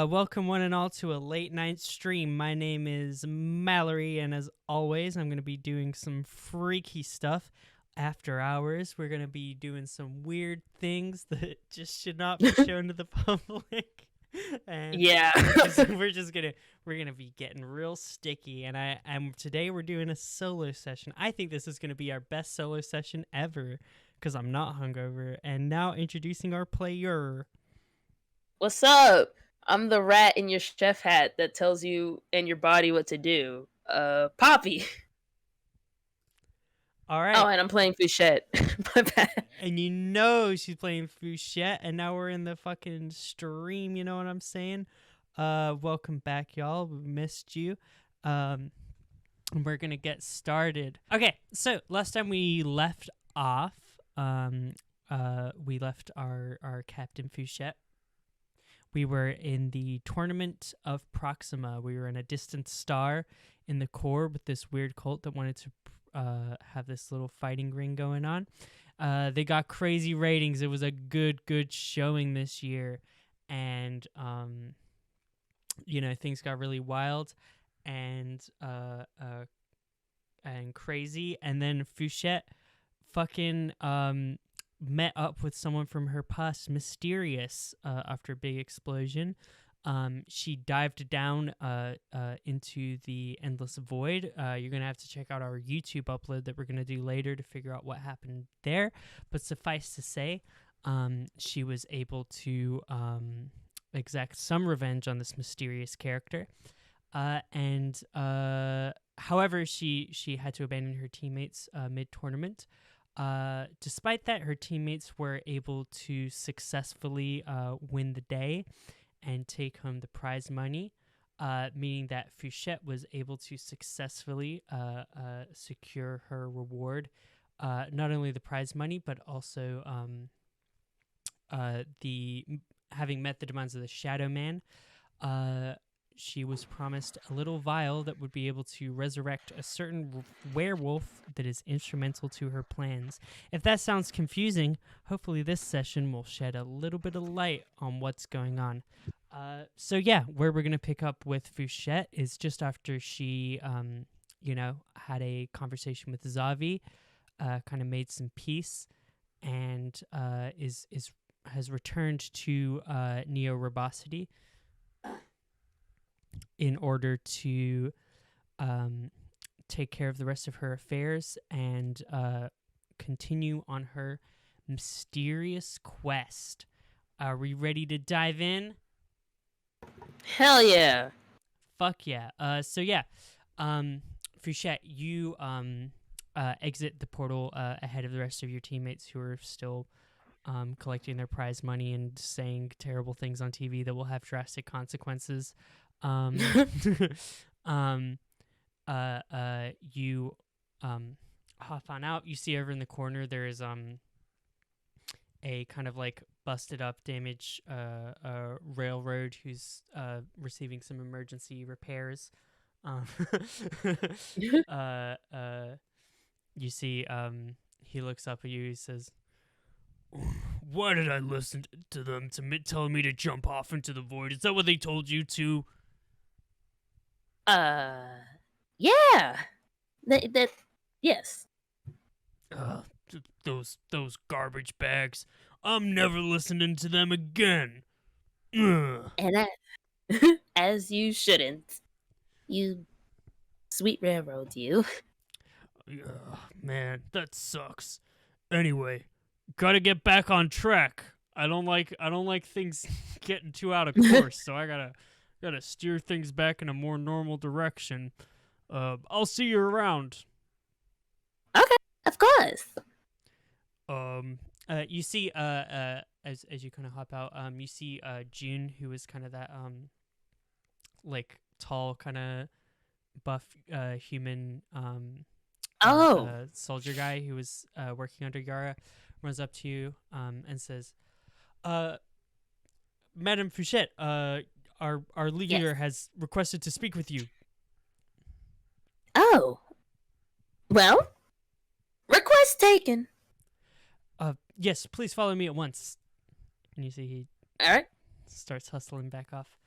Welcome one and all to a late night stream. My name is Mallory, and as always, I'm going to be doing some freaky stuff after hours. We're going to be doing some weird things that just should not be shown to the public. And Yeah. we're gonna be getting real sticky, and I'm today we're doing a solo session. I think this is gonna be our best solo session ever because I'm not hungover. And now introducing our player. What's up? I'm the rat in your chef hat that tells you and your body what to do. Poppy. All right. Oh, and I'm playing Fouchette. My bad. And you know she's playing Fouchette, and now we're in the fucking stream, you know what I'm saying? Welcome back, y'all. We missed you. We're gonna get started. Okay, so last time we left off, we left our Captain Fouchette. We were in the Tournament of Proxima. We were in a distant star in the core with this weird cult that wanted to have this little fighting ring going on. They got crazy ratings. It was a good showing this year, and things got really wild and crazy. And then Fouchette fucking met up with someone from her past, Mysterious, after a big explosion. She dived down into the endless void. You're going to have to check out our YouTube upload that we're going to do later to figure out what happened there. But suffice to say, she was able to exact some revenge on this mysterious character. However, she had to abandon her teammates mid-tournament. Despite that, her teammates were able to successfully win the day and take home the prize money, meaning that Fouchette was able to successfully secure her reward, not only the prize money, but also having met the demands of the Shadow Man. She was promised a little vial that would be able to resurrect a certain werewolf that is instrumental to her plans. If that sounds confusing, hopefully this session will shed a little bit of light on what's going on. Where we're going to pick up with Fouchette is just after she, had a conversation with Zavi, kind of made some peace, and has returned to Neo-Robosity in order to take care of the rest of her affairs and continue on her mysterious quest. Are we ready to dive in? Hell yeah. Fuck yeah. Fouchette, you exit the portal ahead of the rest of your teammates who are still collecting their prize money and saying terrible things on TV that will have drastic consequences. You hop on out. You see over in the corner there is a kind of like busted up, damaged railroad who's receiving some emergency repairs. You see he looks up at you. He says, "Why did I listen to them telling me to jump off into the void? Is that what they told you to?" Yeah. Yes. Those garbage bags. I'm never listening to them again. Ugh. And as you shouldn't. You sweet railroad, you. Man, that sucks. Anyway, gotta get back on track. I don't like things getting too out of course, so I gotta steer things back in a more normal direction. I'll see you around. Okay, of course. You see, as you kind of hop out, you see June, who is kind of that like tall, kind of buff human soldier guy who was working under Yara, runs up to you and says, "Madame Fouchette, our leader has requested to speak with you." Oh. Well, request taken. Yes, please follow me at once. And you see he All right. starts hustling back off.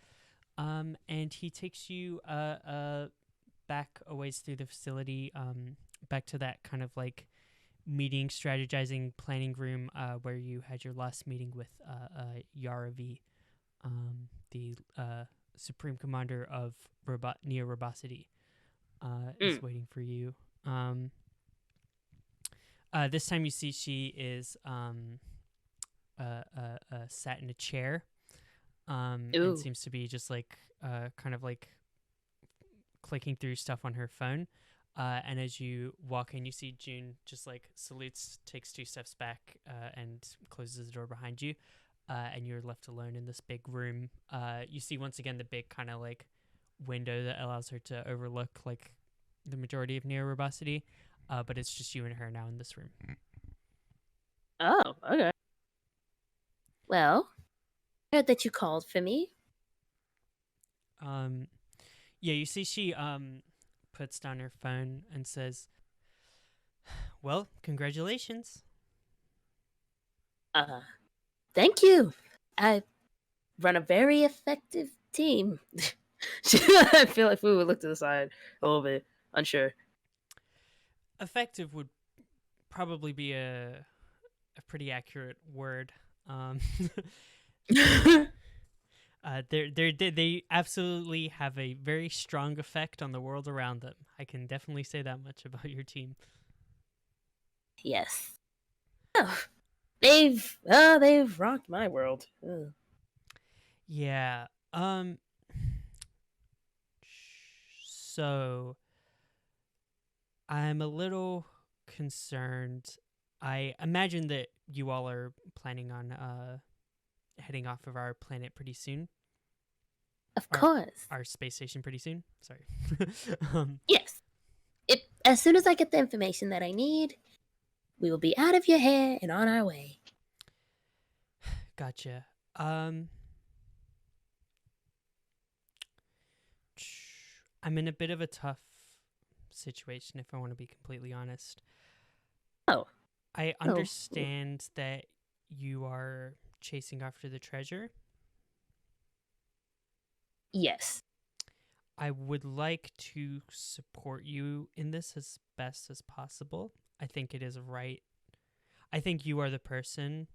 And he takes you back a ways through the facility, back to that kind of like meeting, strategizing, planning room where you had your last meeting with Yara V, the Supreme Commander of Neo Robosity, is waiting for you. This time you see she is sat in a chair, and Ooh. seems to be just like kind of like clicking through stuff on her phone. And as you walk in, you see June just like salutes, takes 2 steps back, and closes the door behind you. And you're left alone in this big room. You see once again the big kind of like window that allows her to overlook like the majority of Neo Robosity. But it's just you and her now in this room. Oh, okay. Well, I heard that you called for me. Yeah, you see she puts down her phone and says, "Well, congratulations." Thank you. I run a very effective team. I feel like we would look to the side a little bit, unsure. Effective would probably be a pretty accurate word. They absolutely have a very strong effect on the world around them. I can definitely say that much about your team. Yes. Oh, they've rocked my world. Ugh. Yeah. So I'm a little concerned. I imagine that you all are planning on heading off of our planet pretty soon. Of course. Our space station pretty soon. Sorry. Yes. As soon as I get the information that I need, we will be out of your hair and on our way. Gotcha. I'm in a bit of a tough situation, if I want to be completely honest. Oh. I understand that you are chasing after the treasure. Yes. I would like to support you in this as best as possible. I think it is right. I think you are the person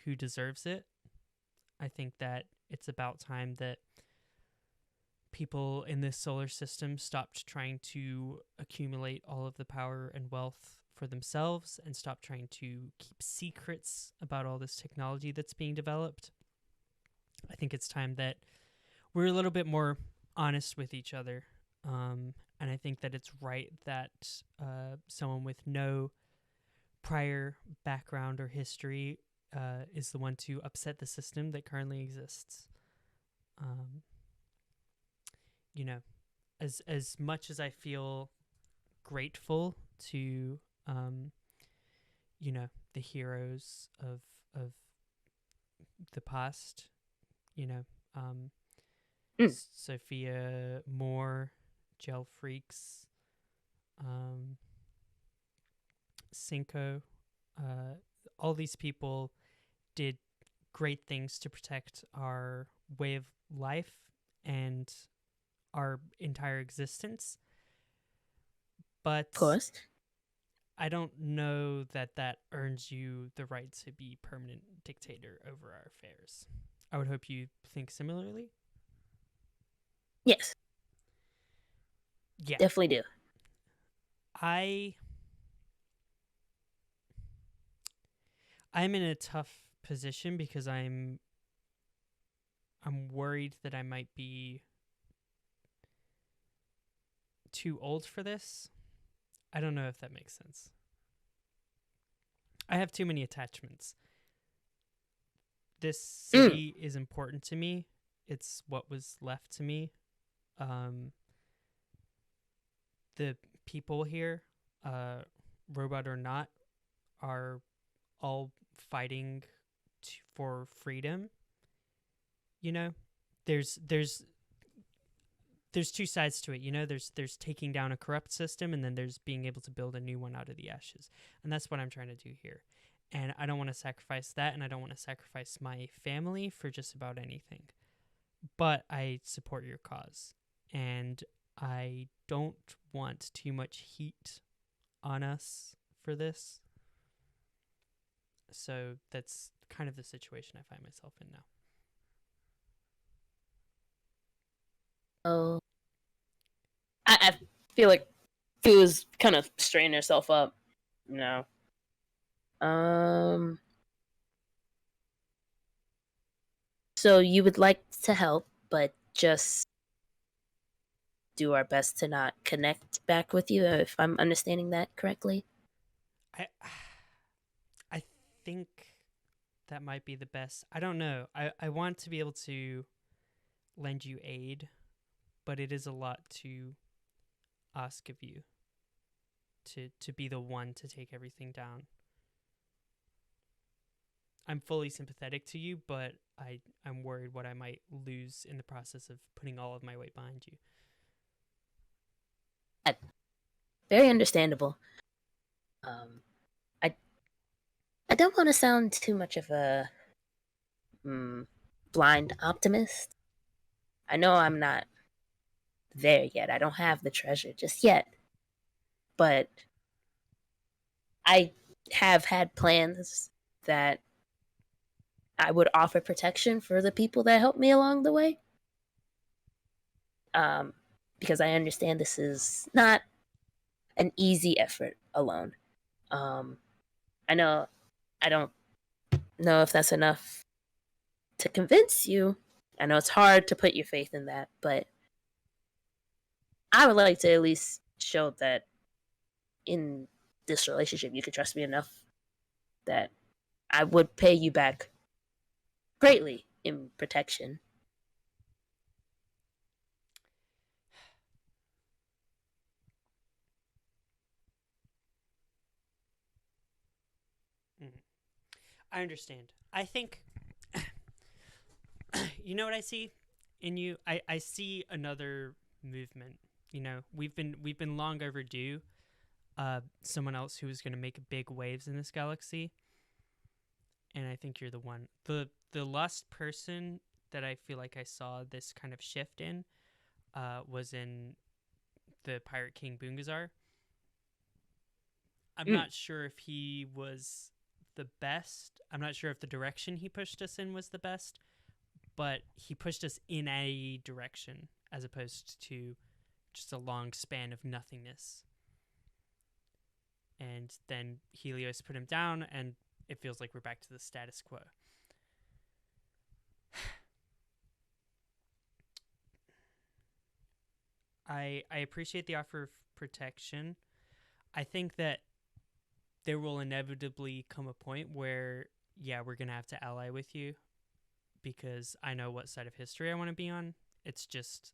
who deserves it. I think that it's about time that people in this solar system stopped trying to accumulate all of the power and wealth for themselves and stopped trying to keep secrets about all this technology that's being developed. I think it's time that we're a little bit more honest with each other. And I think that it's right that someone with no prior background or history is the one to upset the system that currently exists. You know, as much as I feel grateful to, you know, the heroes of the past, you know, Sophia Moore, Gel Freaks, Cinco, all these people did great things to protect our way of life and our entire existence. But Of course. I don't know that that earns you the right to be permanent dictator over our affairs. I would hope you think similarly. Yes. Yeah. Definitely do. I'm in a tough position because I'm worried that I might be too old for this. I don't know if that makes sense. I have too many attachments. This city is important to me. It's what was left to me. The people here, robot or not, are all fighting for freedom. You know, there's 2 sides to it. You know, there's taking down a corrupt system, and then there's being able to build a new one out of the ashes. And that's what I'm trying to do here. And I don't want to sacrifice that, and I don't want to sacrifice my family for just about anything. but I support your cause, and I don't want too much heat on us for this. So that's kind of the situation I find myself in now. Oh, I feel like Fu is kind of straining herself up. No. Um. So you would like to help, but just do our best to not connect back with you, if I'm understanding that correctly. I I think that might be the best. I don't know. I want to be able to lend you aid, but it is a lot to ask of you to be the one to take everything down. I'm fully sympathetic to you, but I'm worried what I might lose in the process of putting all of my weight behind you. Very understandable. Um, I I don't want to sound too much of a blind optimist. I know I'm not there yet. I don't have the treasure just yet, but I have had plans that I would offer protection for the people that helped me along the way. Um, because I understand this is not an easy effort alone. Um, I know I don't know if that's enough to convince you. I know it's hard to put your faith in that, but I would like to at least show that in this relationship you could trust me enough that I would pay you back greatly in protection. Mhm. I understand. I think you know what I see in you. I see another movement. You know, we've been long overdue. Someone else who is going to make big waves in this galaxy, and I think you're the one. The last person that I feel like I saw this kind of shift in was in the Pirate King Boongazar. I'm Mm. not sure if he was the best. I'm not sure if the direction he pushed us in was the best, but he pushed us in a direction as opposed to just a long span of nothingness. And then Helios put him down, and it feels like we're back to the status quo. I appreciate the offer of protection. I think that there will inevitably come a point where, yeah, we're going to have to ally with you because I know what side of history I want to be on. It's just,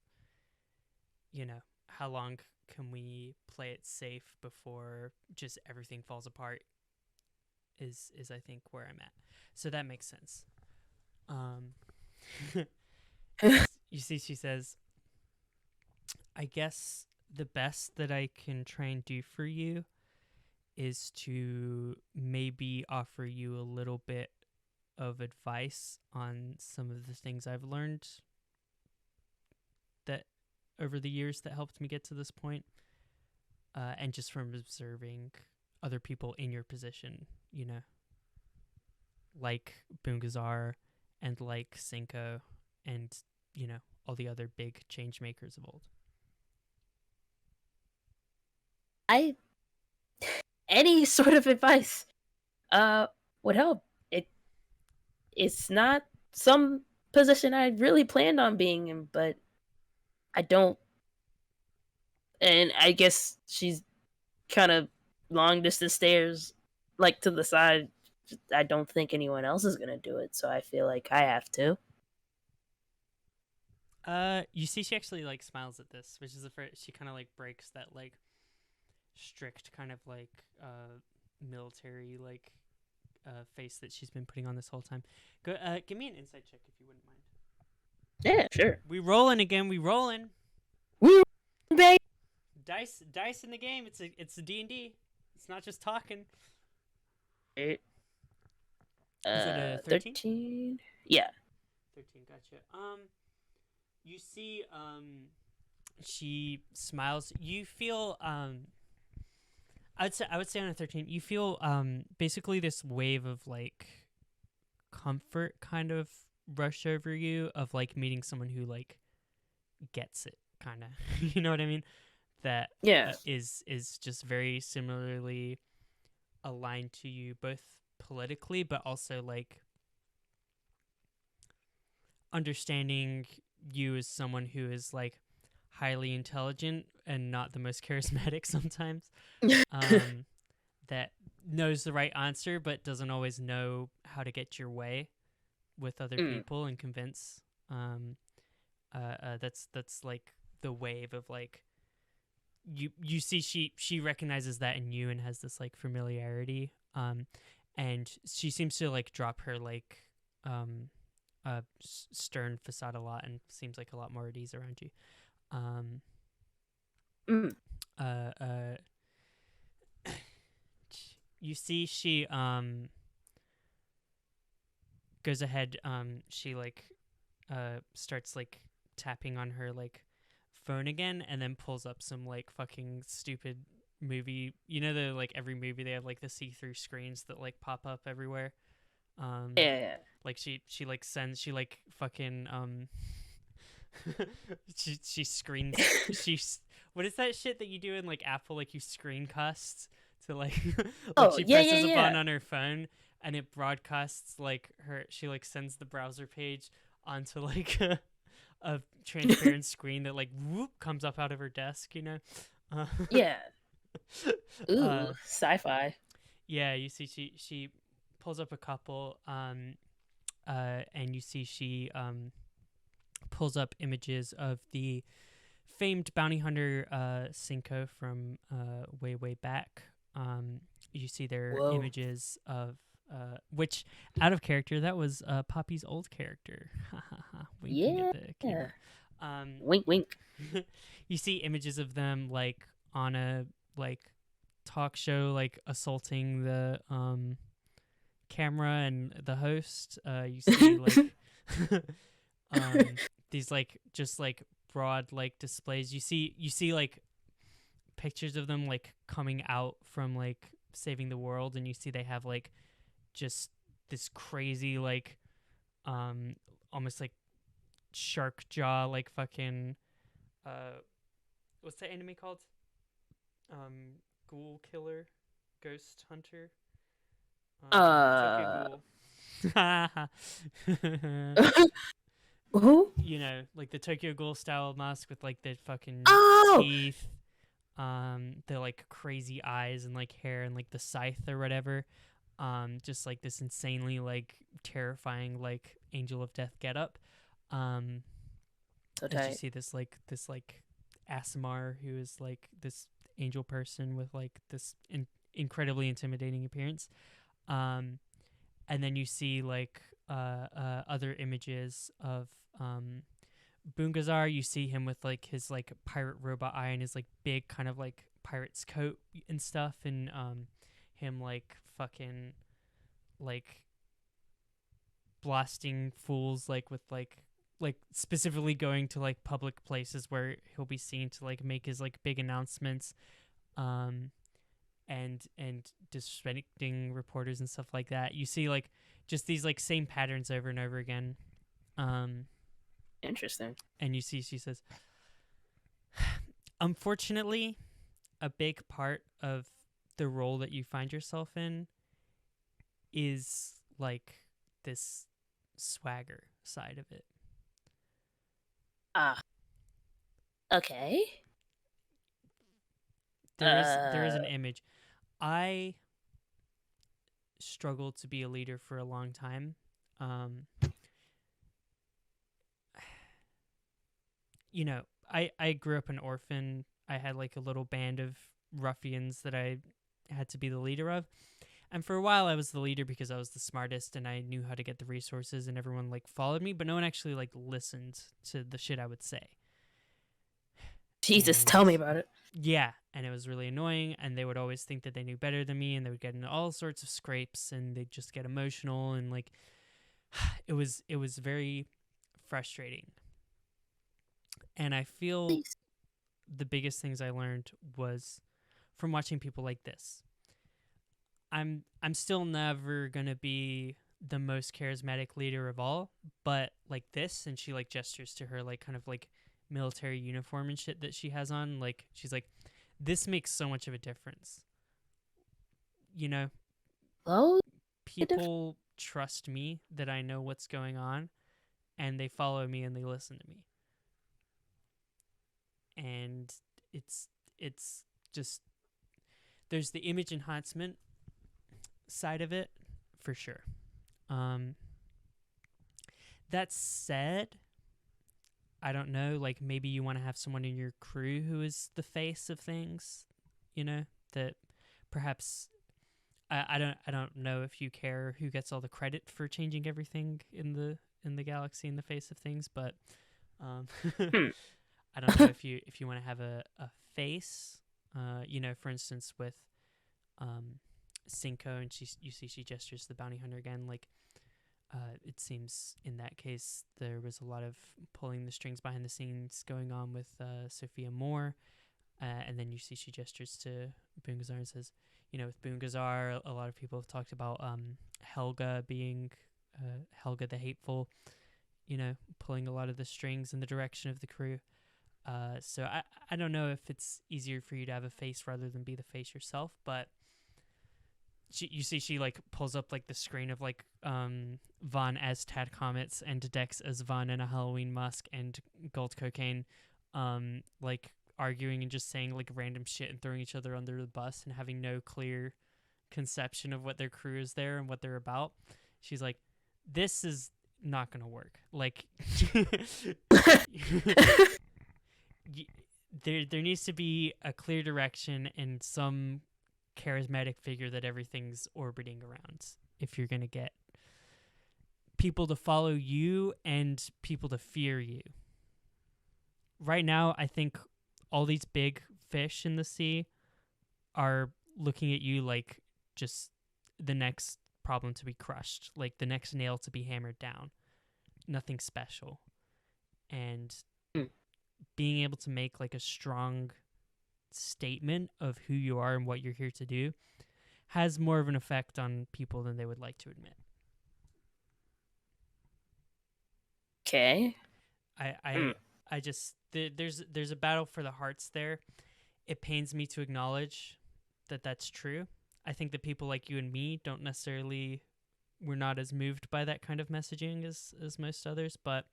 how long can we play it safe before just everything falls apart is I think where I'm at. So that makes sense. Um, you see, she says, I guess the best that I can try and do for you is to maybe offer you a little bit of advice on some of the things I've learned that over the years that helped me get to this point, and just from observing other people in your position, like Boongazar and like Cinco and all the other big change makers of old. I Any sort of advice would help. It's not some position I really planned on being in, but I don't. And I guess she's kind of long distance stares like to the side. I don't think anyone else is gonna do it, so I feel like I have to. You see, she actually like smiles at this, which is the first. She kind of like breaks that like strict kind of like military like face that she's been putting on this whole time. Go, give me an insight check if you wouldn't mind. Yeah, sure. We rolling again. We rolling. Woo, baby. Dice in the game. It's a D&D. It's not just talking. Is it a 13? 13. Yeah. 13. Gotcha. You see, she smiles. You feel, I would say on a 13, you feel, basically this wave of like comfort kind of rush over you of like meeting someone who like gets it, kind of. You know what I mean? That Yeah. is just very similarly aligned to you, both politically, but also like understanding you as someone who is like highly intelligent and not the most charismatic sometimes. Um, that knows the right answer but doesn't always know how to get your way with other Mm. people and convince. Um, that's like the wave of like you see she recognizes that in you and has this like familiarity. And she seems to like drop her like um stern facade a lot and seems like a lot more at ease around you. Um, Mm. uh, uh, you see she goes ahead. She like starts like tapping on her like phone again, and then pulls up some like fucking stupid movie. You know, the like every movie they have like the see-through screens that like pop up everywhere. Um, Yeah. like she like sends she like fucking she screens what is that shit that you do in like Apple, like you screencast to like like Oh, she yeah, yeah, presses a button yeah. on her phone and it broadcasts like her she like sends the browser page onto like a transparent screen that like whoop comes up out of her desk, you know. uh, Yeah. Ooh, uh sci-fi. yeah, you see she pulls up a couple and you see she pulls up images of the famed bounty hunter Cinco from way way back. You see their Whoa. images of which out of character that was Poppy's old character. Winking at Yeah. the camera. Um, Wink, wink. you see images of them like on a like talk show, like assaulting the camera and the host. You see like um these like just like broad like displays. You see like pictures of them like coming out from like saving the world, and you see they have like just this crazy like um almost like shark jaw like fucking uh what's that anime called? Ghoul killer, ghost hunter, uh, Tokyo Ghoul. who? You know, like the Tokyo Ghoul style mask with like the fucking Oh, teeth, the like crazy eyes and like hair and like the scythe or whatever. Just like this insanely like terrifying like angel of death getup. Um, so as you tight. see this like Asimar who is like this angel person with like this incredibly intimidating appearance. Um, and then you see like other images of Boongazar. You see him with like his like pirate robot eye and his like big kind of like pirate's coat and stuff, and him like fucking like blasting fools like with like specifically going to like public places where he'll be seen to like make his like big announcements, um and disrespecting reporters and stuff like that. You see like just these like same patterns over and over again. Um Interesting. and you see she says, unfortunately, a big part of the role that you find yourself in is like this swagger side of it. Ah, okay. There is an Uh, image. I struggled to be a leader for a long time. Um, you know, I grew up an orphan. I had like a little band of ruffians that I had to be the leader of. And for a while I was the leader because I was the smartest and I knew how to get the resources and everyone like followed me, but no one actually like listened to the shit I would say. Jesus, And tell me about it. yeah, and it was really annoying, and they would always think that they knew better than me, and they would get into all sorts of scrapes, and they'd just get emotional, and like it was very frustrating. And I feel Please. the biggest things I learned was from watching people like this. I'm still never gonna be the most charismatic leader of all, but like this, and she like gestures to her like kind of like military uniform and shit that she has on. Like she's like, this makes so much of a difference. You know, Oh, people trust me that I know what's going on, and they follow me and they listen to me. And it's just there's the image enhancement side of it for sure. Um, that said, I don't know, like maybe you want to have someone in your crew who is the face of things, you know, that perhaps I don't know if you care who gets all the credit for changing everything in the galaxy in the face of things, but um, Hmm. I don't know if you want to have a face, you know, for instance with Cinco, and you see she gestures to the bounty hunter again, like it seems in that case there was a lot of pulling the strings behind the scenes going on with Sophia Moore, and then you see she gestures to Boongazar and says, you know, with Boongazar, a lot of people have talked about Helga being Helga the Hateful, you know, pulling a lot of the strings in the direction of the crew. So I don't know if it's easier for you to have a face rather than be the face yourself, but you see she like pulls up like the screen of like Vaughn as Tad Comets and Dex as Vaughn in a Halloween mask and Gold Cocaine like arguing and just saying like random shit and throwing each other under the bus and having no clear conception of what their crew is there and what they're about. She's like, this is not gonna work. Like there needs to be a clear direction and some charismatic figure that everything's orbiting around if you're going to get people to follow you and people to fear you. Right now, I think all these big fish in the sea are looking at you like just the next problem to be crushed, like the next nail to be hammered down. Nothing special. And being able to make like a strong statement of who you are and what you're here to do has more of an effect on people than they would like to admit. Okay. I just there's a battle for the hearts there. It pains me to acknowledge that that's true. I think that people like you and me don't necessarily we're not as moved by that kind of messaging as most others, but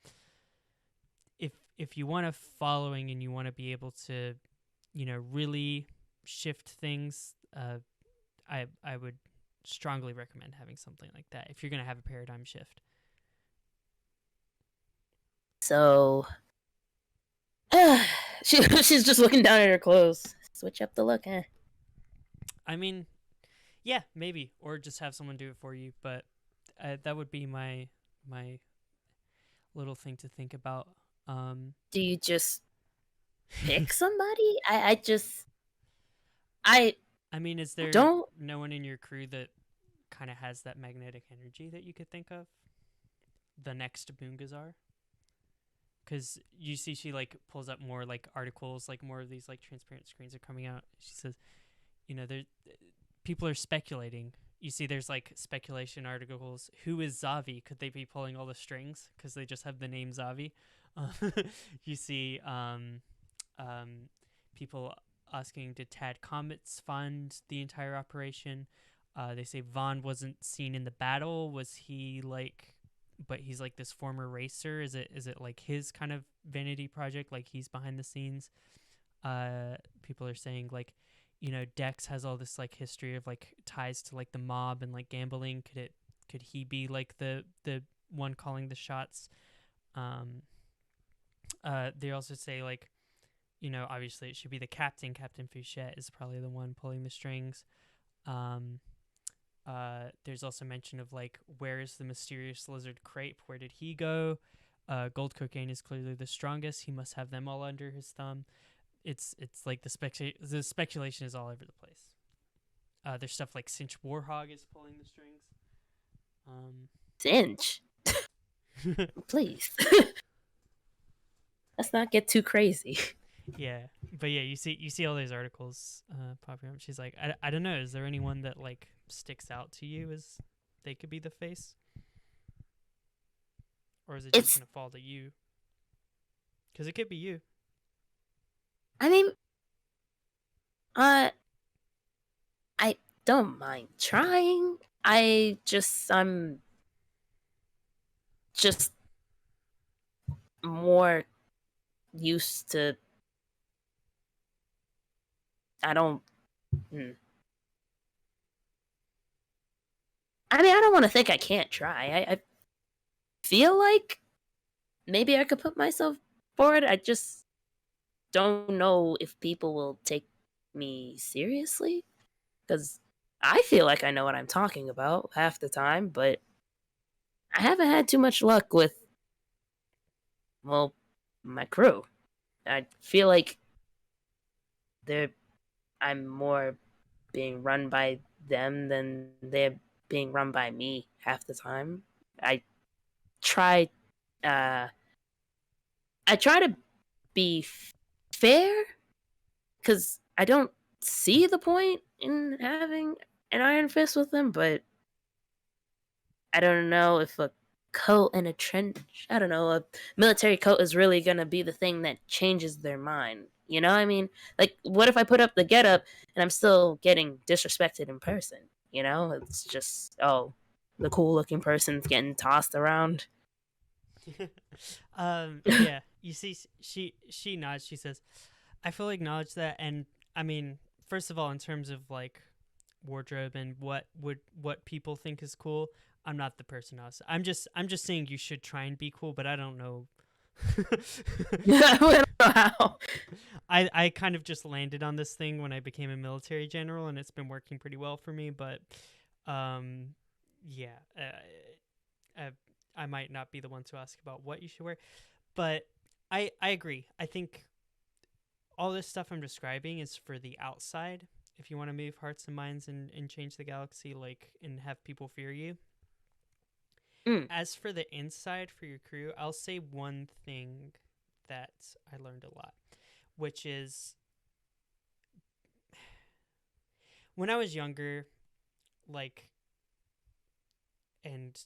if you want a following and you want to be able to, you know, really shift things, I would strongly recommend having something like that if you're going to have a paradigm shift. So she's just looking down at her clothes. Switch up the look, eh? I mean, yeah, maybe, or just have someone do it for you. But that would be my little thing to think about. Do you just pick somebody? I mean, is there don't. no one in your crew that kind of has that magnetic energy that you could think of? The next Boongazar? Because you see she like pulls up more like articles, like more of these like transparent screens are coming out. She says, you know, there people are speculating. You see there's like speculation articles. Who is Zavi? Could they be pulling all the strings because they just have the name Zavi? You see people asking, did Tad Comets fund the entire operation? They say Vaughn wasn't seen in the battle. Was he like, but he's like this former racer? Is it like his kind of vanity project? Like he's behind the scenes? People are saying like, you know, Dex has all this like history of like ties to like the mob and like gambling. Could he be like the one calling the shots? They also say like, you know, obviously it should be the captain. Captain Fouchette is probably the one pulling the strings. There's also mention of like, where is the mysterious lizard Crepe? Where did he go? Gold Cocaine is clearly the strongest. He must have them all under his thumb. It's like the speculation is all over the place. There's stuff like Cinch Warhog is pulling the strings. Cinch. Please. let's not get too crazy. Yeah, but yeah, you see all those articles popping up. She's like, I don't know. Is there anyone that like sticks out to you as they could be the face, or is it just It's, gonna fall to you? Because it could be you. I mean, uh, I don't mind trying. I'm just more used to. I don't. Hmm. I mean, I don't want to think I can't try. I feel like maybe I could put myself forward. I just don't know if people will take me seriously because I feel like I know what I'm talking about half the time, but I haven't had too much luck with, well, my crew. I feel like they're I'm more being run by them than they're being run by me half the time. I try uh I try to be fair cuz I don't see the point in having an iron fist with them, but I don't know if a coat and a trench, I don't know, a military coat is really going to be the thing that changes their mind. You know what I mean? Like, what if I put up the getup and I'm still getting disrespected in person? You know, it's just, oh, the cool looking person's getting tossed around. Yeah. You see, she nods. She says, "I fully acknowledge that." And I mean, first of all, in terms of like wardrobe and what people think is cool, I'm not the person else. I'm just saying you should try and be cool, but I don't know. I don't know how. I kind of just landed on this thing when I became a military general, and it's been working pretty well for me. But um, yeah, uh, I might not be the one to ask about what you should wear, but I agree. I think all this stuff I'm describing is for the outside. If you want to move hearts and minds and change the galaxy, like, and have people fear you. Mm, As for the inside for your crew, I'll say one thing that I learned a lot, which is when I was younger, like, and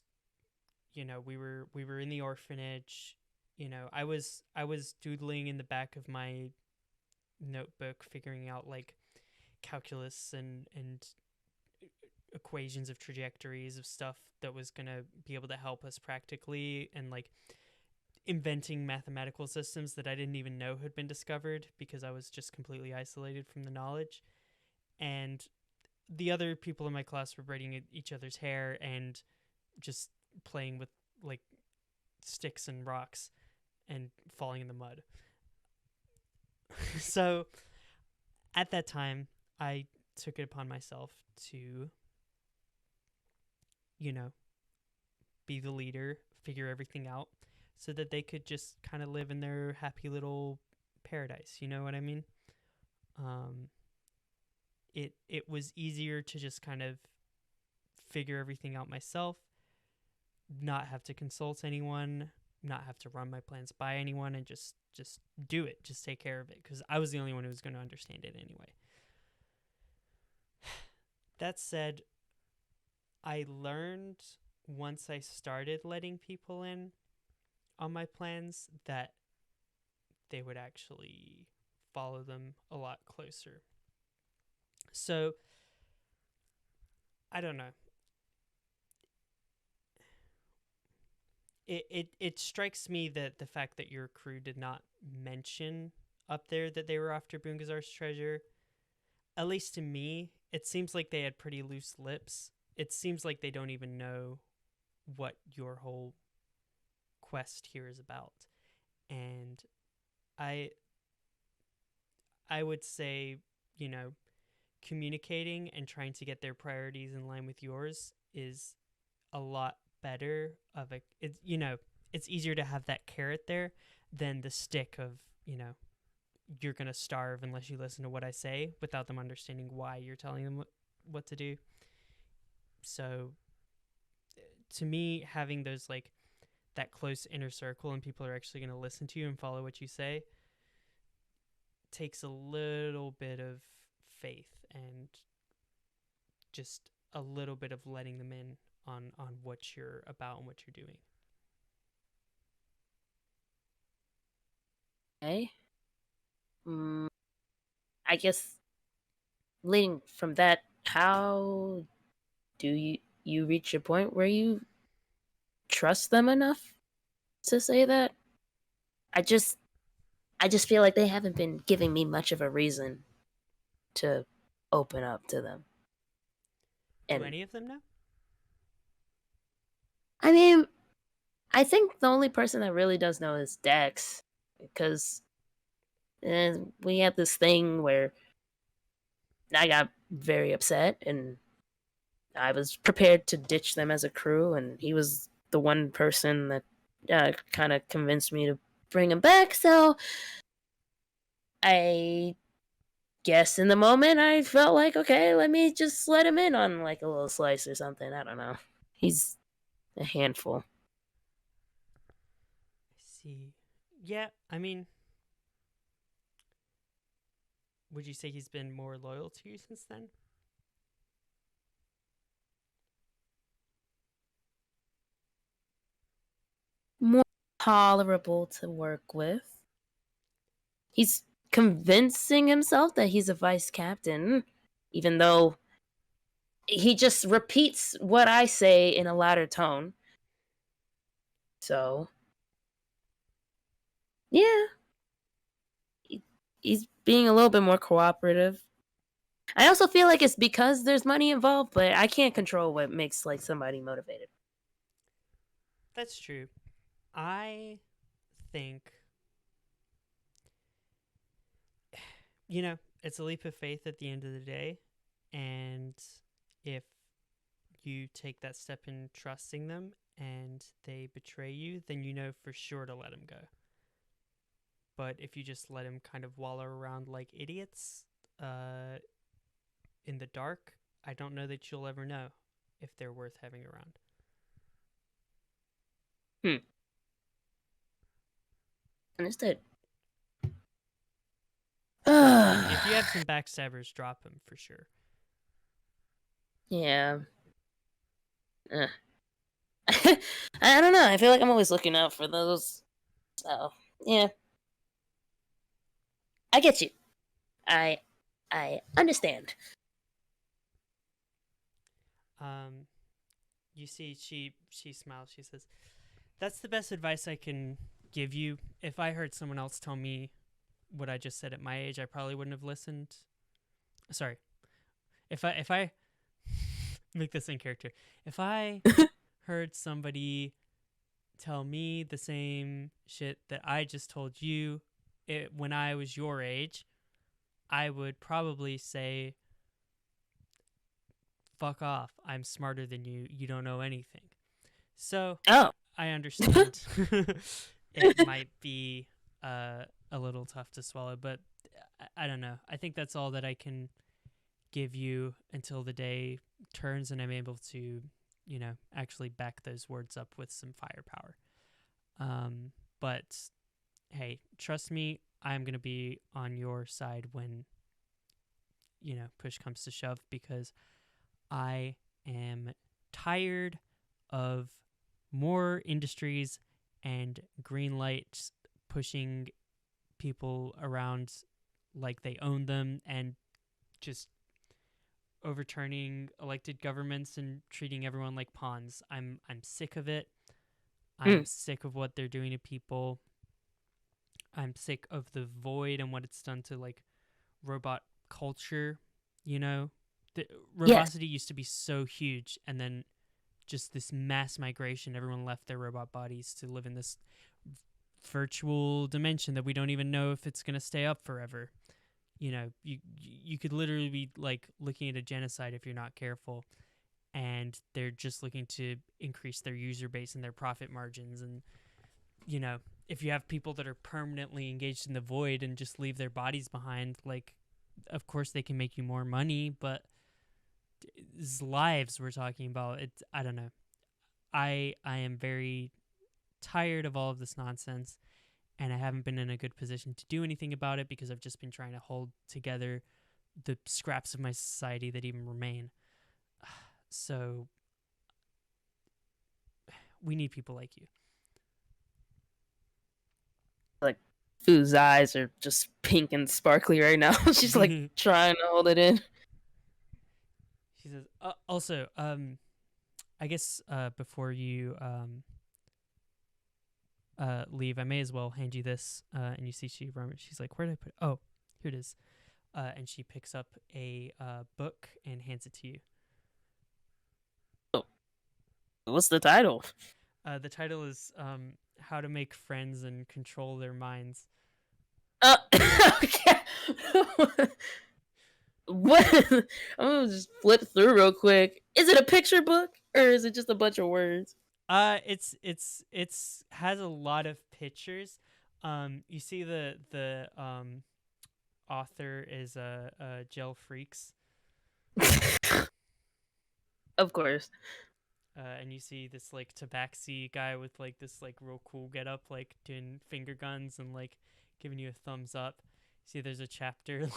we were in the orphanage. I was doodling in the back of my notebook, figuring out like calculus and equations of trajectories of stuff that was going to be able to help us practically, and like inventing mathematical systems that I didn't even know had been discovered because I was just completely isolated from the knowledge. And the other people in my class were braiding each other's hair and just playing with like sticks and rocks and falling in the mud. So at that time, I took it upon myself to, you know, be the leader, figure everything out, so that they could just kind of live in their happy little paradise. You know what I mean? Um, it was easier to just kind of figure everything out myself, not have to consult anyone, not have to run my plans by anyone, and just do it, just take care of it, because I was the only one who was going to understand it anyway. That said, I learned once I started letting people in on my plans that they would actually follow them a lot closer. So I don't know. It strikes me that the fact that your crew did not mention up there that they were after Bungasar's treasure, at least to me, it seems like they had pretty loose lips. It seems like they don't even know what your whole quest here is about. And I I would say, you know, communicating and trying to get their priorities in line with yours is a lot better of a it's easier to have that carrot there than the stick of, you're going to starve unless you listen to what I say, without them understanding why you're telling them what to do. So to me, having those like that close inner circle and people are actually going to listen to you and follow what you say takes a little bit of faith and just a little bit of letting them in on what you're about and what you're doing. Okay. I guess leading from that, how do you reach a point where you trust them enough to say that? I just I just feel like they haven't been giving me much of a reason to open up to them. Do And any of them know? I mean, I think the only person that really does know is Dex, because we had this thing where I got very upset and I was prepared to ditch them as a crew, and he was the one person that kind of convinced me to bring him back. So I guess in the moment I felt like, okay, let me just let him in on like a little slice or something. I don't know. He's a handful. I see. Yeah, I mean, would you say he's been more loyal to you since then? More tolerable to work with. He's convincing himself that he's a vice captain, even though he just repeats what I say in a louder tone. So, yeah, he's being a little bit more cooperative. I also feel like it's because there's money involved, but I can't control what makes like somebody motivated. That's true. I think, it's a leap of faith at the end of the day. And if you take that step in trusting them and they betray you, then you know for sure to let them go. But if you just let them kind of wallow around like idiots in the dark, I don't know that you'll ever know if they're worth having around. Understood. If you have some backstabbers, drop them for sure. Yeah. I don't know. I feel like I'm always looking out for those. So, yeah. I get you. I I understand. Um, you see, she smiles. She says, "That's the best advice I can give you. If I heard someone else tell me what I just said at my age, I probably wouldn't have listened. Sorry, if I make this in character, if I heard somebody tell me the same shit that I just told you when I was your age, I would probably say, fuck off. I'm smarter than you. You don't know anything. So Oh. I understand it might be a little tough to swallow, but I don't know. I think that's all that I can give you until the day turns and I'm able to, actually back those words up with some firepower. But hey, trust me, I'm going to be on your side when, push comes to shove, because I am tired of more industries and green lights pushing people around like they own them and just overturning elected governments and treating everyone like pawns. I'm sick of it. I'm sick of what they're doing to people. I'm sick of the void and what it's done to like robot culture, The Yes. robocity used to be so huge, and then just this mass migration, everyone left their robot bodies to live in this virtual dimension that we don't even know if it's going to stay up forever. You could literally be like looking at a genocide if you're not careful, and they're just looking to increase their user base and their profit margins. And if you have people that are permanently engaged in the void and just leave their bodies behind, like, of course they can make you more money, but it's lives we're talking about. I don't know. I am very tired of all of this nonsense, and I haven't been in a good position to do anything about it because I've just been trying to hold together the scraps of my society that even remain. So we need people like you. Like, Fu's eyes are just pink and sparkly right now. She's like trying to hold it in. She says, also, I guess before you leave, I may as well hand you this. And you see she's like, where did I put it? Oh, here it is. And she picks up a book and hands it to you. Oh, what's the title? The title is How to Make Friends and Control Their Minds. Okay. What? I'm gonna just flip through real quick. Is it a picture book or is it just a bunch of words? It's has a lot of pictures. You see the author is Gel Freaks. Of course. And you see this like tabaxi guy with like this like real cool getup, like doing finger guns and like giving you a thumbs up. See, there's a chapter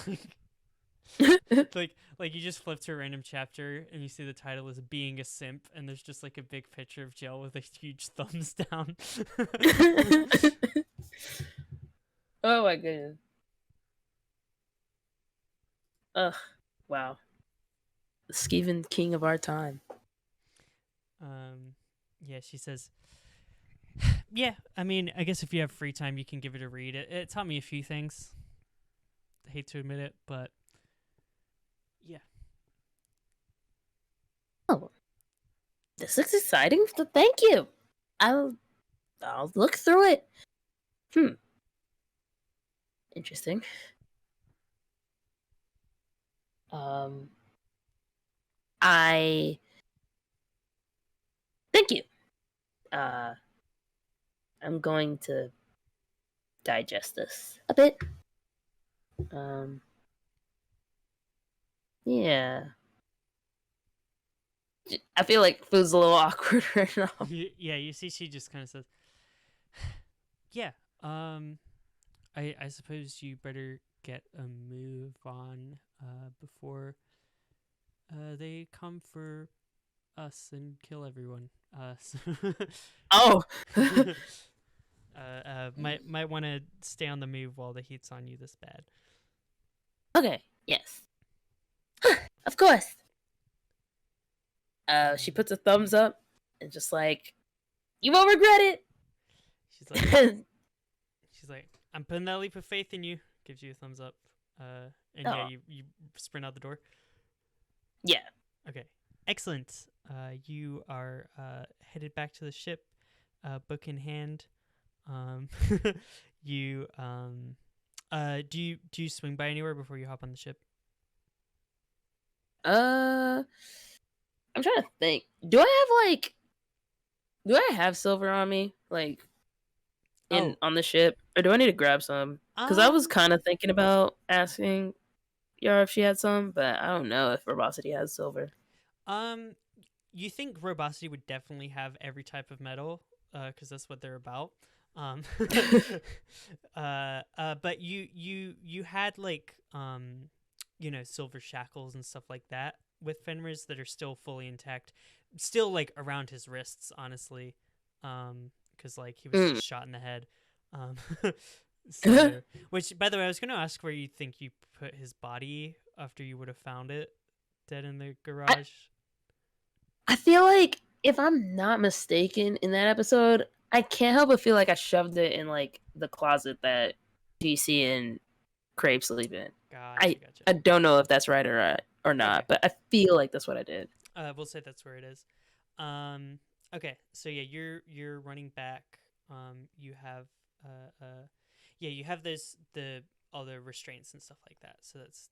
like you just flip to a random chapter and you see the title is Being a Simp, and there's just like a big picture of Gel with a huge thumbs down. Oh my goodness. Ugh. Wow. The Skeven king of our time. Yeah, she says, yeah, I mean, I guess if you have free time, you can give it a read. It taught me a few things. I hate to admit it, but yeah. Oh, this looks exciting. Thank you. I'll look through it. Interesting. I thank you. I'm going to digest this a bit. Yeah. I feel like Fu's a little awkward right now. Yeah, you see, she just kind of says, yeah, I suppose you better get a move on before they come for us and kill everyone. Oh. Might want to stay on the move while the heat's on you this bad. Okay. Yes. Of course. She puts a thumbs up and just like, you won't regret it. She's like, I'm putting that leap of faith in you. Gives you a thumbs up. And yeah, you sprint out the door. Yeah. Okay. Excellent. You are headed back to the ship, book in hand. You do you swing by anywhere before you hop on the ship? I'm trying to think. Do I have silver on me, like on the ship, or do I need to grab some? Because I was kind of thinking about asking Yara if she had some, but I don't know if Verbosity has silver. You think Verbosity would definitely have every type of metal, because that's what they're about. But you had like silver shackles and stuff like that with Fenrir's that are still fully intact, still like around his wrists, honestly, because like he was just shot in the head. So, which, by the way, I was going to ask where you think you put his body after you would have found it dead in the garage. I feel like, if I'm not mistaken, in that episode, I can't help but feel like I shoved it in like the closet that GC and Crave sleep in. Gotcha. I don't know if that's right or not, but I feel like that's what I did. We'll say that's where it is. Okay, so yeah, you're running back. You have you have all the restraints and stuff like that. So that's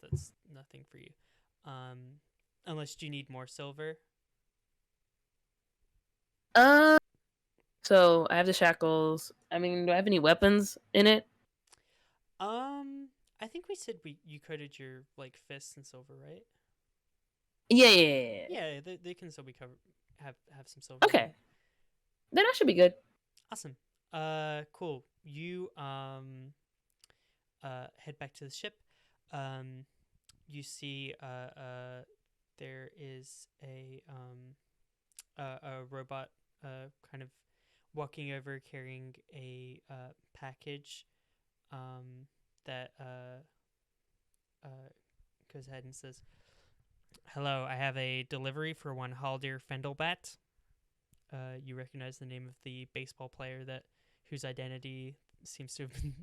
nothing for you. Unless you need more silver. So I have the shackles. I mean, do I have any weapons in it? I think we said you coated your like fists in silver, right? Yeah. Yeah, they can still be covered. Have some silver. Okay, then I should be good. Awesome. Cool. You head back to the ship. Um, you see there is a robot kind of walking over carrying a package that goes ahead and says, "Hello, I have a delivery for one Haldir Fendelbat." You recognize the name of the baseball player that whose identity seems to have been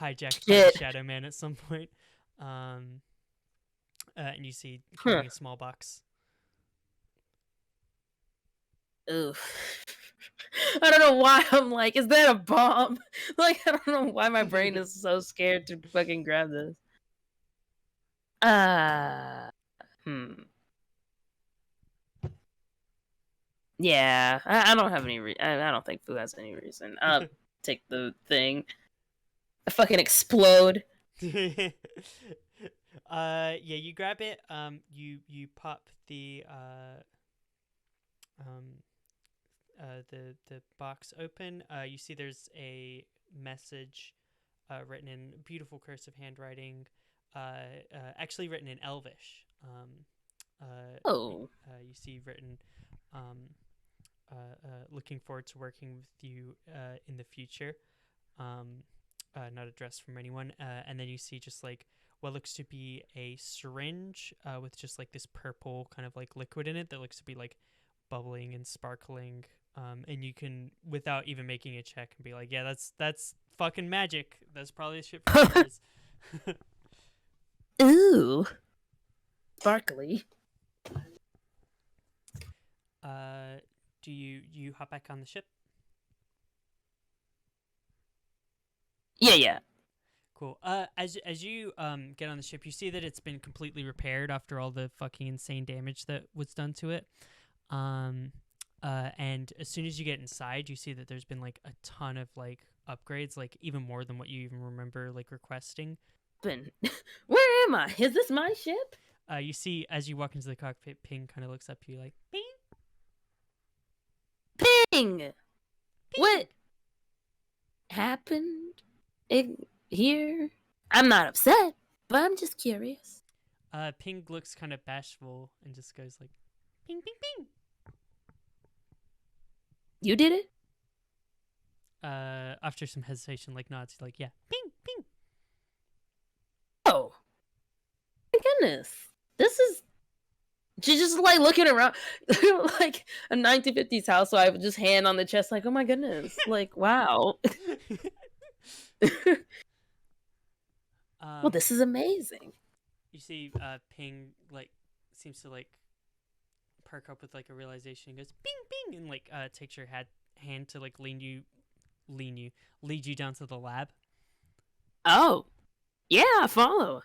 hijacked by the Shit. Shadow Man at some point. Um, and you see Huh. carrying a small box. Oof. I don't know why I'm like, is that a bomb? Like, I don't know why my brain is so scared to fucking grab this. Hmm. Yeah, I don't have any. I don't think Fu has any reason. I'll take the thing. I fucking explode. Yeah, you grab it. You pop um, the box open. You see there's a message written in beautiful cursive handwriting, actually written in Elvish. Oh. You see written, um, looking forward to working with you in the future. Um, Not addressed from anyone. And then you see just like what looks to be a syringe with just like this purple kind of like liquid in it that looks to be like bubbling and sparkling. And you can, without even making a check, and be like, yeah, that's fucking magic. That's probably shit for fingers. Ooh. Sparkly. Do you hop back on the ship? Yeah. Cool. As you get on the ship, you see that it's been completely repaired after all the fucking insane damage that was done to it. And as soon as you get inside, you see that there's been like a ton of like upgrades, like even more than what you even remember like requesting. Where am I? Is this my ship? You see as you walk into the cockpit, Ping kind of looks up to you like, Ping. Ping! What happened here? I'm not upset, but I'm just curious. Ping looks kind of bashful and just goes like, Ping, Ping, Ping. You did it? After some hesitation, like nods, like, yeah, Ping, Ping. Oh. My goodness. This is. She's just like looking around like a 1950s housewife, just hand on the chest, like, oh my goodness. Like, wow. Well, this is amazing. You see, Ping like seems to like perk up with like a realization and goes Bing Bing and like takes your hand to like lead you down to the lab. Oh, yeah, follow.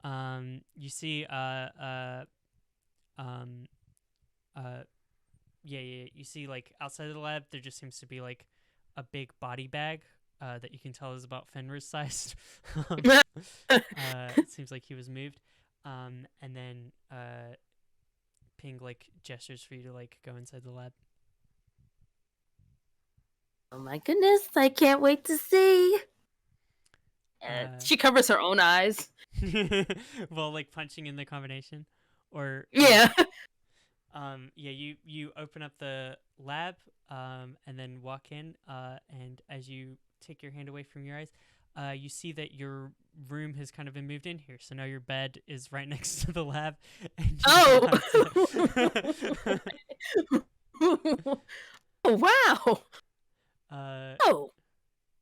You see, yeah. You see, like outside of the lab, there just seems to be like a big body bag that you can tell is about Fenrir's sized. It seems like he was moved. And then Ping like gestures for you to like go inside the lab. Oh my goodness, I can't wait to see. She covers her own eyes. While like punching in the combination, or Yeah. Yeah. You open up the lab, and then walk in. And as you take your hand away from your eyes, you see that your room has kind of been moved in here. So now your bed is right next to the lab. And Oh. Oh wow. Oh.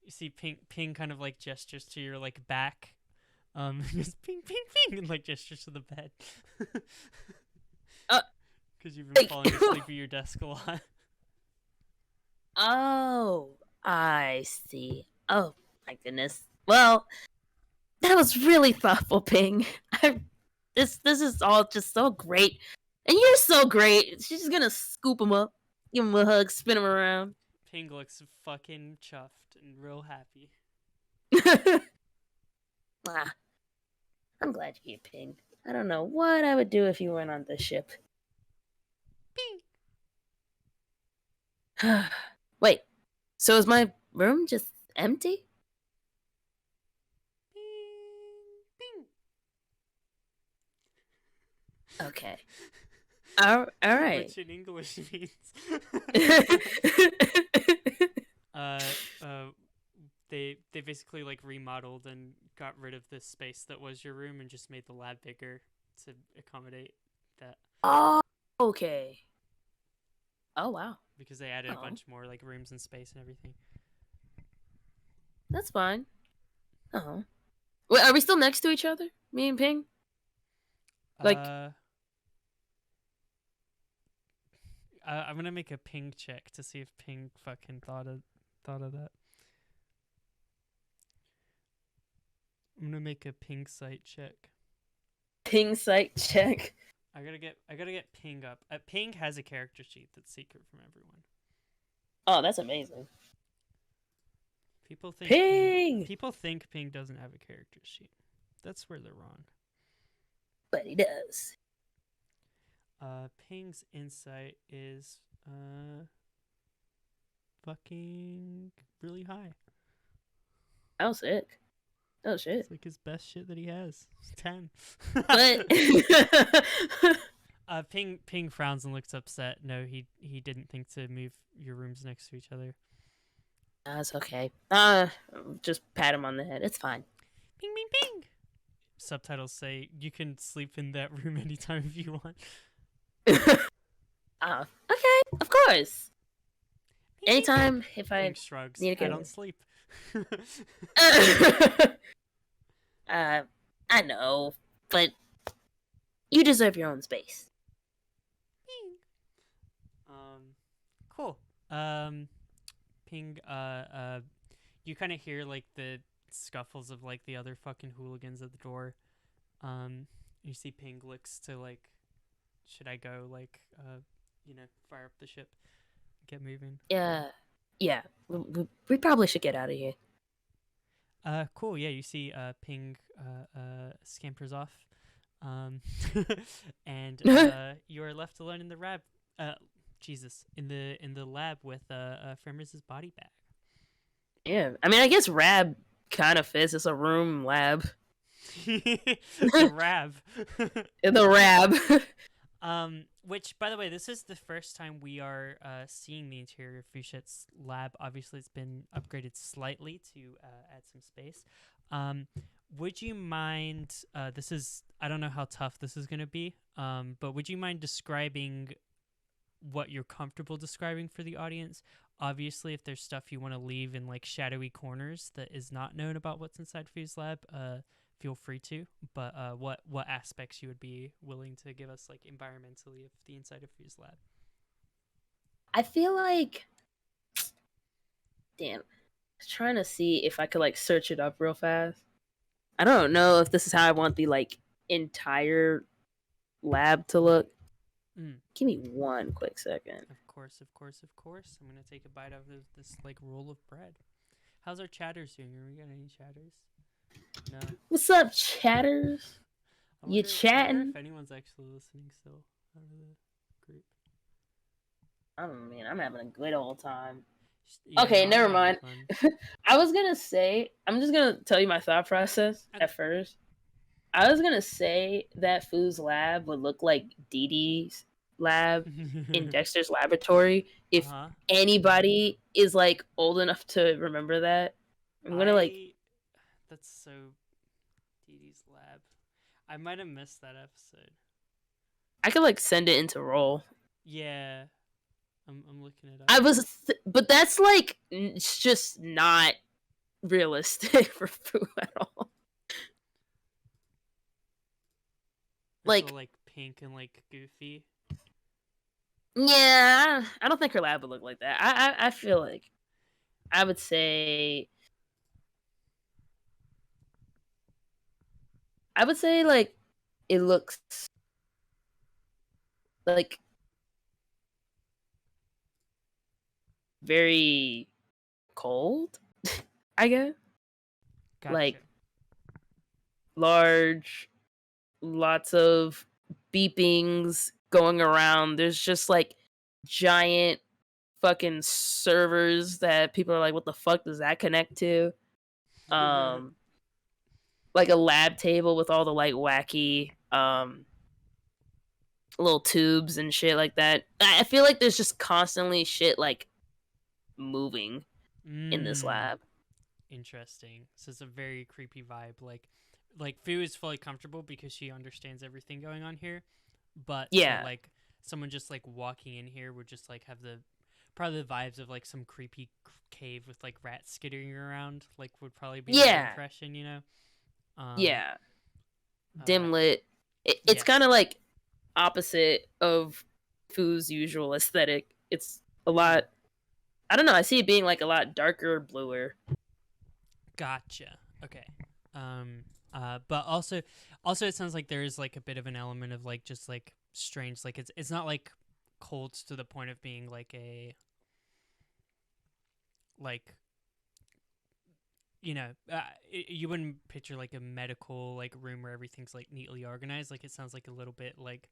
You see Ping kind of like gestures to your like back. Just Ping Ping Ping and like gestures to the bed. Because you've been falling asleep at your desk a lot. Oh, I see. Oh my goodness. Well, that was really thoughtful, Ping. This is all just so great, and you're so great. She's just gonna scoop him up, give him a hug, spin him around. Ping looks fucking chuffed and real happy. Ah, I'm glad you're here, Ping. I don't know what I would do if you weren't on this ship. Ping. Wait, So is my room just empty? Bing, Okay. All bing. right. Which in English means uh they basically like remodeled and got rid of this space that was your room and just made the lab bigger to accommodate that Oh, okay. Oh wow. because they added a Oh, bunch more like rooms and space and everything. that's fine. Oh. Wait, are we still next to each other? Me and Ping? Like, Uh, I'm gonna make a ping check to see if Ping fucking thought of that. I'm gonna make a ping site check. Ping site check. I gotta get Ping up. Ping has a character sheet that's secret from everyone. Oh, that's amazing. People think Ping! people think Ping doesn't have a character sheet. That's where they're wrong. But he does. Ping's insight is fucking really high. Oh, sick. Oh, It's shit. like his best shit that he has. 10. But Ping frowns and looks upset. No, he didn't think to move your rooms next to each other. that's okay. Just pat him on the head. It's fine. Ping, ping, ping. Subtitles say you can sleep in that room anytime if you want. Okay, of course. Ping, Anytime if Ping I shrugs. need to I get don't sleep. I know, but you deserve your own space. Cool. Ping, you kind of hear like the scuffles of like the other fucking hooligans at the door. You see Ping looks to like, should I go like, fire up the ship, get moving? Yeah, we probably should get out of here. Cool. Yeah, you see, Ping, scampers off, and you are left alone in the lab. In the lab with Fremers' body bag. Yeah, I mean, I guess Rab kind of fits. It's a room lab. The Rab. The Rab. Which, by the way, this is the first time we are seeing the interior of Fouchette's lab. Obviously, it's been upgraded slightly to add some space. Would you mind? I don't know how tough this is going to be. But would you mind describing what you're comfortable describing for the audience? Obviously, if there's stuff you want to leave in like shadowy corners that is not known about what's inside Fou's lab, feel free to. But what aspects you would be willing to give us like environmentally of the inside of Fou's lab? I feel like, damn, I was trying to see if I could like search it up real fast. I don't know if this is how I want the like entire lab to look. Give me one quick second. Of course. I'm gonna take a bite out of this like roll of bread. How's our chatters doing? Are we got any chatters? No. What's up, chatters? You chatting? I wonder if anyone's actually listening still out of the group. Oh man, I'm having a good old time. Yeah, okay, I'm never having mind. fun. I was gonna say, I'm just gonna tell you my thought process at first. I was gonna say that Fou's lab would look like Dee Dee's lab in Dexter's laboratory if anybody is like old enough to remember that. I'm gonna like. That's so Dee Dee's lab. I might have missed that episode. I could like send it into roll. Yeah, I'm looking it up. I was, but that's like it's just not realistic for Fou at all. Like pink and like goofy. Yeah, I don't think her lab would look like that. I feel like I would say like it looks like very cold, I guess. Gotcha. Like large, lots of beepings going around. There's just like giant fucking servers that people are like, what the fuck does that connect to? Like a lab table with all the like wacky little tubes and shit like that. I feel like there's just constantly shit like moving in this lab. Interesting. So it's a very creepy vibe. Like Fu is fully comfortable because she understands everything going on here, but so Yeah. like someone just like walking in here would just like have the probably the vibes of like some creepy cave with like rats skittering around. Like would probably be the Yeah. impression, you know. Yeah. Uh, Dim lit. It's kind of yes. like opposite of Fu's usual aesthetic. It's a lot. I don't know. I see it being like a lot darker, bluer. Gotcha. Okay. But also it sounds like there is like a bit of an element of like just like strange. Like it's not like cold to the point of being like a like you know you wouldn't picture like a medical like room where everything's like neatly organized. Like it sounds like a little bit like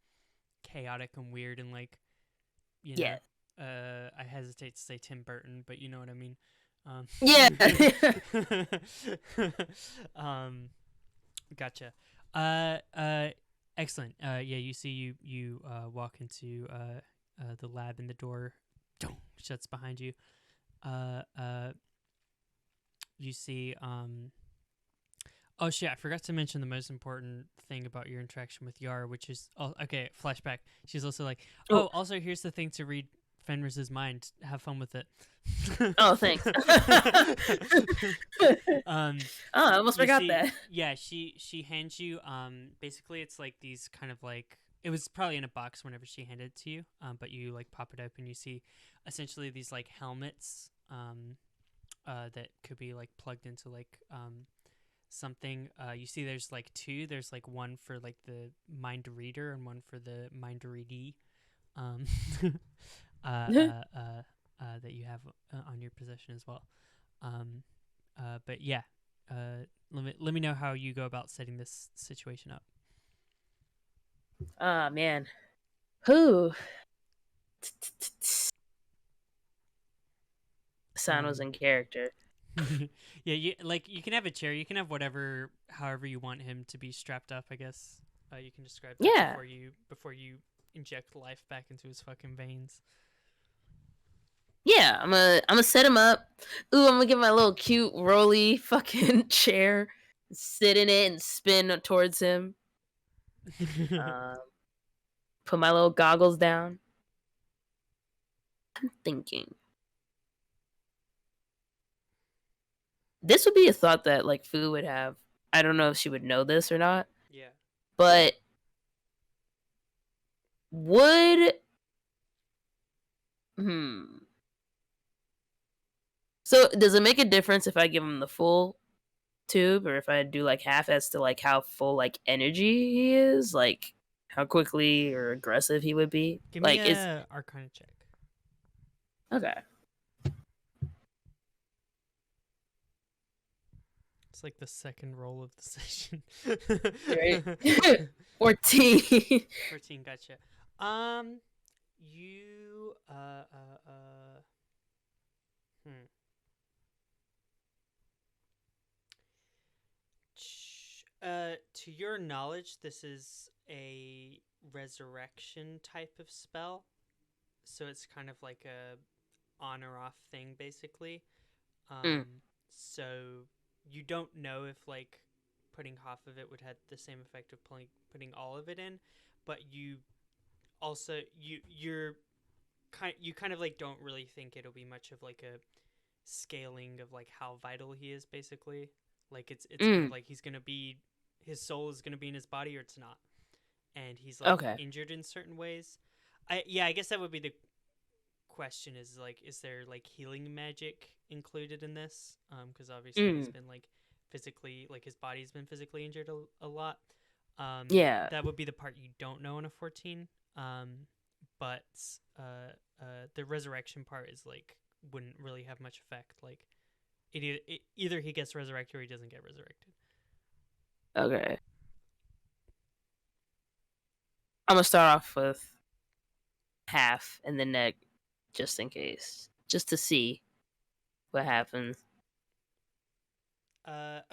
chaotic and weird and like you know Yeah. I hesitate to say Tim Burton, but you know what I mean. Yeah. Um, Gotcha. Uh, uh, Excellent. Yeah, you see you walk into the lab and the door shuts behind you. Uh, uh, you see oh shit, I forgot to mention the most important thing about your interaction with Yara, which is okay, flashback. She's also like, Oh. also here's the thing to read Fenris's mind. Have fun with it. Oh, thanks. um Oh, I almost forgot see, that. yeah, she hands you basically it's like these kind of like it was probably in a box whenever she handed it to you, but you like pop it open, you see essentially these like helmets that could be like plugged into like something. You see there's like two, there's like one for like the mind reader and one for the mind readee um that you have on your possession as well. But yeah, let me know how you go about setting this situation up. Ah, man. Who? Sound was Um, in character. yeah, you can have a chair. You can have whatever, however you want him to be strapped up. I guess you can describe that Yeah. before you inject life back into his fucking veins. Yeah, I'm gonna set him up. Ooh, I'm gonna get my little cute rolly fucking chair, sit in it and spin towards him. Um, put my little goggles down. I'm thinking. This would be a thought that like Fu would have. I don't know if she would know this or not, Yeah. but would hmm. So does it make a difference if I give him the full tube or if I do like half as to like how full like energy he is, like how quickly or aggressive he would be? Give me Like is a Arcana check. okay. It's like the second roll of the session. Right. 14. 14, gotcha. You hmm. To your knowledge, this is a resurrection type of spell, so it's kind of like a on or off thing, basically. Mm, So you don't know if like putting half of it would have the same effect of putting all of it in, but you also you kind of like don't really think it'll be much of like a scaling of like how vital he is, basically. Like it's kind of mm, like he's gonna be his soul is gonna be in his body or it's not, and he's like okay. injured in certain ways. I guess that would be the question is like is there like healing magic included in this, because obviously he's Mm, been like physically like his body's been physically injured a lot. yeah. That would be the part you don't know in a 14. But the resurrection part is like wouldn't really have much effect. Like either he gets resurrected or he doesn't get resurrected. Okay. I'm gonna start off with half and then just in case, just to see what happens.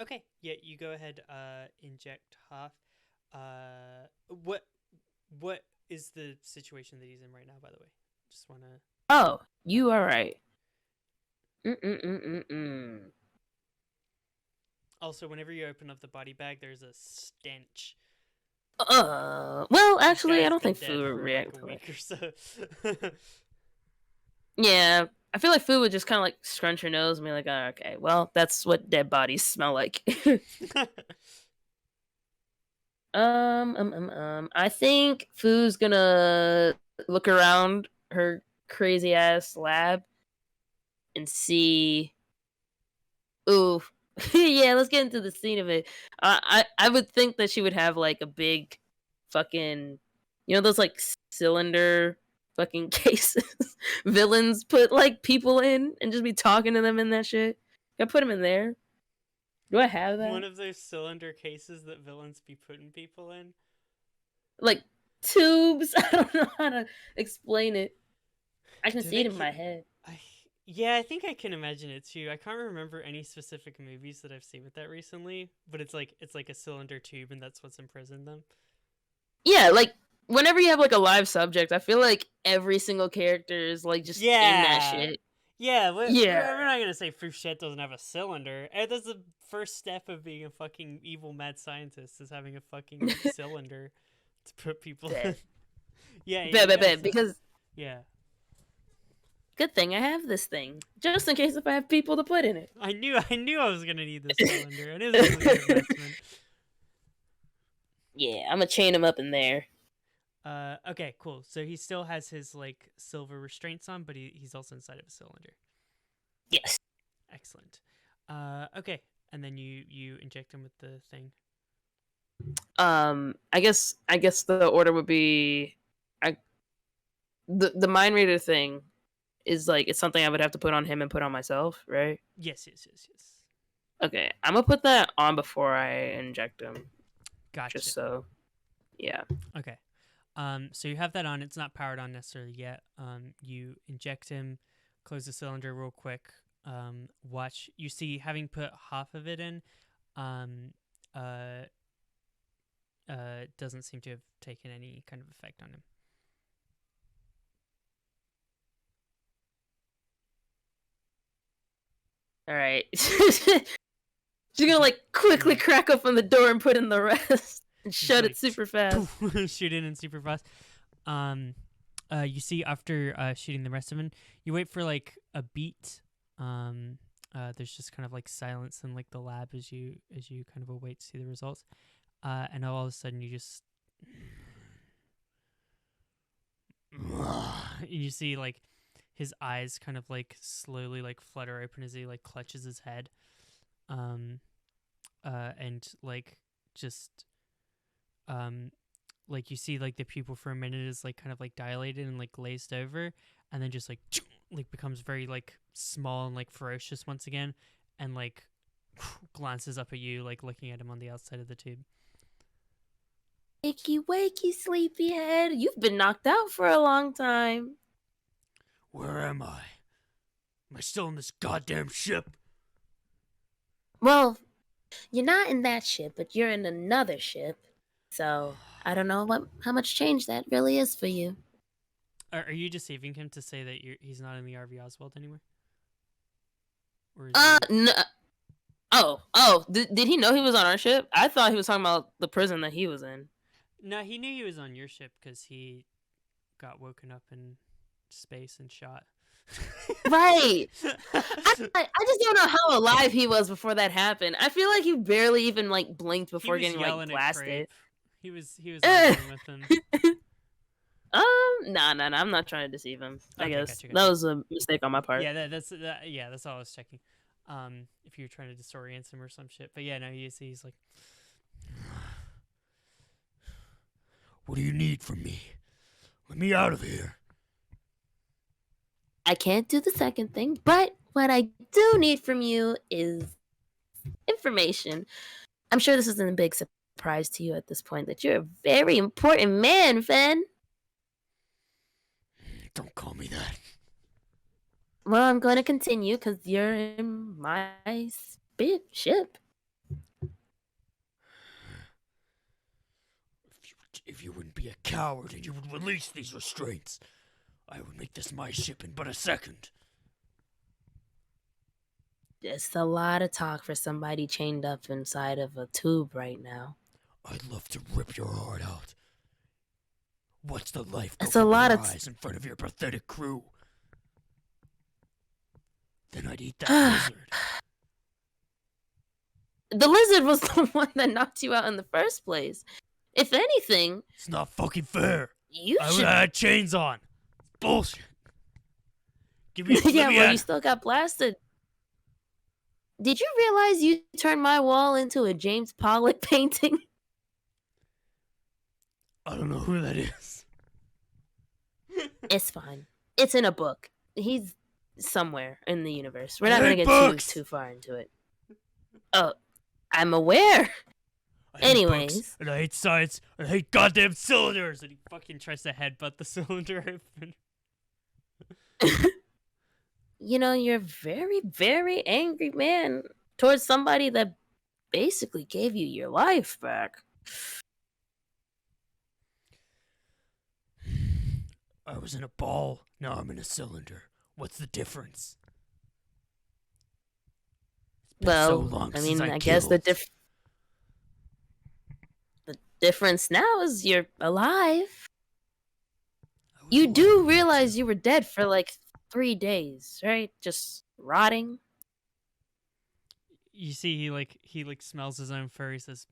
Okay. Yeah, you go ahead. Inject Hoff. What is the situation that he's in right now? By the way, just wanna. Oh, you are right. Mm-mm-mm-mm-mm. Also, whenever you open up the body bag, there's a stench. Well, This actually, I guy's don't been think dead food would for like react a to it. week or so. Yeah, I feel like food would just kind of like scrunch her nose and be like, oh, okay, well, that's what dead bodies smell like. I think Foo's gonna look around her crazy ass lab and see. Ooh, yeah. Let's get into the scene of it. I would think that she would have like a big, fucking, those like cylinder fucking cases villains put like people in and just be talking to them in that shit. Can I put them in there? Do I have One that? of those cylinder cases that villains be putting people in. Like tubes? I don't know how to explain it. I can Do see they it in keep? my head. Yeah, I think I can imagine it too. I can't remember any specific movies that I've seen with that recently, but it's like a cylinder tube, and that's what's imprisoned them. Yeah, like whenever you have like a live subject, I feel like every single character is like just in that Yeah, shit. yeah. Yeah. We're not gonna say Fouchette doesn't have a cylinder. That's the first step of being a fucking evil mad scientist is having a fucking cylinder to put people in. Bet. Yeah, Bet, he bet, has bet. that. Because Yeah, good thing I have this thing. Just in case if I have people to put in it. I knew I was gonna need this cylinder. I knew this was a good investment. Yeah, I'm gonna chain him up in there. Okay, cool. So he still has his like silver restraints on, but he's also inside of a cylinder. Yes. Excellent. Okay, and then you inject him with the thing. I guess the order would be I the mind reader thing is like it's something I would have to put on him and put on myself, right? Yes, yes, yes, yes. Okay. I'm gonna put that on before I inject him. Gotcha. Just so yeah. Okay. So you have that on. It's not powered on necessarily yet. You inject him, close the cylinder real quick. Watch. You see, having put half of it in, um, uh, doesn't seem to have taken any kind of effect on him. All right. She's gonna like quickly crack open the door and put in the rest and shut it super fast. Shoot it in super fast. You see after shooting the rest of it, you wait for like a beat. There's just kind of like silence in like the lab as you kind of await to see the results. And all of a sudden you just you see like his eyes kind of like slowly like flutter open as he like clutches his head. And like just like you see like the pupil for a minute is like kind of like dilated and like glazed over, and then just like becomes very like small and like ferocious once again, and like glances up at you like looking at him on the outside of the tube. Wakey, wakey, sleepyhead. You've been knocked out for a long time. Where am I? Am I still in this goddamn ship? Well, you're not in that ship, but you're in another ship. So I don't know how much change that really is for you. Are you deceiving him to say that he's not in the RV Oswald anymore? Or is No. Oh, did he know he was on our ship? I thought he was talking about the prison that he was in. No, he knew he was on your ship because he got woken up in space and shot. Right. I just don't know how alive he was before that happened. I feel like he barely even like blinked before getting like blasted. He was arguing with him. Nah. I'm not trying to deceive him. I guess gotcha. That was a mistake on my part. Yeah, that's all I was checking. If you're trying to disorient him or some shit, but yeah, no, he's like, what do you need from me? Let me out of here. I can't do the second thing, but what I do need from you is information. I'm sure this isn't a big surprise to you at this point that you're a very important man, Fen. Don't call me that. Well, I'm going to continue because you're in my ship. If you wouldn't be a coward and you would release these restraints, I would make this my ship in but a second. It's a lot of talk for somebody chained up inside of a tube right now. I'd love to rip your heart out. Watch the life go It's a from lot your of eyes in front of your pathetic crew. Then I'd eat that lizard. The lizard was the one that knocked you out in the first place. If anything, It's not fucking fair. you I should. had chains on. It's bullshit. Give me, Yeah, let me well, at you still got blasted. Did you realize you turned my wall into a James Pollock painting? I don't know who that is. It's fine. It's in a book. He's somewhere in the universe. We're I not gonna hate get books! too far into it. Oh, I'm aware. I hate Anyways. books, and I hate science, and I hate goddamn cylinders. And he fucking tries to headbutt the cylinder open. You know, you're a very, very angry man towards somebody that basically gave you your life back. I was in a ball, now I'm in a cylinder. What's the difference? It's been so Well, long I since mean, I I guess the killed. difference now is you're alive. I was You alive do then, realize too. you were dead for like 3 days, right? Just rotting. You see, he smells his own fur. He says,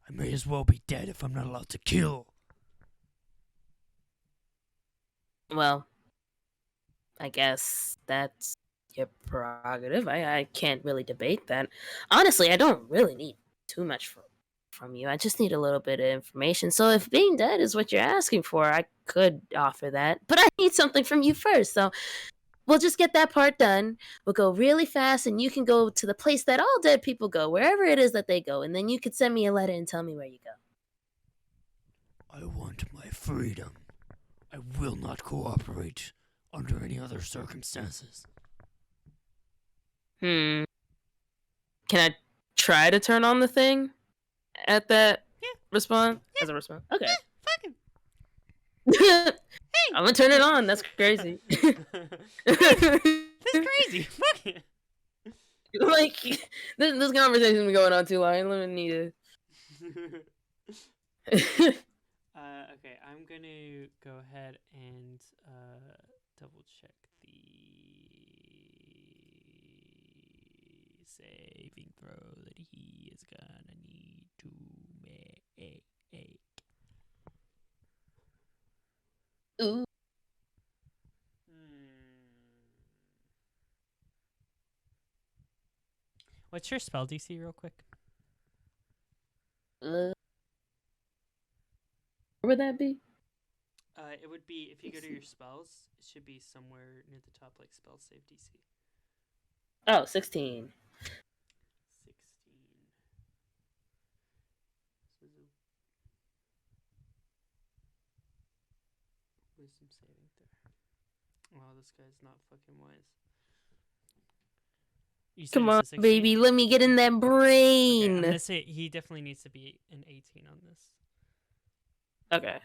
I may as well be dead if I'm not allowed to kill. Well, I guess that's your prerogative. I can't really debate that. Honestly, I don't really need too much from you. I just need a little bit of information. So if being dead is what you're asking for, I could offer that. But I need something from you first. So we'll just get that part done. We'll go really fast, and you can go to the place that all dead people go, wherever it is that they go. And then you could send me a letter and tell me where you go. I want my freedom. I will not cooperate under any other circumstances. Can I try to turn on the thing at that response? Yeah. As a response? Okay. "Fucking I'm gonna turn it on. That's crazy. that's crazy. Fuck it." Like, this conversation's been going on too long. Let me need to. Okay, I'm gonna go ahead and double check the saving throw that he is gonna need to make. Ooh. What's your spell DC, real quick? Where would that be? It would be, if you go to your spells, it should be somewhere near the top, like spell save DC. Oh, 16. 16. Wisdom saving throw. Oh, this guy's not fucking wise. You said Come it's on, a 16? baby. Let me get in that Okay, I'm brain. gonna say he definitely needs to be an 18 on this. Okay.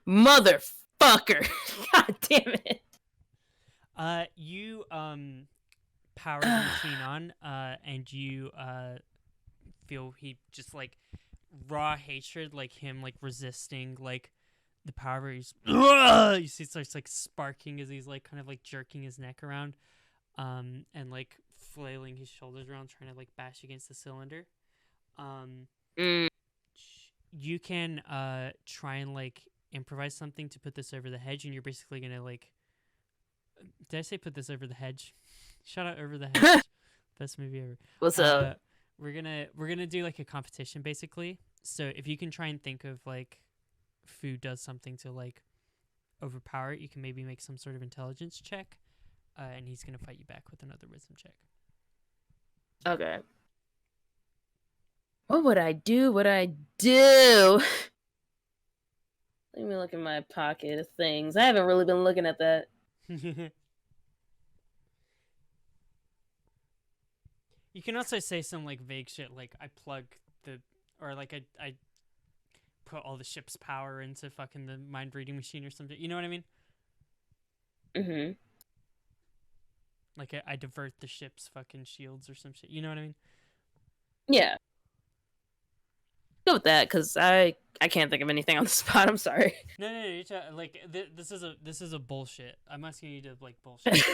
Motherfucker. God damn it. You power the machine on, and you feel he just like raw hatred, like him like resisting like the power. He's you see it starts like sparking as he's like kind of like jerking his neck around, and like flailing his shoulders around, trying to like bash against the cylinder. You can try and like improvise something to put this over the hedge, and you're basically gonna like. Did I say put this over the hedge? Shout out Over the Hedge. Best movie ever. What's up? We're gonna do like a competition basically. So if you can try and think of like food does something to like overpower it, you can maybe make some sort of intelligence check. And he's gonna fight you back with another wisdom check. Okay. What would I do? Let me look in my pocket of things. I haven't really been looking at that. You can also say some like vague shit like I plug or like I put all the ship's power into fucking the mind reading machine or something. You know what I mean? Mm-hmm. Like I divert the ship's fucking shields or some shit. You know what I mean? Yeah. Go with that, because I can't think of anything on the spot. I'm sorry. No, like this is a bullshit. I'm asking you to like bullshit.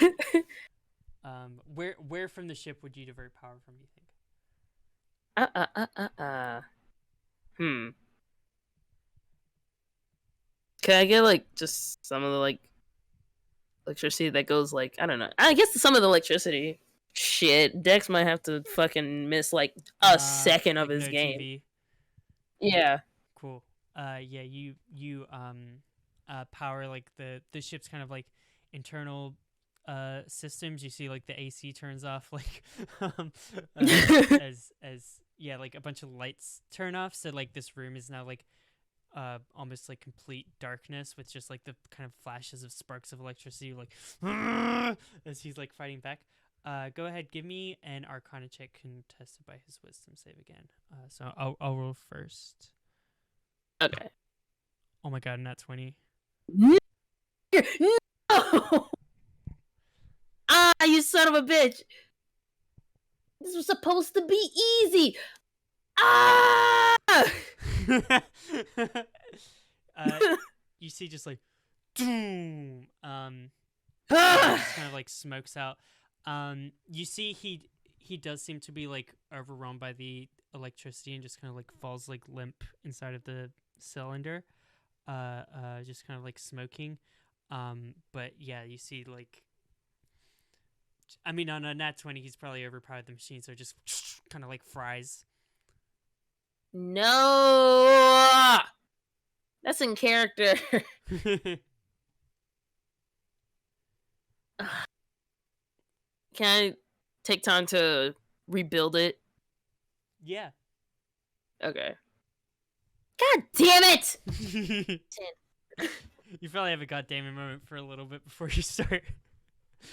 Where from the ship would you divert power from? You think? Can I get like just some of the like electricity that goes like I don't know. I guess some of the electricity. Shit, Dex might have to fucking miss like a second of like his no game. TV. Yeah. Cool. Yeah, you power like the ship's kind of like internal systems. You see like the AC turns off like as yeah, like a bunch of lights turn off, so like this room is now like almost like complete darkness with just like the kind of flashes of sparks of electricity like as he's like fighting back. Go ahead, give me an Arcana check contested by his Wisdom save again. So I'll roll first. Okay. Oh my god, not 20. No! Ah, you son of a bitch! This was supposed to be easy. Ah! You see just like doom. Just kind of like smokes out. You see he does seem to be like overrun by the electricity and just kind of like falls like limp inside of the cylinder. Just kind of like smoking. But yeah, you see like I mean on a nat 20 he's probably overpowered the machine, so it just kind of like fries. No! That's in character. Can I take time to rebuild it? Yeah. Okay. God damn it! You probably have a goddamn moment for a little bit before you start.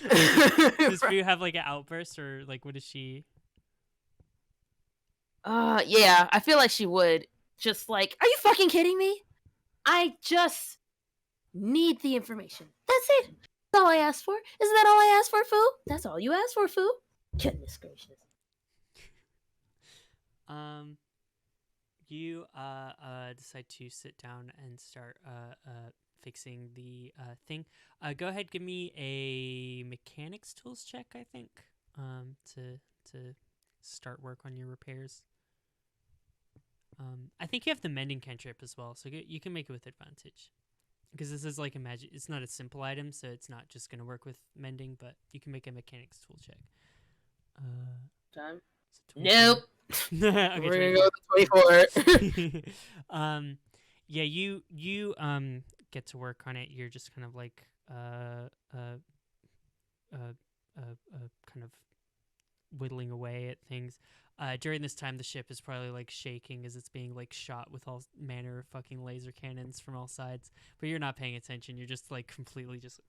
Does Fu have like an outburst or like what is she? Yeah, I feel like she would. Just like, are you fucking kidding me? I just need the information. That's it. That's all I asked for. Isn't that all I asked for, Fu? That's all you asked for, Fu. Goodness gracious. You decide to sit down and start fixing the thing. Go ahead, give me a mechanics tools check, I think. To start work on your repairs. I think you have the mending cantrip as well, so you can make it with advantage. Because this is like a magic, it's not a simple item, so it's not just gonna work with mending, but you can make a mechanics tool check. Time? Nope. Okay, we're gonna go with 24. Yeah, you get to work on it. You're just kind of like kind of whittling away at things. During this time, the ship is probably like shaking as it's being like shot with all manner of fucking laser cannons from all sides. But you're not paying attention. You're just like completely just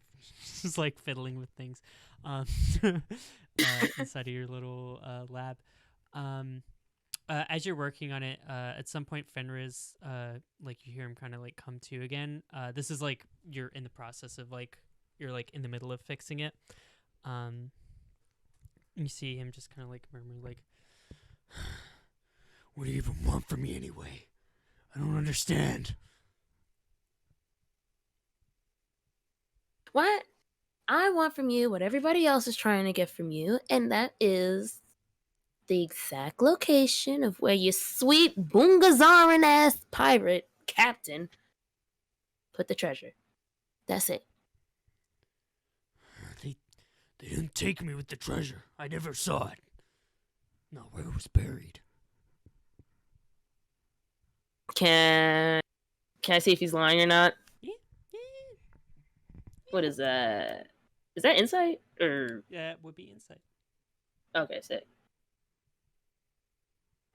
like fiddling with things inside of your little lab. As you're working on it, at some point Fenris, like you hear him kind of like come to again. This is like you're in the process of like you're like in the middle of fixing it. You see him just kind of like murmur like, "What do you even want from me anyway? I don't understand." What? I want from you what everybody else is trying to get from you, and that is the exact location of where your sweet Bungazaran ass pirate captain put the treasure. That's it. They didn't take me with the treasure. I never saw it. Not where it was buried. Can I see if he's lying or not? yeah. What is that? Is that insight or? Yeah, it would be insight. Okay, sick.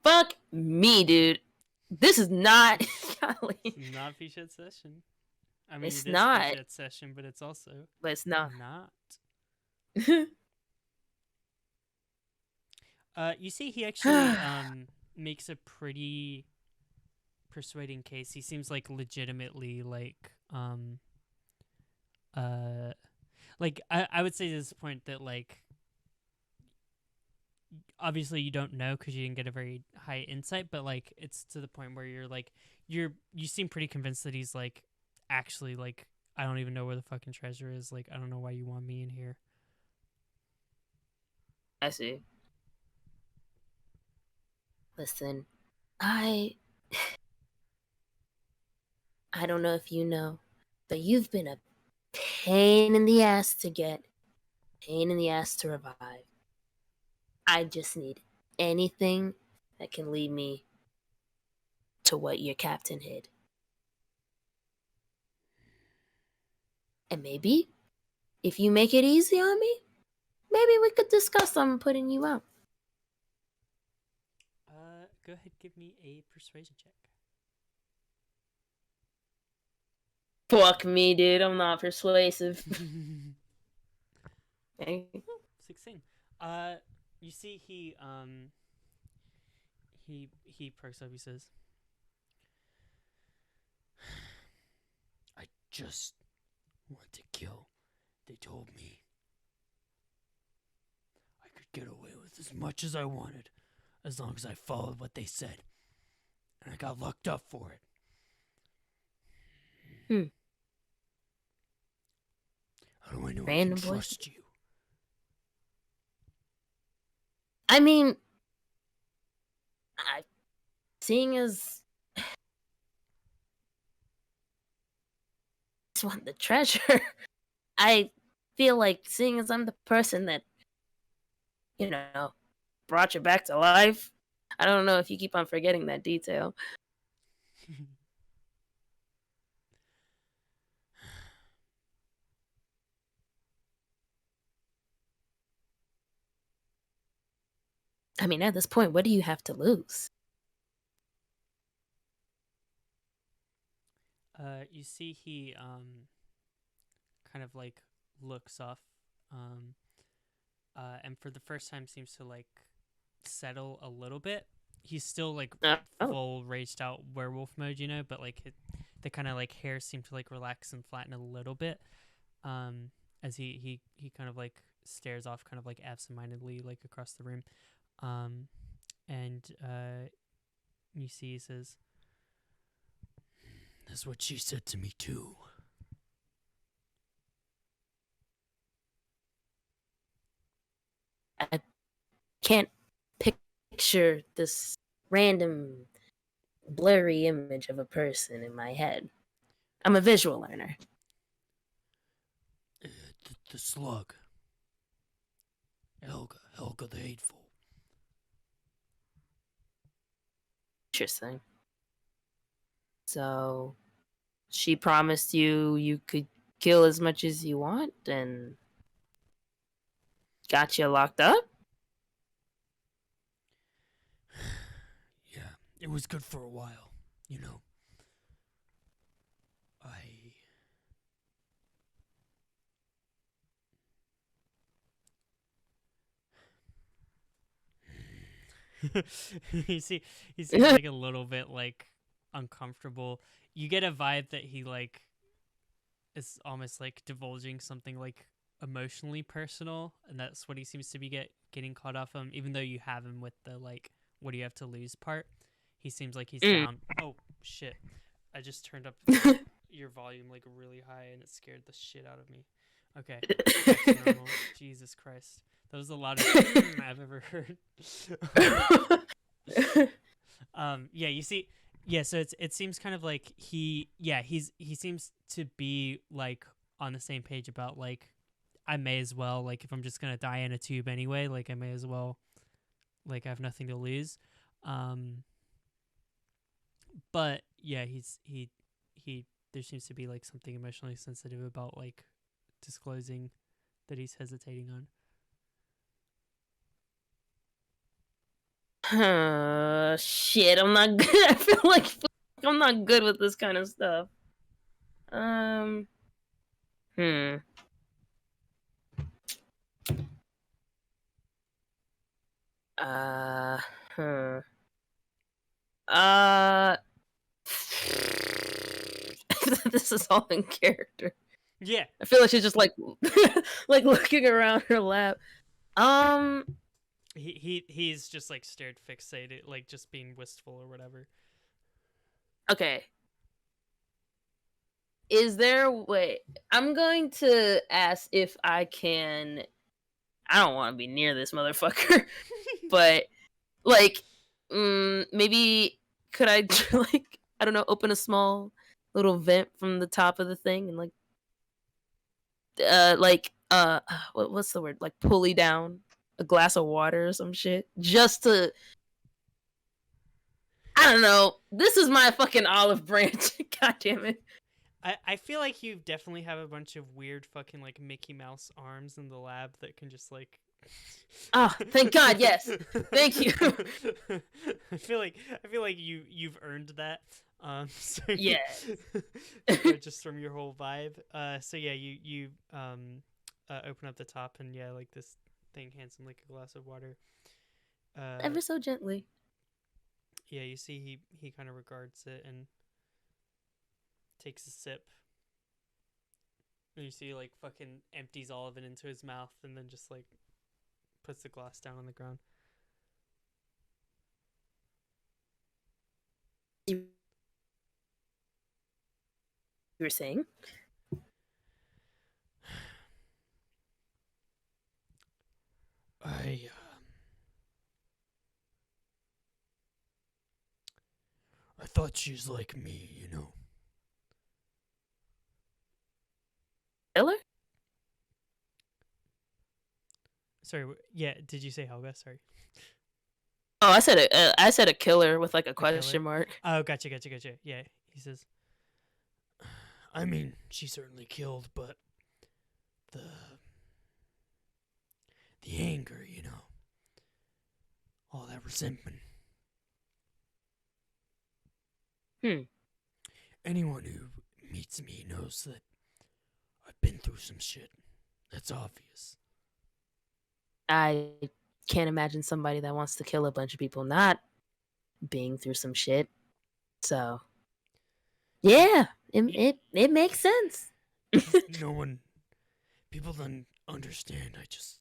Fuck me, dude. This is not. Golly. It's not Fouchette's session. I mean, It's it is not. Fouchette's session, but it's also But it's not. not. You see, he actually makes a pretty persuading case. He seems like legitimately like I would say to this point that like obviously you don't know because you didn't get a very high insight, but like it's to the point where you're like you seem pretty convinced that he's like actually like I don't even know where the fucking treasure is. Like I don't know why you want me in here. I see. Listen, I don't know if you know, but you've been a pain in the ass to get, pain in the ass to revive. I just need anything that can lead me to what your captain hid. And maybe, if you make it easy on me, maybe we could discuss on putting you out. Go ahead, give me a persuasion check. Fuck me, dude. I'm not persuasive. Okay. 16. You see, he perks up. He says, I just want to kill. They told me I could get away with as much as I wanted, as long as I followed what they said. And I got locked up for it. How do I know Random I can voice. trust you? I mean, seeing as I just want the treasure, I feel like seeing as I'm the person that, you know, brought you back to life. I don't know if you keep on forgetting that detail. I mean, at this point, what do you have to lose? you see, he kind of like looks off, and for the first time seems to like settle a little bit. He's still like full raged out werewolf mode, you know, but like the kind of like hair seemed to like relax and flatten a little bit, as he kind of like stares off kind of like absentmindedly like across the room, and you see he says, That's what she said to me too. I can't picture this random blurry image of a person in my head. I'm a visual learner. The slug. Helga the Hateful. Interesting. So, she promised you could kill as much as you want and got you locked up? Yeah, it was good for a while, you know. you see, he seems like a little bit like uncomfortable. You get a vibe that he like is almost like divulging something like emotionally personal, and that's what he seems to be getting caught off on. Even though you have him with the like, what do you have to lose part, he seems like he's down. Oh shit! I just turned up your volume like really high, and it scared the shit out of me. Okay, back to normal. Jesus Christ. That was the loudest I've ever heard. Yeah, you see, yeah, so it seems kind of like he seems to be like on the same page about like I may as well, like if I'm just gonna die in a tube anyway, like I may as well, like I have nothing to lose. But yeah, he there seems to be like something emotionally sensitive about like disclosing that he's hesitating on. Shit, I'm not good. I feel like I'm not good with this kind of stuff. Hmm. Hmm. Uh. This is all in character. Yeah. I feel like she's just like, like looking around her lap. He's just like stared fixated, like just being wistful or whatever. Okay. Is there a way? I'm going to ask if I can. I don't want to be near this motherfucker, but like, maybe could I like, I don't know, open a small little vent from the top of the thing and what's the word? Like pulley down a glass of water or some shit, just to. I don't know. This is my fucking olive branch. God damn it. I feel like you definitely have a bunch of weird fucking like Mickey Mouse arms in the lab that can just like. Oh, thank God, yes. Thank you. I feel like you've earned that. So Yeah. just from your whole vibe. So yeah, you open up the top and yeah, like this thing hands him like a glass of water. Ever so gently. Yeah, you see he kind of regards it and takes a sip. And you see he like fucking empties all of it into his mouth and then just like puts the glass down on the ground. You were saying? I thought she's like me, you know. Killer? Sorry, yeah, did you say Helga? Sorry. Oh, I said a killer with like a question mark. Oh, gotcha. Yeah, he says. I mean, she certainly killed, but the anger, you know, all that resentment. Anyone who meets me knows that I've been through some shit. That's obvious. I can't imagine somebody that wants to kill a bunch of people not being through some shit. So, yeah, it makes sense. No one, people don't understand. I just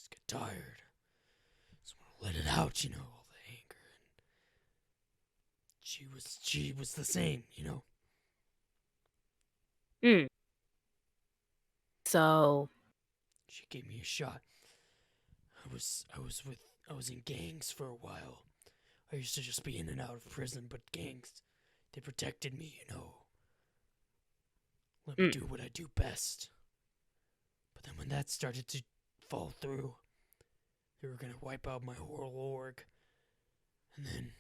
get tired. Just want to let it out, you know, all the anger. And she was the same, you know. So, She gave me a shot. I was in gangs for a while. I used to just be in and out of prison, but gangs, they protected me, you know. Let me do what I do best. But then when that started to fall through, they were gonna wipe out my whole org. And then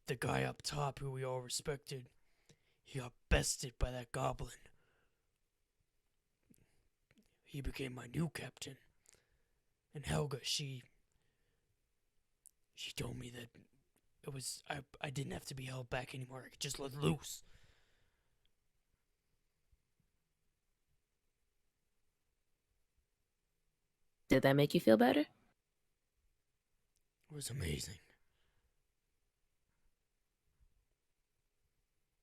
the guy up top who we all respected, he got bested by that goblin. He became my new captain. And Helga, she told me that it was I didn't have to be held back anymore. I could just let loose. did that make you feel better? It was amazing.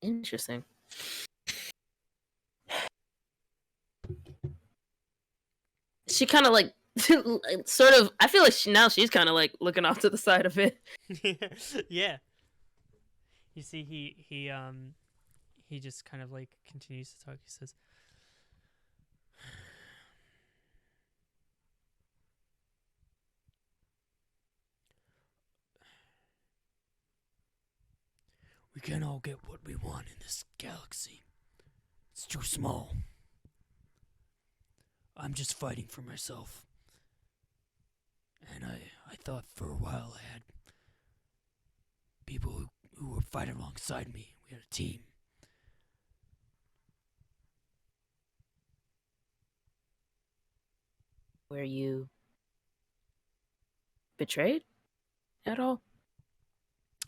Interesting. She kind of like sort of. I feel like she's kind of like looking off to the side of it. Yeah. You see, he just kind of like continues to talk. He says, We can't all get what we want in this galaxy. It's too small. I'm just fighting for myself. And I thought for a while I had people who were fighting alongside me. We had a team. Were you betrayed? at all?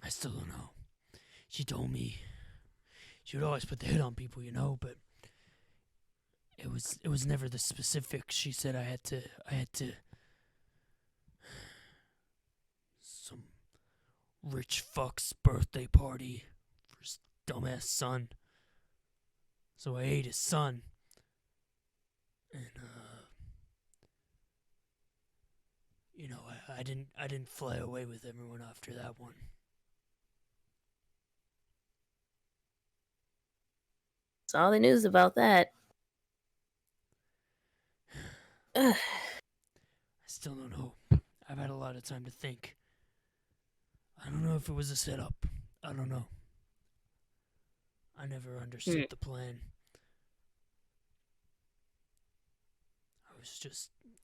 I still don't know. She told me she would always put the hit on people, but it was never the specifics. She said I had to some rich fuck's birthday party for his dumbass son. So I ate his son. And I didn't fly away with everyone after that one. That's all the news about that. Ugh. I still don't know. I've had a lot of time to think. I don't know if it was a setup. I don't know. I never understood the plan.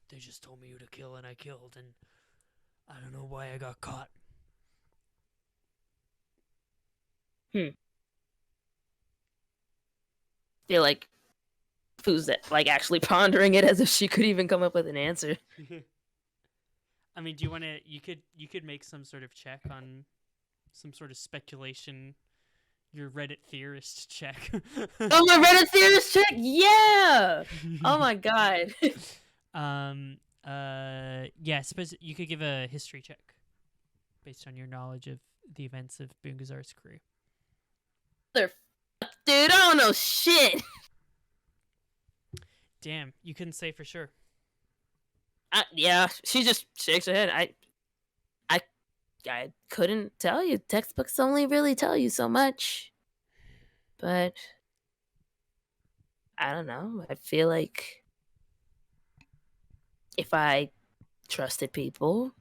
They just told me who to kill and I killed, and I don't know why I got caught. Feel like who's that? Like actually pondering it as if she could even come up with an answer. I mean, do you want to? You could make some sort of check on some sort of speculation. Your Reddit theorist check. Oh, my Reddit theorist check! Yeah! Oh my god. Yeah, suppose you could give a history check based on your knowledge of the events of Bungazzar's crew. Dude, I don't know shit. Damn, you couldn't say for sure. Yeah, she just shakes her head. I couldn't tell you. Textbooks only really tell you so much. But I don't know. I feel like if I trusted people,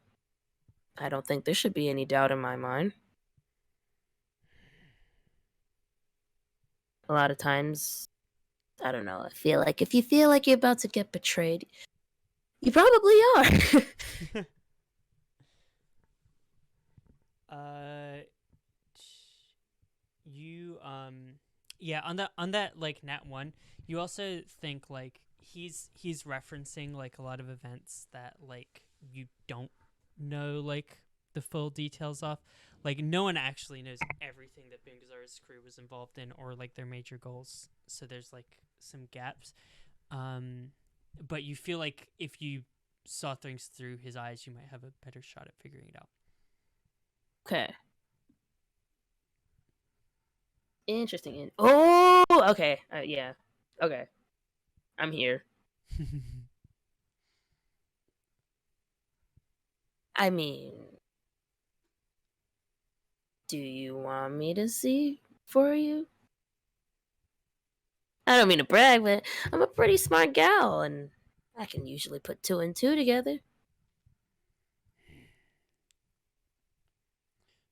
I don't think there should be any doubt in my mind. A lot of times, I don't know. I feel like if you feel like you're about to get betrayed, you probably are. Yeah, on that like nat 1, you also think like he's referencing like a lot of events that like you don't know like the full details of. Like no one actually knows everything that Bungazzar's crew was involved in or like their major goals. So there's like some gaps. But you feel like if you saw things through his eyes, you might have a better shot at figuring it out. Okay. Interesting. Oh, okay. Yeah. Okay. I'm here. I mean, do you want me to see for you? I don't mean to brag, but I'm a pretty smart gal, and I can usually put 2 and 2 together.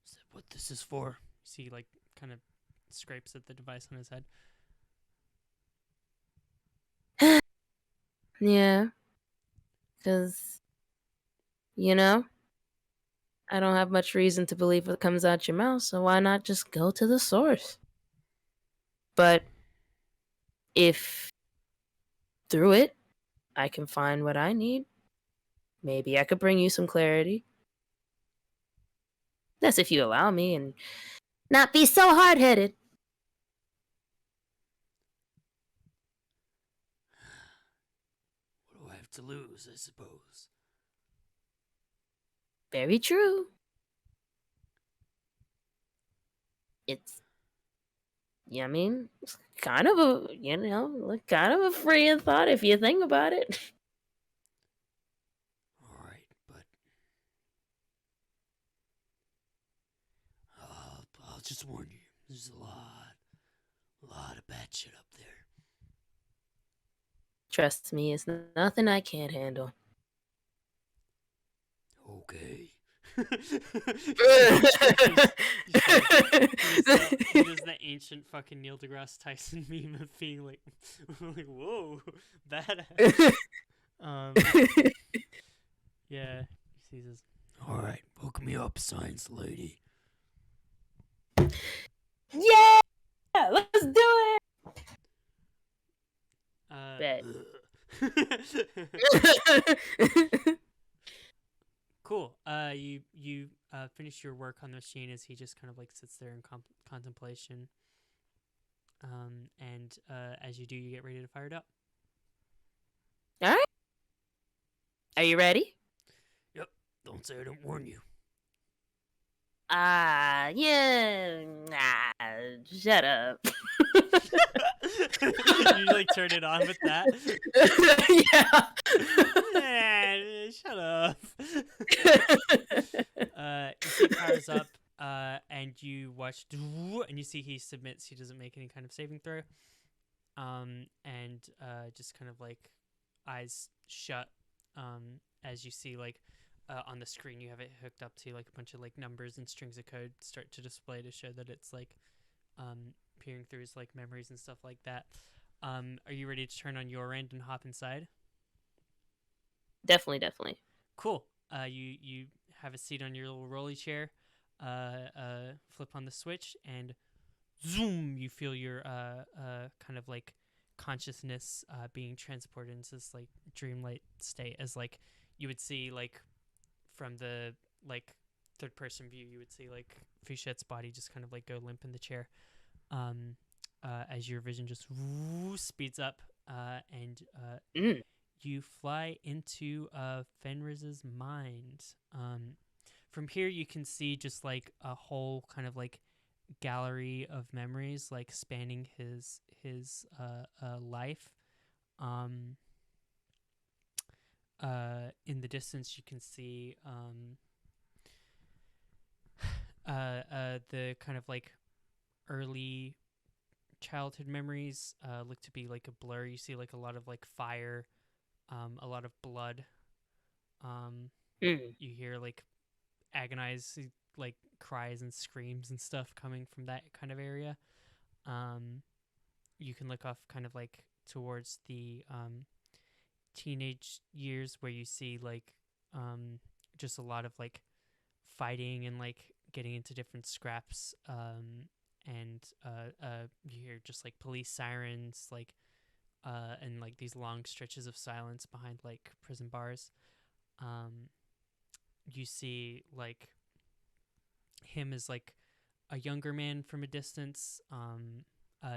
Is that what this is for? See, like, kind of scrapes at the device on his head. Yeah. Because, you know, I don't have much reason to believe what comes out your mouth, so why not just go to the source? But if through it I can find what I need, maybe I could bring you some clarity. That's if you allow me and not be so hard-headed. What do I have to lose, I suppose? Very true. It's, yeah, I mean, it's kind of a, kind of a freeing thought if you think about it. Alright, but I'll just warn you, there's a lot of bad shit up there. Trust me, it's nothing I can't handle. Okay. He does the ancient fucking Neil deGrasse Tyson meme of being like, like whoa, badass. Yeah, he sees his. Alright, hook me up, science lady. Yeah! Let's do it! Bet. Cool. Cool. You finish your work on the machine as he just kind of like sits there in contemplation. And as you do, you get ready to fire it up. All right. Are you ready? Yep. Don't say I don't warn you. Yeah. Shut up. You like turn it on with that. Yeah. Man, shut up. You see it powers up, and you watch, and you see he submits. He doesn't make any kind of saving throw. And just kind of like eyes shut. As you see like on the screen, you have it hooked up to like a bunch of like numbers and strings of code start to display to show that it's like peering through his like memories and stuff like that. Are you ready to turn on your end and hop inside? Definitely. Cool. You have a seat on your little rolly chair. Flip on the switch and zoom. You feel your kind of like consciousness being transported into this like dreamlight state, as like you would see like from the like third person view, you would see like Fouchette's body just kind of like go limp in the chair. As your vision just speeds up, and you fly into Fenris's mind. From here, you can see just like a whole kind of like gallery of memories, like spanning his life. In the distance, you can see the kind of like early childhood memories look to be like a blur. You see like a lot of like fire, a lot of blood. You hear like agonized like cries and screams and stuff coming from that kind of area. You can look off kind of like towards the teenage years, where you see like just a lot of like fighting and like getting into different scraps, and you hear just like police sirens, like and like these long stretches of silence behind like prison bars. You see like him as like a younger man from a distance,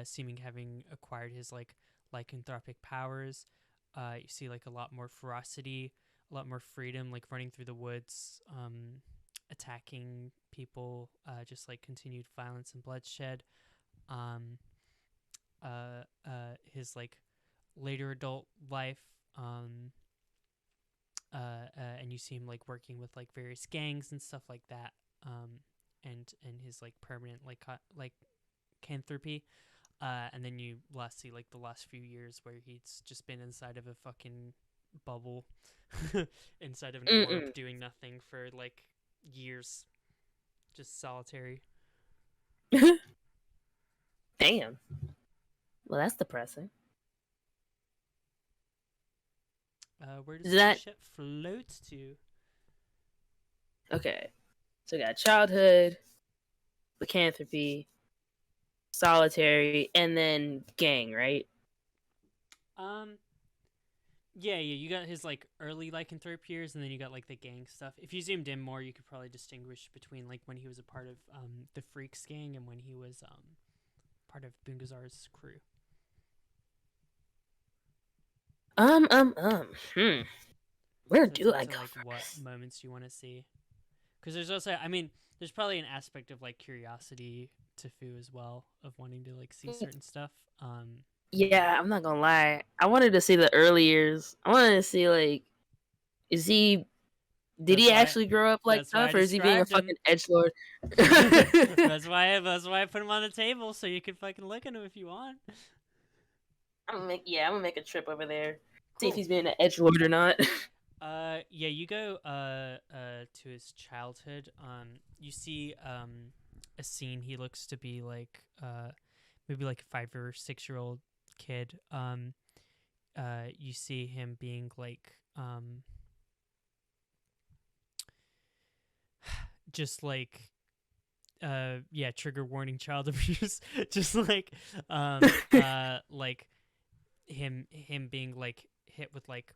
seeming having acquired his like lycanthropic powers. You see like a lot more ferocity, a lot more freedom, like running through the woods, attacking people, just like continued violence and bloodshed. His like later adult life, and you see him like working with like various gangs and stuff like that, and his like permanent like lycanthropy. And then you last see like the last few years where he's just been inside of a fucking bubble, inside of an orb, doing nothing for like years, just solitary. Damn. Well, that's depressing. Where does Is that- the ship float to? Okay. So we got childhood, lycanthropy, solitary, and then gang, right? Yeah, you got his like early lycanthrope years, and then you got like the gang stuff. If you zoomed in more, you could probably distinguish between like when he was a part of the Freaks gang and when he was part of Bungazar's crew. Where So do it's I up to, go like from what this? moments you want to see? Because there's also, I mean, there's probably an aspect of like curiosity to Fu as well, of wanting to like see certain stuff. Yeah, I'm not gonna lie. I wanted to see the early years. I wanted to see like, did That's he why- actually grow up like that's why I tough, or is he being a described him. fucking edgelord? that's why I put him on the table so you could fucking look at him if you want. I'm gonna make a trip over there. See if Cool. he's being an edgelord or not. Yeah, you go to his childhood. You see a scene. He looks to be like maybe like a 5 or 6 year old kid. You see him being like just like yeah, trigger warning, child abuse. Just like like him being like hit with like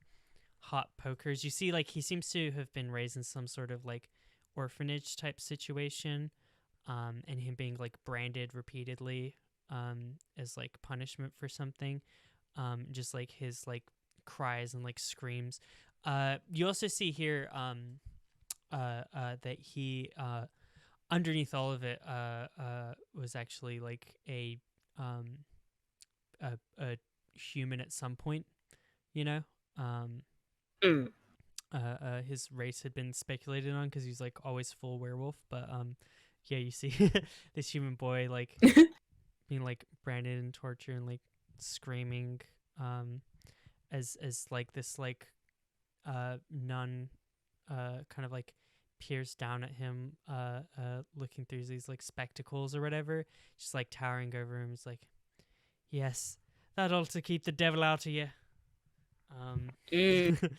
hot pokers. You see, like, he seems to have been raised in some sort of like orphanage type situation, and him being like branded repeatedly as like punishment for something. Just like his like cries and like screams. You also see here that he underneath all of it was actually like a human at some point, you know. Mm. His race had been speculated on because he's like always full werewolf, but yeah, you see this human boy like being like branded and tortured and like screaming as like this like nun kind of like peers down at him looking through these like spectacles or whatever, just like towering over him. He's like, yes, that'll to keep the devil out of you. Mm.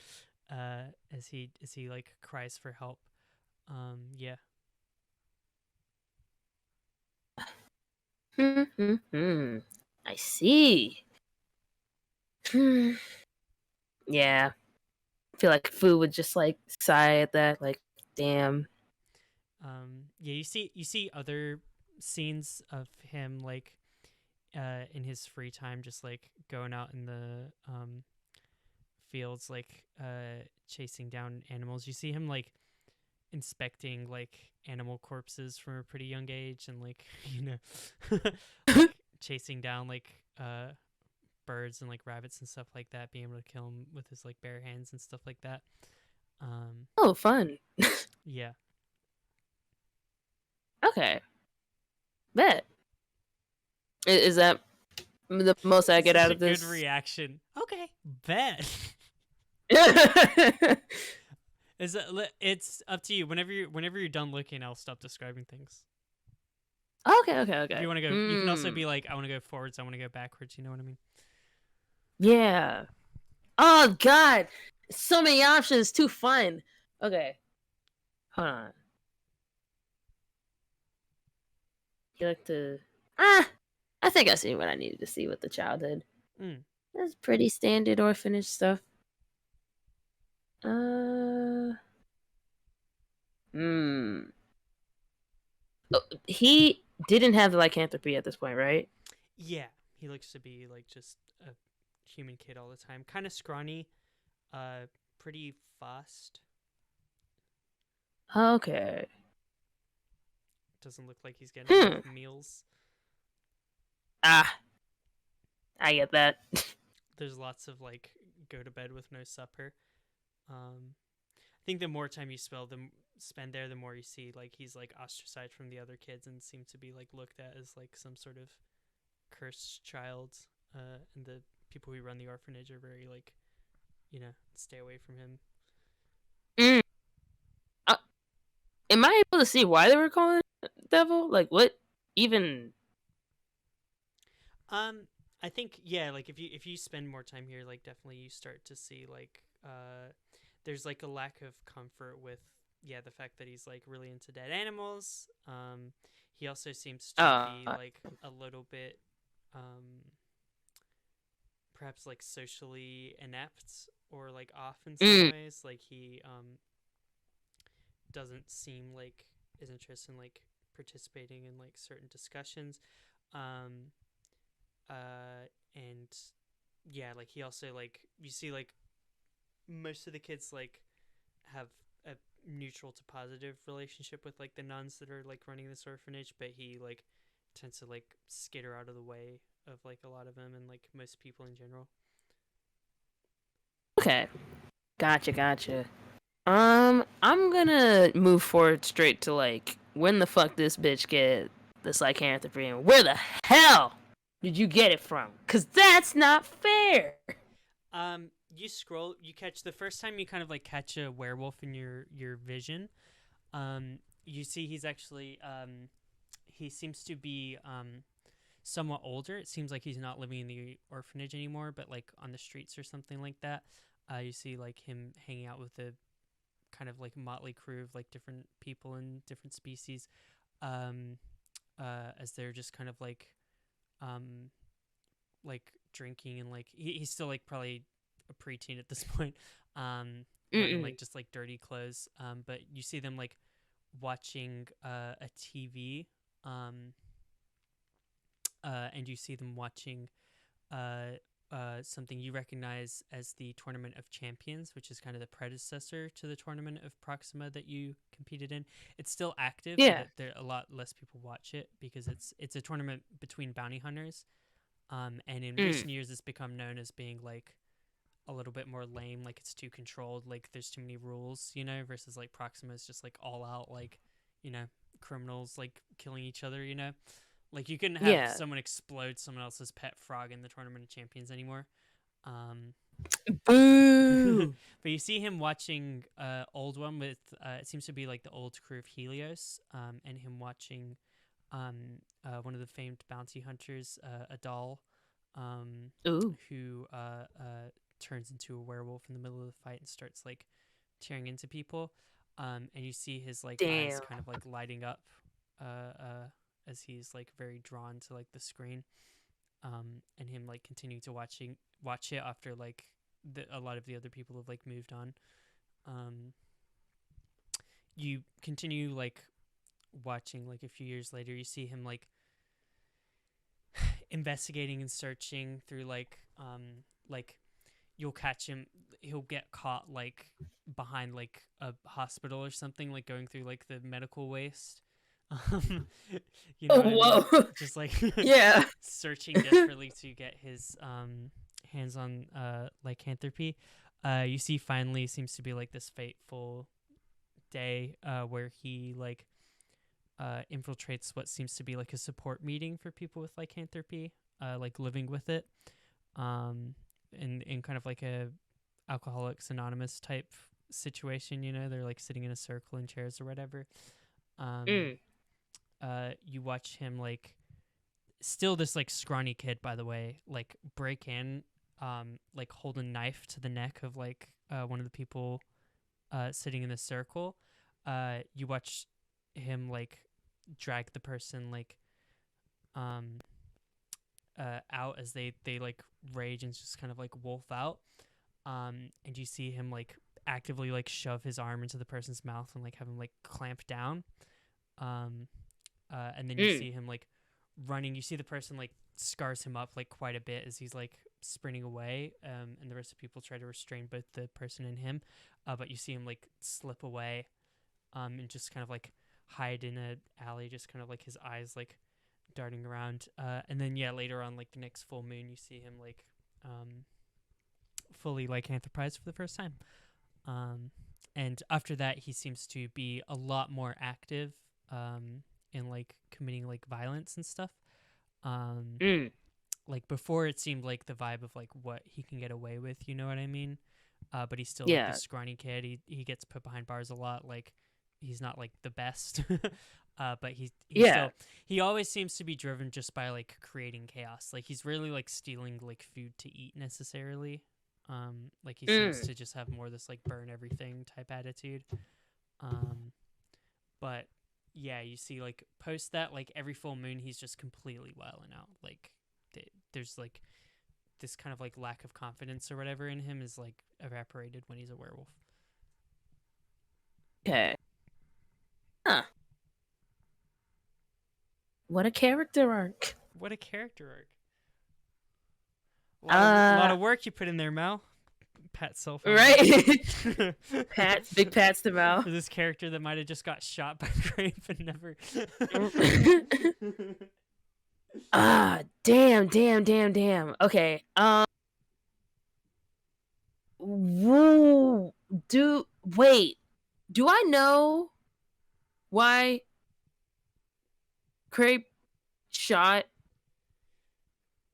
As he like cries for help. Yeah. I see. Yeah. I feel like Fu would just like sigh at that, like, damn. Yeah, you see other scenes of him like in his free time just like going out in the fields like chasing down animals. You see him like inspecting like animal corpses from a pretty young age and like you know like chasing down like birds and like rabbits and stuff like that, being able to kill them with his like bare hands and stuff like that. Oh, fun. Yeah. Okay. Bet. Is that the most I get Such out a of this? good reaction. Okay, bet. Is it, it's up to you. Whenever you're done looking, I'll stop describing things. Okay. If you want to go, you can also be like, I want to go forwards, I want to go backwards. You know what I mean? Yeah. Oh God, so many options. Too fun. Okay. Hold on. You like to? I think I see what I needed to see with the childhood. Mm. That's pretty standard orphanage stuff. Hmm. Oh, he didn't have the lycanthropy at this point, right? Yeah, he looks to be like just a human kid all the time. Kind of scrawny, pretty fast. Okay. Doesn't look like he's getting enough meals. I get that. There's lots of like go to bed with no supper. I think the more time you spend there, the more you see like he's like ostracized from the other kids and seems to be like looked at as like some sort of cursed child. And the people who run the orphanage are very like, you know, stay away from him. Am I able to see why they were calling it devil? Like what even? I think yeah, like if you spend more time here, like definitely you start to see like there's like a lack of comfort with the fact that he's like really into dead animals. He also seems to be like a little bit perhaps like socially inept or like off in some ways. Like he doesn't seem like is interested in like participating in like certain discussions. And yeah, like he also like you see like most of the kids like have a neutral to positive relationship with like the nuns that are like running this orphanage, but he like tends to like skitter out of the way of like a lot of them and like most people in general. Okay. Gotcha. I'm gonna move forward straight to like when the fuck this bitch get this lycanthropy and where the hell did you get it from? Cause that's not fair. You scroll, you catch the first time you kind of like catch a werewolf in your vision. You see he's actually he seems to be somewhat older. It seems like he's not living in the orphanage anymore, but like on the streets or something like that. You see like him hanging out with a kind of like motley crew of like different people and different species, as they're just kind of like drinking and like he's still like probably a preteen at this point, wearing Mm-mm. like just like dirty clothes. But you see them like watching a TV, um, and you see them watching uh, something you recognize as the Tournament of Champions, which is kind of the predecessor to the Tournament of Proxima that you competed in. It's still active, Yeah. but there a lot less people watch it because it's a tournament between bounty hunters. And in recent years, it's become known as being like a little bit more lame, like it's too controlled, like there's too many rules, versus like Proxima is just like all out, like, criminals like killing each other, Like you couldn't have Yeah. someone explode someone else's pet frog in the Tournament of Champions anymore. Boo. But you see him watching old one with it seems to be like the old crew of Helios, and him watching one of the famed bounty hunters, a doll, Ooh. who turns into a werewolf in the middle of the fight and starts like tearing into people. And you see his like eyes Damn. kind of like lighting up as he's like very drawn to like the screen. And him like continuing to watch it after like a lot of the other people have like moved on. You continue like watching, like a few years later you see him like investigating and searching through like you'll catch him, he'll get caught like behind like a hospital or something, like going through like the medical waste. You know Oh, what I mean? whoa. Just like Yeah. searching desperately to get his hands on lycanthropy. You see finally seems to be like this fateful day where he like infiltrates what seems to be like a support meeting for people with lycanthropy, like living with it, in kind of like a Alcoholics Anonymous type situation. They're like sitting in a circle in chairs or whatever. You watch him like still this like scrawny kid, by the way, like break in, like hold a knife to the neck of like one of the people sitting in the circle. You watch him like drag the person like out as they like rage and just kind of like wolf out. And you see him like actively like shove his arm into the person's mouth and like have him like clamp down. And then you see him like running. You see the person like scars him up like quite a bit as he's like sprinting away. And the rest of the people try to restrain both the person and him. But you see him like slip away, and just kind of like hide in a alley, just kind of like his eyes like darting around. And then later on, like the next full moon, you see him like fully lycanthropized for the first time. And after that, he seems to be a lot more active in like committing like violence and stuff. Like before, it seemed like the vibe of like what he can get away with, you know what I mean? But he's still like this scrawny kid. He gets put behind bars a lot. Like he's not like the best, but he always seems to be driven just by like creating chaos. Like he's really like stealing like food to eat necessarily. Like he seems to just have more this like burn everything type attitude. But yeah, you see like post that, like every full moon he's just completely wilding out. Like there's like this kind of like lack of confidence or whatever in him is like evaporated when he's a werewolf. Okay. Huh. What a character arc. What a character arc. A lot of work you put in there, Mal. Pat self. Right. Big pats to Mal. For this character that might have just got shot by Grape and never. Damn. Okay. Woo. Do I know why Crepe shot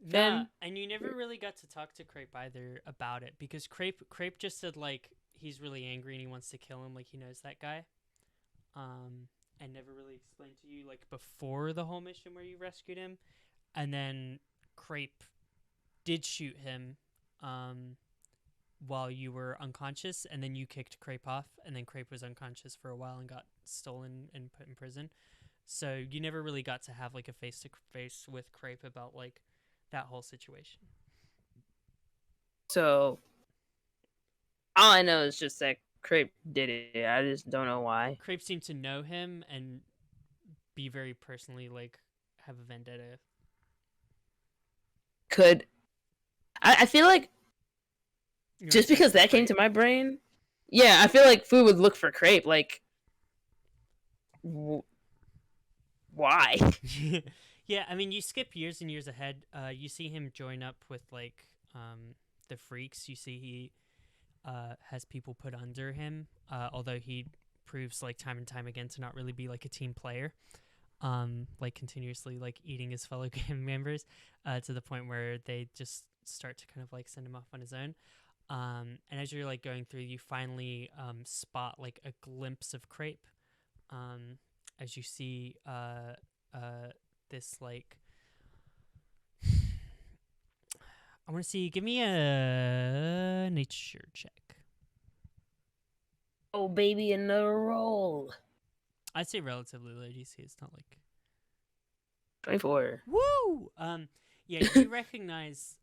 Nah, and you never really got to talk to Crepe either about it, because Crepe just said like he's really angry and he wants to kill him, like he knows that guy. And never really explained to you like before the whole mission where you rescued him, and then Crepe did shoot him while you were unconscious, and then you kicked Crepe off, and then Crepe was unconscious for a while and got stolen and put in prison. So you never really got to have like a face-to-face with Crepe about like that whole situation. So All I know is just that Crepe did it. I just don't know why. Crepe seemed to know him and be very personally like have a vendetta. Could I feel like You know, just search because for that came Crepe. to my brain, yeah, I feel like Fu would look for Crepe. Like, why? Yeah, I mean, you skip years and years ahead. You see him join up with like the freaks. You see he has people put under him, although he proves like time and time again to not really be like a team player. Like continuously like eating his fellow gang members, to the point where they just start to kind of like send him off on his own. And as you're like going through, you finally spot like a glimpse of Crepe. As you see this like I want to see. Give me a nature check. Oh, baby, another roll. I'd say relatively low DC. It's not like 24. woo. Yeah, you recognize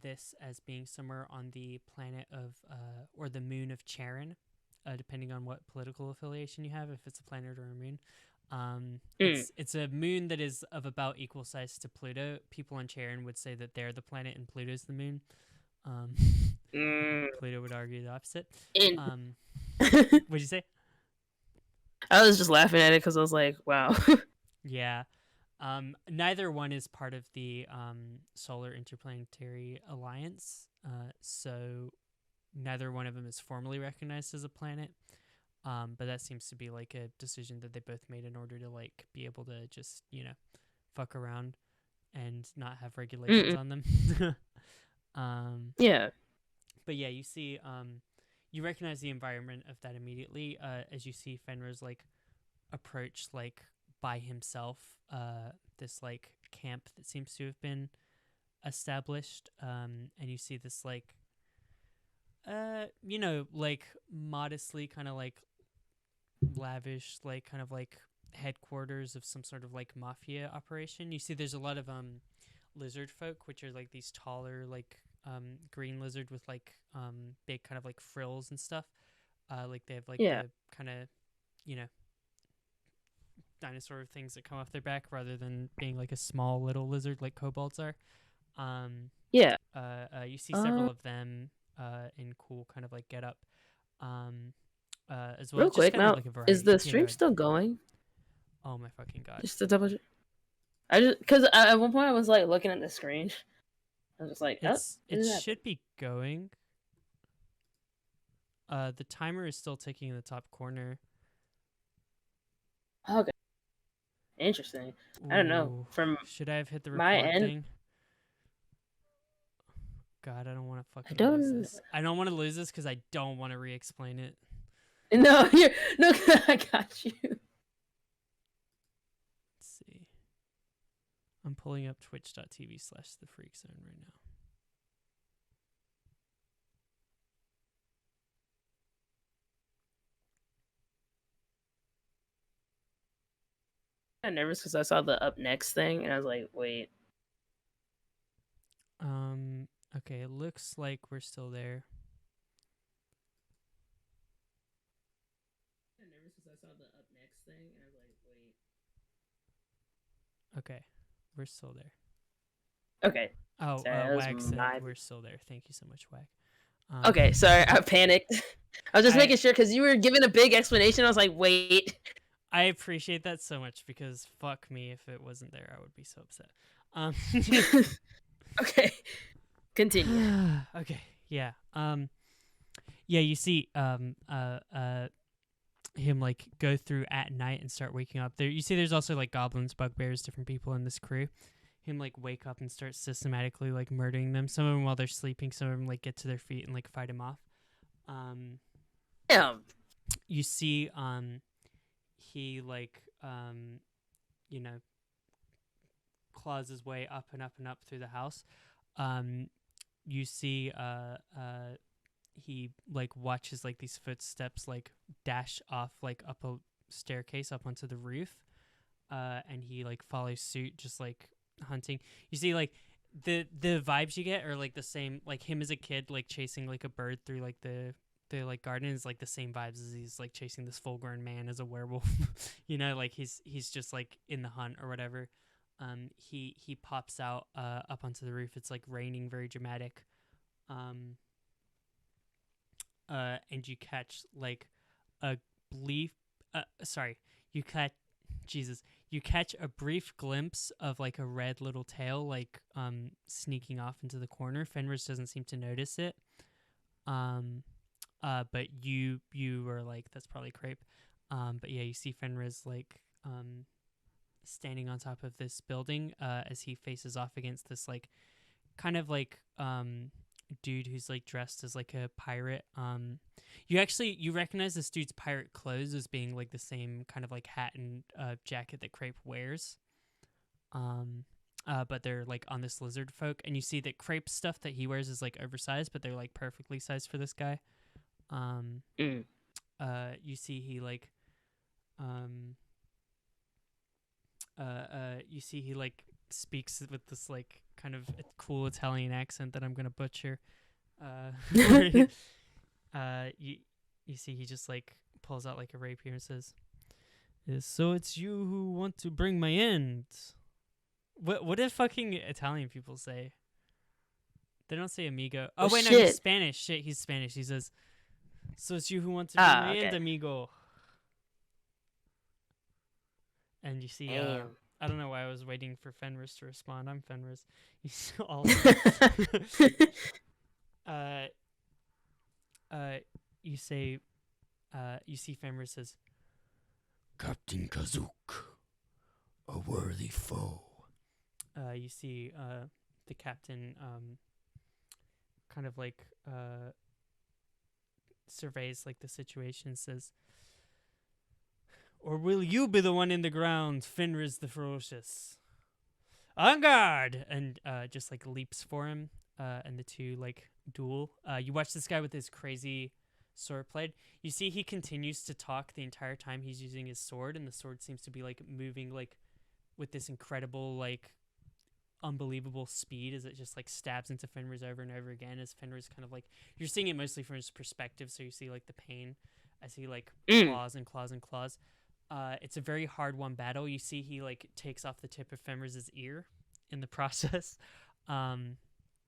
this as being somewhere on the planet of or the moon of Charon, depending on what political affiliation you have. If it's a planet or a moon. It's a moon that is of about equal size to Pluto. People on Charon would say that they're the planet and Pluto's the moon. Pluto would argue the opposite. What'd you say? I was just laughing at it because I was like, wow. Yeah. Neither one is part of the Solar Interplanetary Alliance, so neither one of them is formally recognized as a planet. But that seems to be like a decision that they both made in order to like be able to just, you know, fuck around and not have regulations on them. Yeah. But yeah, you see, you recognize the environment of that immediately, as you see Fenrir's like approach like by himself, this like camp that seems to have been established, and you see this like you know, like modestly kind of like lavish, like kind of like headquarters of some sort of like mafia operation. You see there's a lot of lizard folk, which are like these taller like green lizard with like big kind of like frills and stuff. Like they have like Yeah. the kind of, you know, dinosaur things that come off their back rather than being like a small little lizard like kobolds are. Yeah. You see several of them in cool kind of like get up. As well, Real just quick, kind of now, like a variety. is the Yeah, stream go still going? ahead. Oh my fucking god! Just to double check. I just, because at one point I was like looking at the screen. I was just like, oh, It should be going. The timer is still ticking in the top corner. okay. Interesting. I don't know. Ooh, From should I have hit the my record end- thing? God, I don't want to fucking lose don't- this. I don't want to lose this because I don't want to re-explain it. No, no, I got you. Let's see. I'm pulling up twitch.tv/thefreakzone right now. I'm nervous because I saw the up next thing and I was like, wait. Okay, it looks like we're still there. I'm nervous because I saw the up next thing and I was like, wait. Okay, we're still there. Okay. Oh, Sorry, that was Wag said my- we're still there. Thank you so much, Wag. Okay, sorry, I panicked. I was just I- making sure because you were giving a big explanation. I was like, wait. I appreciate that so much because fuck me, if it wasn't there, I would be so upset. Okay. Continue. Okay, yeah. Yeah, you see him like go through at night and start waking up. There you see there's also like goblins, bugbears, different people in this crew. Him like wake up and start systematically like murdering them. Some of them while they're sleeping, some of them like get to their feet and like fight him off. Damn. You see he like you know, claws his way up and up and up through the house. You see he like watches like these footsteps like dash off like up a staircase up onto the roof, and he like follows suit, just like hunting. You see like the vibes you get are like the same, like him as a kid like chasing like a bird through like the the like garden is like the same vibes as he's like chasing this full grown man as a werewolf. Like he's just like in the hunt or whatever. He pops out up onto the roof. It's like raining, very dramatic. And you catch like a brief you catch Jesus. You catch a brief glimpse of like a red little tail like sneaking off into the corner. Fenris doesn't seem to notice it. But you were like, that's probably Crepe. But yeah, you see Fenris like standing on top of this building as he faces off against this like kind of like dude who's like dressed as like a pirate. You recognize this dude's pirate clothes as being like the same kind of like hat and jacket that Crepe wears. But they're like on this lizard folk, and you see that Crepe's stuff that he wears is like oversized, but they're like perfectly sized for this guy. You see he like you see he like speaks with this like kind of cool Italian accent that I'm gonna butcher. You see he just like pulls out like a rapier and says, "So it's you who want to bring my end." What do fucking Italian people say? They don't say amigo. Oh wait, no, he's Spanish. Shit, he's Spanish. He says, "So it's you who want to bring my end, amigo." And you see, I don't know why I was waiting for Fenris to respond. I'm Fenris. You see all. You say, you see Fenris says, Captain Kazook, a worthy foe. You see, the captain, kind of like, surveys like the situation, says, "Or will you be the one in the ground, Fenris the Ferocious? En garde!" And just like leaps for him, and the two like duel. You watch this guy with his crazy sword blade. You see he continues to talk the entire time he's using his sword, and the sword seems to be like moving like with this incredible like unbelievable speed as it just like stabs into Fenris over and over again, as Fenris kind of like, you're seeing it mostly from his perspective, so you see like the pain as he like claws and claws and claws. It's a very hard won battle. You see he like takes off the tip of Fenris's ear in the process. And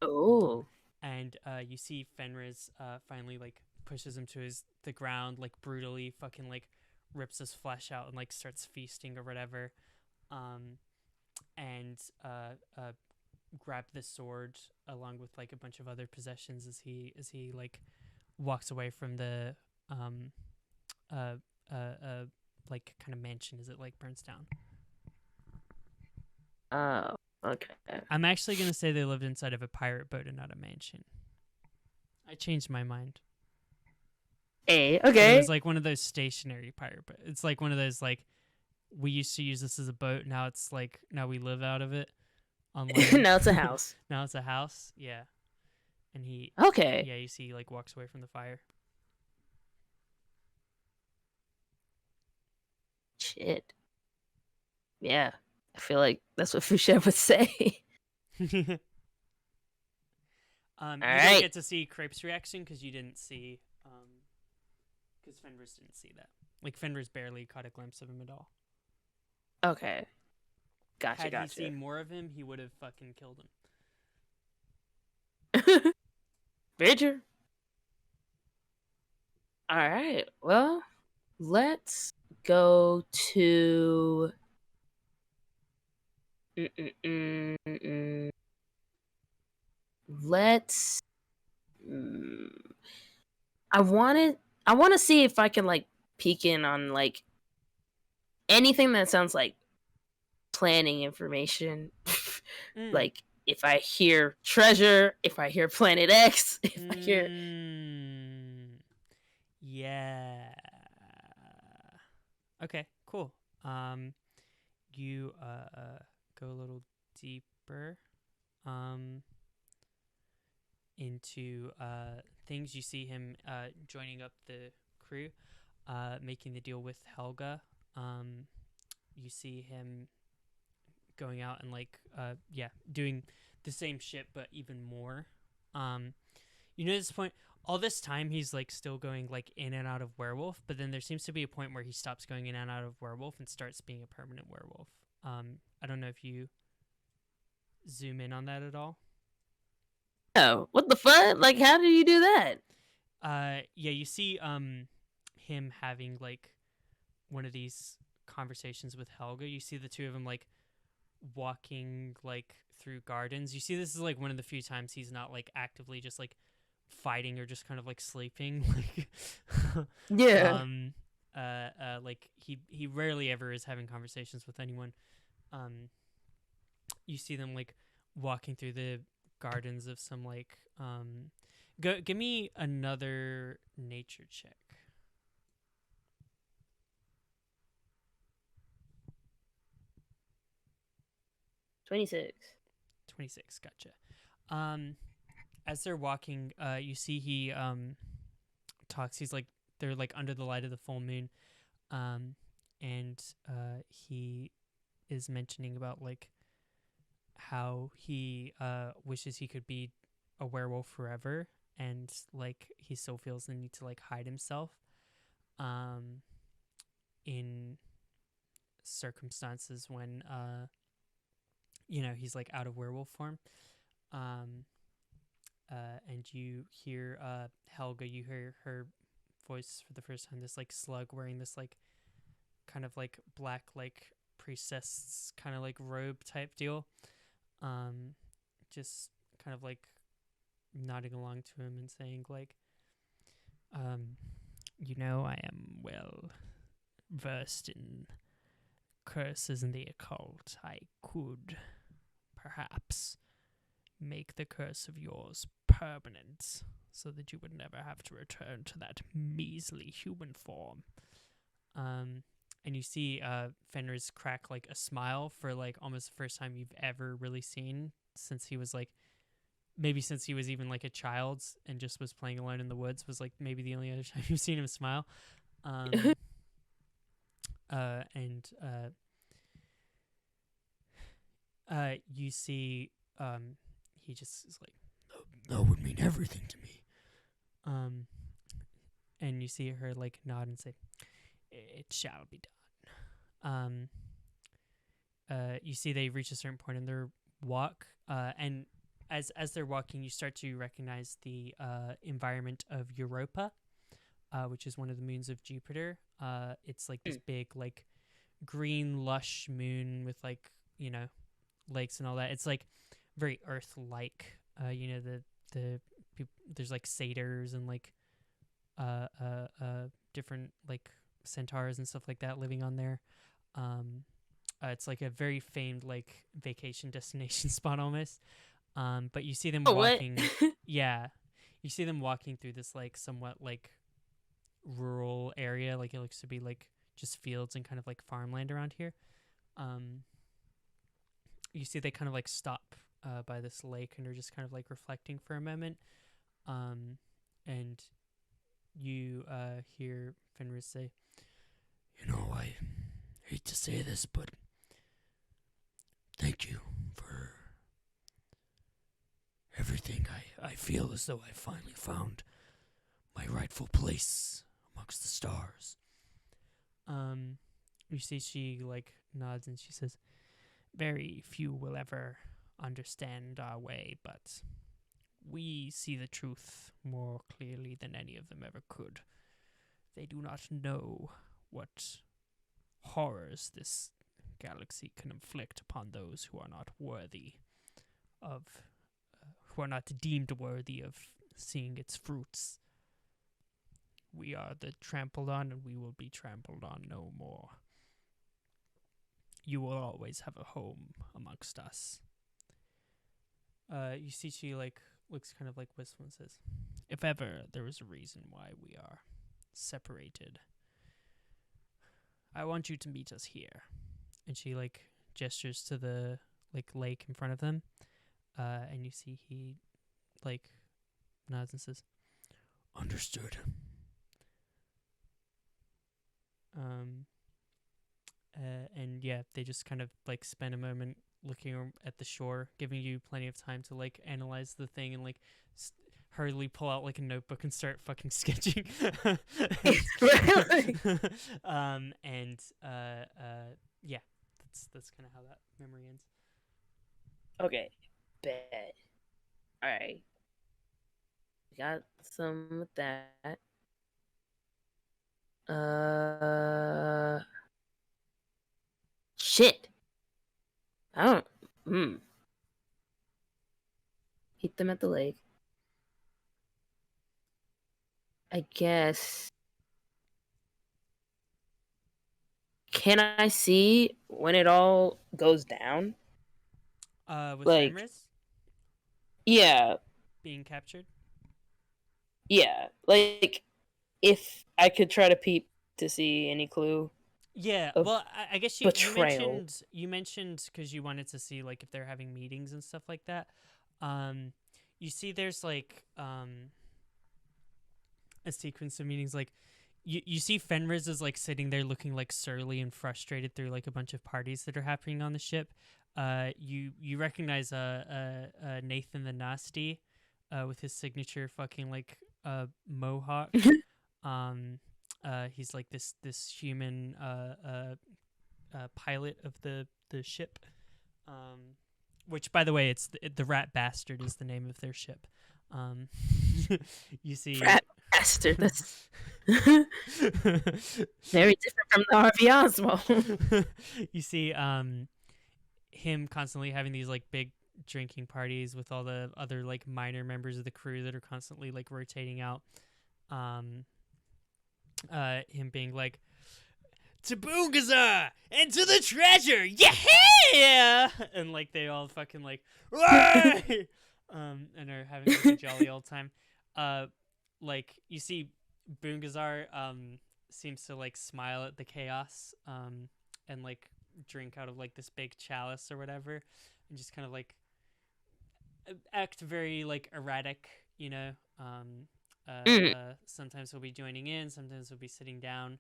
you see Fenris finally like pushes him to the ground, like brutally fucking like rips his flesh out and like starts feasting or whatever. And grab the sword along with like a bunch of other possessions as he like walks away from the like kind of mansion as it like burns down. Oh, okay. I'm actually gonna say they lived inside of a pirate boat and not a mansion. I changed my mind. Okay. It was like one of those stationary pirate boats. It's like one of those like, we used to use this as a boat. Now it's like, now we live out of it. On land. Now it's a house. Now it's a house. Yeah. And he. Okay. Yeah, you see, he like walks away from the fire. Shit. Yeah, I feel like that's what Fouchette would say. You All don't right. get to see Crepe's reaction because you didn't see, because Fenris didn't see that. Like Fenris barely caught a glimpse of him at all. Okay. Gotcha. Had he seen more of him, he would have fucking killed him. Very true. All right. Well, let's go to. Let's. I want to see if I can like peek in on like anything that sounds like planning information. Like if I hear treasure, if I hear Planet X, if I hear. Yeah. Okay, cool. You go a little deeper into things. You see him joining up the crew, making the deal with Helga. You see him going out and like doing the same shit but even more. You know, at this point, all this time he's like still going like in and out of werewolf, but then there seems to be a point where he stops going in and out of werewolf and starts being a permanent werewolf. I don't know if you zoom in on that at all. Oh, what the fuck? Like, how did you do that? Yeah, you see him having like one of these conversations with Helga. You see the two of them like walking like through gardens. You see this is like one of the few times he's not like actively just like fighting or just kind of like sleeping. Like Yeah. like he rarely ever is having conversations with anyone. You see them like walking through the gardens of some like give me another nature check. 26. 26, gotcha. As they're walking, you see he talks. He's like they're like under the light of the full moon, and he is mentioning about like how he wishes he could be a werewolf forever, and like he still feels the need to like hide himself, in circumstances when he's like out of werewolf form. And you hear Helga, you hear her voice for the first time, this like slug wearing this like kind of like black like priestess kind of like robe type deal, just kind of like nodding along to him and saying like, I am well versed in curses and the occult. I could perhaps make the curse of yours permanent so that you would never have to return to that measly human form. And you see Fenris crack like a smile for like almost the first time you've ever really seen since he was like, maybe since he was even like a child and just was playing alone in the woods, was like maybe the only other time you've seen him smile. You see he just is like, That would mean everything to me. and you see her like nod and say, "It shall be done." You see they reach a certain point in their walk, and as they're walking, you start to recognize the environment of Europa, which is one of the moons of Jupiter. It's like this big, like green, lush moon with like lakes and all that. It's like very Earth-like. There's like satyrs and like different like centaurs and stuff like that living on there. It's like a very famed like vacation destination spot almost. But you see them walking. Yeah, you see them walking through this like somewhat like rural area. Like it looks to be like just fields and kind of like farmland around here. You see they kind of like stop by this lake and are just kind of like reflecting for a moment. And you hear Fenris say, I hate to say this, but thank you for everything. I feel as though I finally found my rightful place amongst the stars. You see she like nods and she says, "Very few will ever understand our way, but we see the truth more clearly than any of them ever could. They do not know what horrors this galaxy can inflict upon those who are not worthy of, who are not deemed worthy of seeing its fruits. We are the trampled on, and we will be trampled on no more. You will always have a home amongst us." You see she like looks kind of like wistful and says, "If ever there was a reason why we are separated, I want you to meet us here." And she like gestures to the like lake in front of them. And you see he like nods and says, Understood. And yeah, they just kind of like spend a moment looking at the shore, giving you plenty of time to like analyze the thing and like hurriedly pull out like a notebook and start fucking sketching. Really? And yeah, that's kind of how that memory ends. Okay, bet. All right, got some with that. Shit. I don't. Hit them at the lake. I guess. Can I see when it all goes down? With Like, Fenris yeah, being captured. yeah. Like, if I could try to peep to see any clue Yeah, of well, I guess you betrayal. mentioned because you wanted to see like if they're having meetings and stuff like that. You see, there's like a sequence of meetings. Like you see Fenris is like sitting there looking like surly and frustrated through like a bunch of parties that are happening on the ship. You recognize Nathan the Nasty, with his signature fucking like mohawk. He's like this human pilot of the ship. Which, by the way, it's the Rat Bastard is the name of their ship. You see, Rat bastard. That's very different from the Harvey Oswald. you see, him constantly having these like big drinking parties with all the other like minor members of the crew that are constantly like rotating out. Him being like, to Boongazar and to the treasure, yeah, and like they all fucking like, "Way!" And are having like a jolly old time. Like you see, Boongazar seems to like smile at the chaos, and like drink out of like this big chalice or whatever, and just kind of like act very like erratic, you know. Sometimes he'll be joining in, sometimes he'll be sitting down.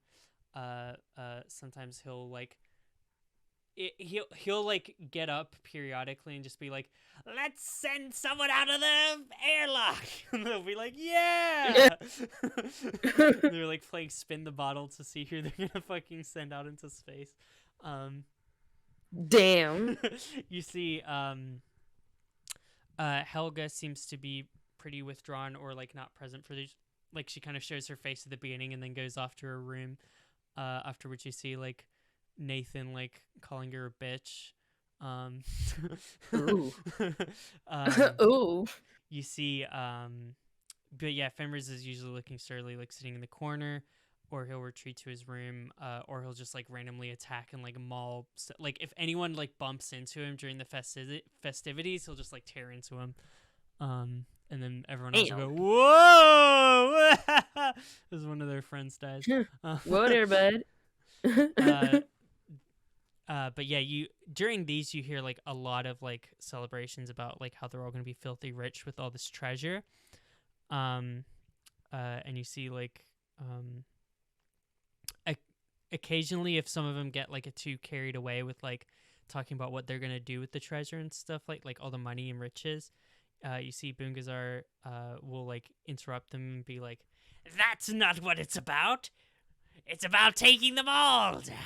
Sometimes he'll like he'll like get up periodically and just be like, let's send someone out of the airlock. And they'll be like, yeah. They're like playing spin the bottle to see who they're gonna fucking send out into space. Damn. You see, Helga seems to be pretty withdrawn or like not present for these. Like she kind of shows her face at the beginning and then goes off to her room. After which you see like Nathan like calling her a bitch. Ooh. Ooh. You see, but yeah, Fenris is usually looking surly, like sitting in the corner, or he'll retreat to his room, or he'll just like randomly attack and like maul. Like if anyone like bumps into him during the festivities, he'll just like tear into him. And then everyone else will go, whoa! As one of their friends dies. Whoa there, bud. But yeah, during these you hear like a lot of like celebrations about like how they're all gonna be filthy rich with all this treasure. And you see like occasionally if some of them get like too carried away with like talking about what they're gonna do with the treasure and stuff like all the money and riches. You see Boongazar will like interrupt them and be like, that's not what it's about. It's about taking them all down.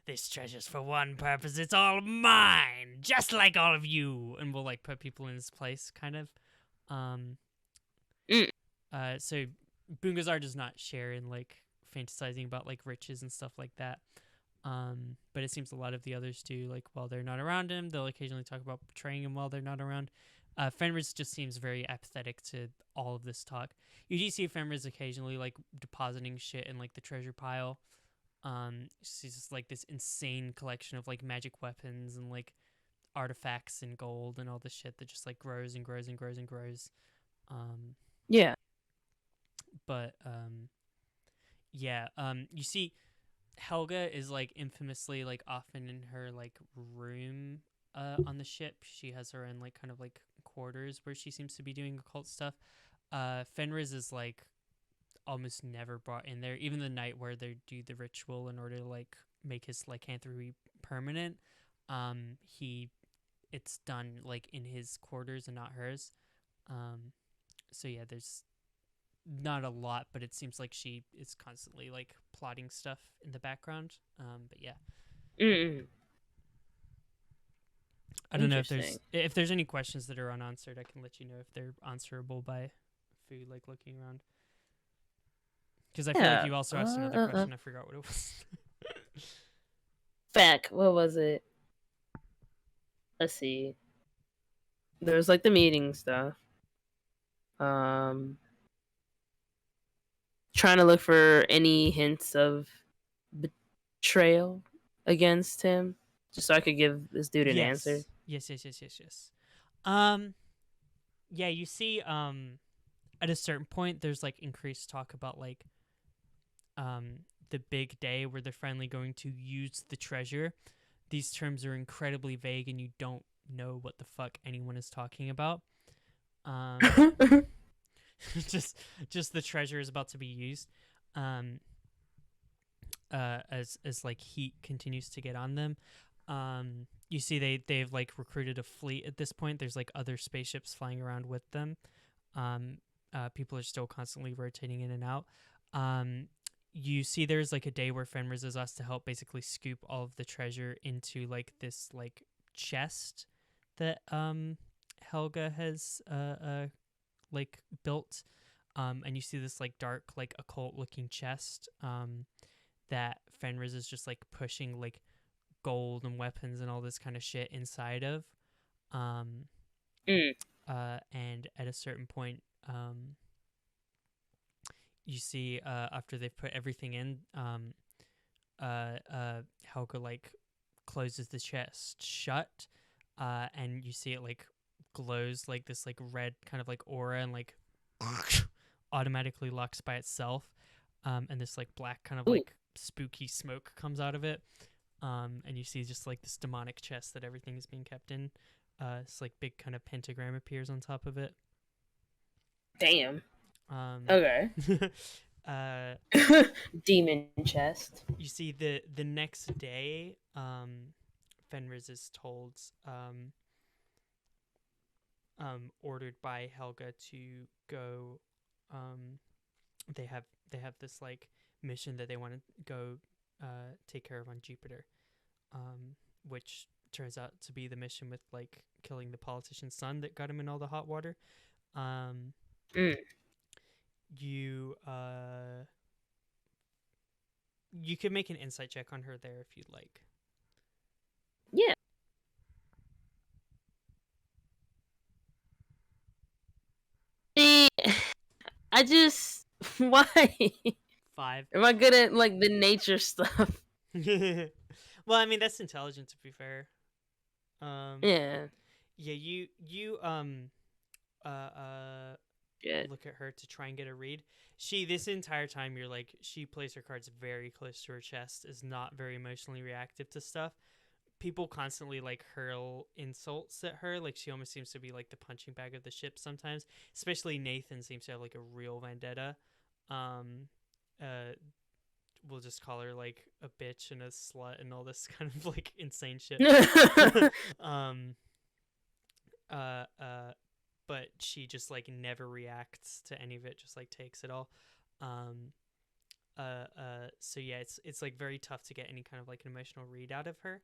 This treasure's for one purpose. It's all mine, just like all of you. And we'll like put people in his place, kind of. So Boongazar does not share in like fantasizing about like riches and stuff like that. But it seems a lot of the others do. Like while they're not around him, they'll occasionally talk about betraying him while they're not around. Fenris just seems very apathetic to all of this talk. You do see Fenris occasionally like depositing shit in like the treasure pile. She's just like this insane collection of like magic weapons and like artifacts and gold and all this shit that just like grows and grows and grows and grows. Yeah. But yeah. You see, Helga is like infamously like often in her like room on the ship. She has her own like kind of like quarters where she seems to be doing occult stuff. Fenris is like almost never brought in there. Even the night where they do the ritual in order to like make his lycanthropy permanent, it's done like in his quarters and not hers. So yeah, there's not a lot, but it seems like she is constantly like plotting stuff in the background. But yeah, Mm. I don't know Interesting. if there's any questions that are unanswered. I can let you know if they're answerable by Fu like looking around. Because I feel like Yeah. you also asked another question. I forgot what it was. Fact. What was it? Let's see. There was like the meeting stuff. Trying to look for any hints of betrayal against him, just so I could give this dude an answer. Yes. Yeah, you see, at a certain point, there's like increased talk about like, the big day where they're finally going to use the treasure. These terms are incredibly vague, and you don't know what the fuck anyone is talking about. Just the treasure is about to be used. Um, as like heat continues to get on them. You see they've like recruited a fleet at this point. There's like other spaceships flying around with them. People are still constantly rotating in and out. You see there's like a day where Fenris is asked to help basically scoop all of the treasure into like this like chest that Helga has like built. And you see this like dark like occult looking chest that Fenris is just like pushing like gold and weapons and all this kind of shit inside of. And at a certain point, you see after they've put everything in, Helga like closes the chest shut, and you see it like glows like this like red kind of like aura and like automatically locks by itself, and this like black kind of like spooky smoke comes out of it, and you see just like this demonic chest that everything is being kept in. This like big kind of pentagram appears on top of it. Damn. Okay. Demon chest. You see the next day, Fenris is told, ordered by Helga to go. They have this like mission that they want to go take care of on Jupiter, which turns out to be the mission with like killing the politician's son that got him in all the hot water. You could make an insight check on her there if you'd like. Yeah. I just why 5. am I good at like the nature stuff? Well, I mean that's intelligent to be fair. Yeah. Yeah, you look at her to try and get a read. This entire time she plays her cards very close to her chest, is not very emotionally reactive to stuff. People constantly like hurl insults at her, like she almost seems to be like the punching bag of the ship sometimes. Especially Nathan seems to have like a real vendetta. We'll just call her like a bitch and a slut and all this kind of like insane shit. But she just like never reacts to any of it, just like takes it all. So yeah, it's like very tough to get any kind of like an emotional read out of her.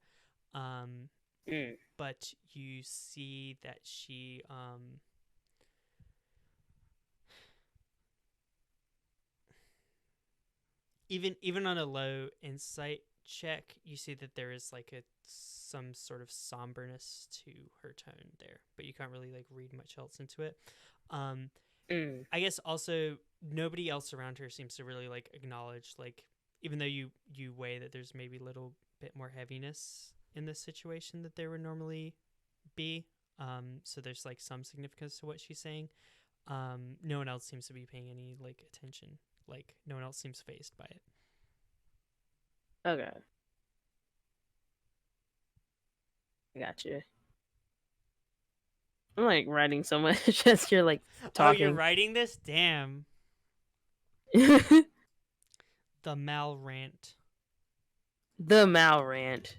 But you see that she even on a low insight check, you see that there is like some sort of somberness to her tone there, but you can't really like read much else into it. I guess also nobody else around her seems to really like acknowledge, like, even though you weigh that there's maybe a little bit more heaviness in this situation that there would normally be. So there's like some significance to what she's saying. No one else seems to be paying any like attention. Like no one else seems fazed by it. Okay. I got you. I'm like writing so much as you're like talking. Oh, you're writing this? Damn. The Mal rant. The Mal rant.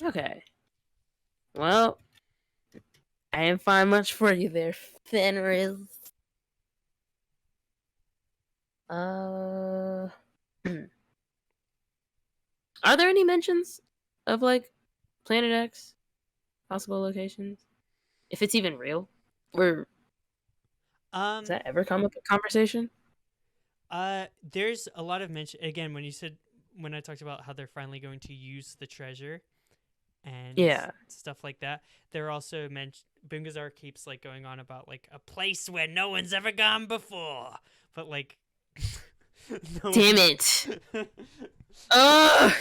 Okay. Well, I didn't find much for you there, Fenris. Are there any mentions of like Planet X possible locations? If it's even real, or does that ever come up in conversation? There's a lot of mention again when I talked about how they're finally going to use the treasure and Yeah. stuff like that. They're also Bungazar keeps like going on about like a place where no one's ever gone before, but like, Damn it! Ugh!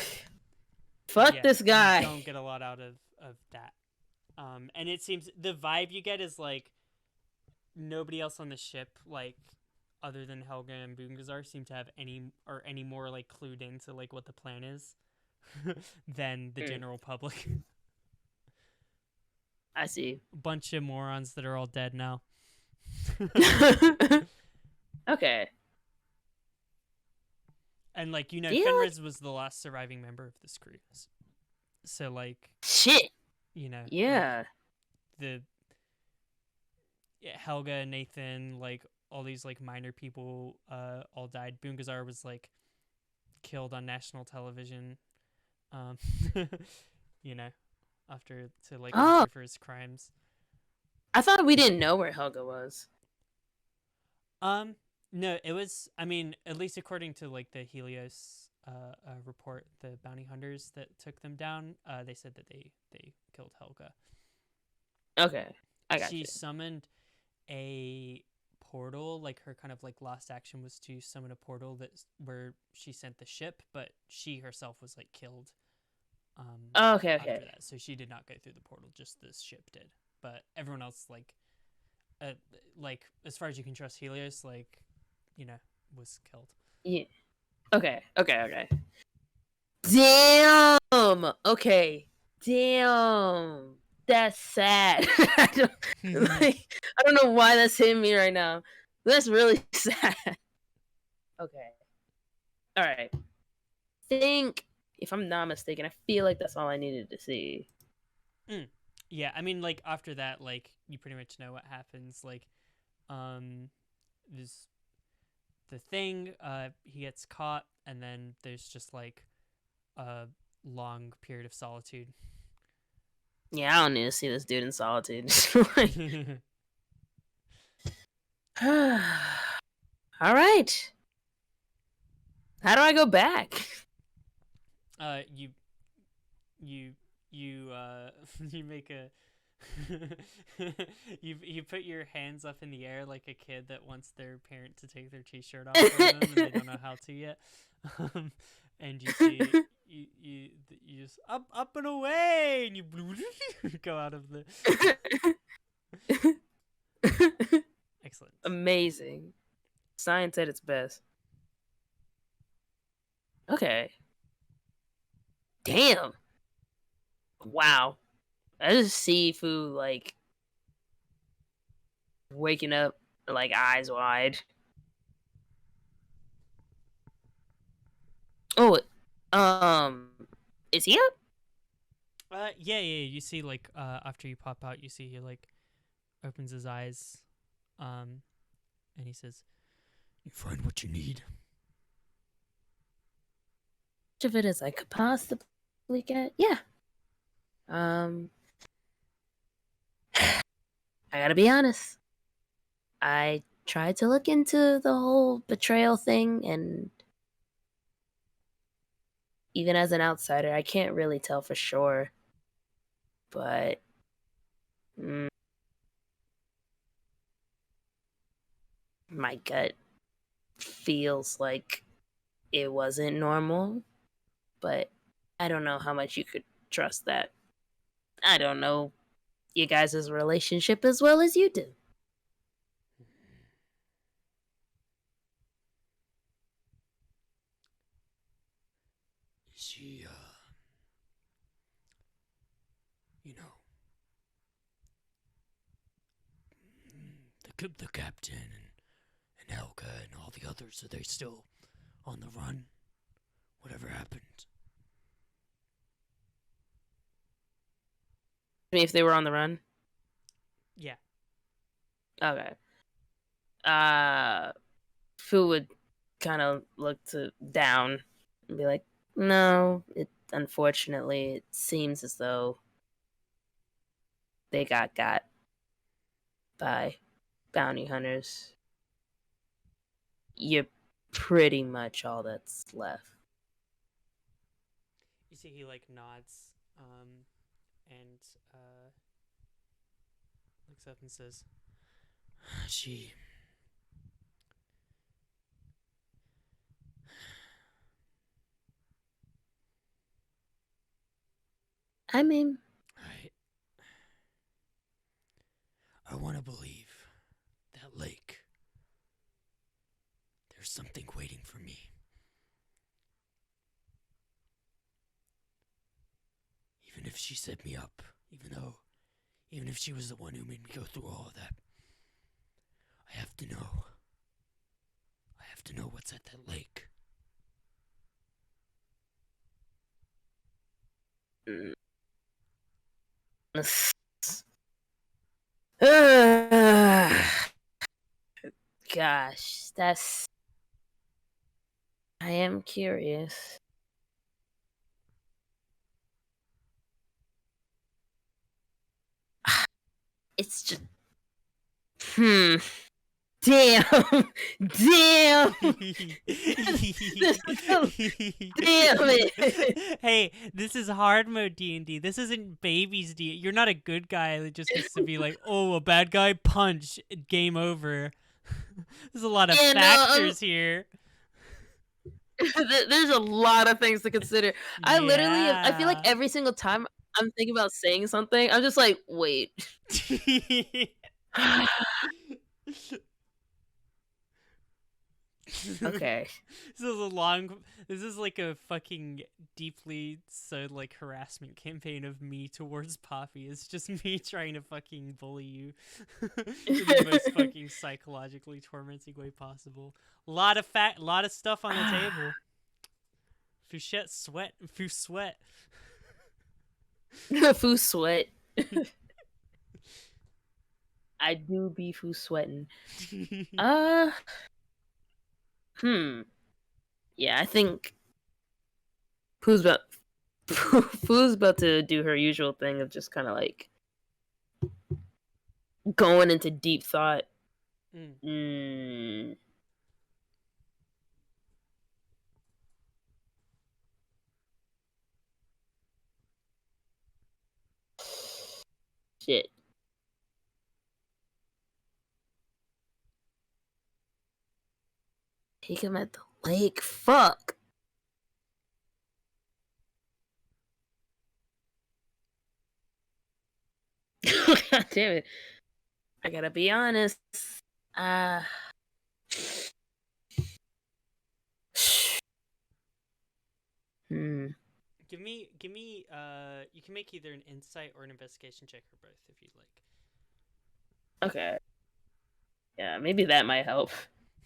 Fuck Yeah, this guy. You don't get a lot out of that. And it seems the vibe you get is like nobody else on the ship, like other than Helga and Bungazar, seem to have any more like clued into like what the plan is than the general public. I see. Bunch of morons that are all dead now. Okay. And like Yeah. Fenris was the last surviving member of this crew, so like Shit. like, Yeah. Helga, Nathan, like all these like minor people all died. Bungazar was like killed on national television, after to like answer for his crimes. I thought we didn't know where Helga was. No, it was, I mean, at least according to like the Helios report, the bounty hunters that took them down, they said that they killed Helga. Okay. I got She you. summoned a portal, like her kind of like last action was to summon a portal where she sent the ship, but she herself was like killed Okay. after that. So she did not go through the portal, just the ship did. But everyone else like as far as you can trust Helios, like, was killed. Yeah. Okay. Damn. Okay. Damn. That's sad. I don't know why that's hitting me right now. That's really sad. Okay. All right. If I'm not mistaken, I feel like that's all I needed to see. Yeah, I mean, like after that, like you pretty much know what happens. Like, there's the thing. He gets caught, and then there's just like a long period of solitude. Yeah, I don't need to see this dude in solitude. All right. How do I go back? You make a you put your hands up in the air like a kid that wants their parent to take their t-shirt off for them and they don't know how to yet. And you see you just up and away, and you go out of the. Excellent. Amazing. Science at its best. Okay. Damn. Wow. I just see Fu like waking up, like eyes wide. Oh, is he up? Yeah. You see, like, after you pop out, you see he like opens his eyes, and he says, "You find what you need." Much of it as I could possibly get. Yeah. I gotta be honest. I tried to look into the whole betrayal thing, and even as an outsider, I can't really tell for sure. But my gut feels like it wasn't normal. But I don't know how much you could trust that. I don't know you guys' relationship as well as you do. She, the captain and Helga and all the others, are they still on the run? Whatever happened? If they were on the run? Okay. Fu would kind of look to down and be like, "No, it unfortunately it seems as though they got by bounty hunters. You're pretty much all that's left." You see, he like nods, and looks up and says, She. I mean, I want to believe that lake. There's something waiting for me. Even if she set me up, even if she was the one who made me go through all of that, I have to know. I have to know what's at that lake. gosh, that's. I am curious. It's just. Damn. Damn. Damn it. Hey, this is hard mode D&D. This isn't babies D. You're not a good guy that just gets to be like, oh, a bad guy, punch, game over. There's a lot of factors here. There's a lot of things to consider. I literally, I feel like Yeah. every single time I'm thinking about saying something, I'm just like, wait. Okay. This is like a fucking deeply like harassment campaign of me towards Poppy. It's just me trying to fucking bully you in the most fucking psychologically tormenting way possible. Lot of stuff on the table. Fouchette sweat. Foo sweat. I do be foo sweating. Yeah, I think Pooh's about to do her usual thing of just kind of like going into deep thought. Shit. Take him at the lake. Fuck. God damn it. I gotta be honest. Give me you can make either an insight or an investigation check or both if you'd like. Okay. Yeah, maybe that might help.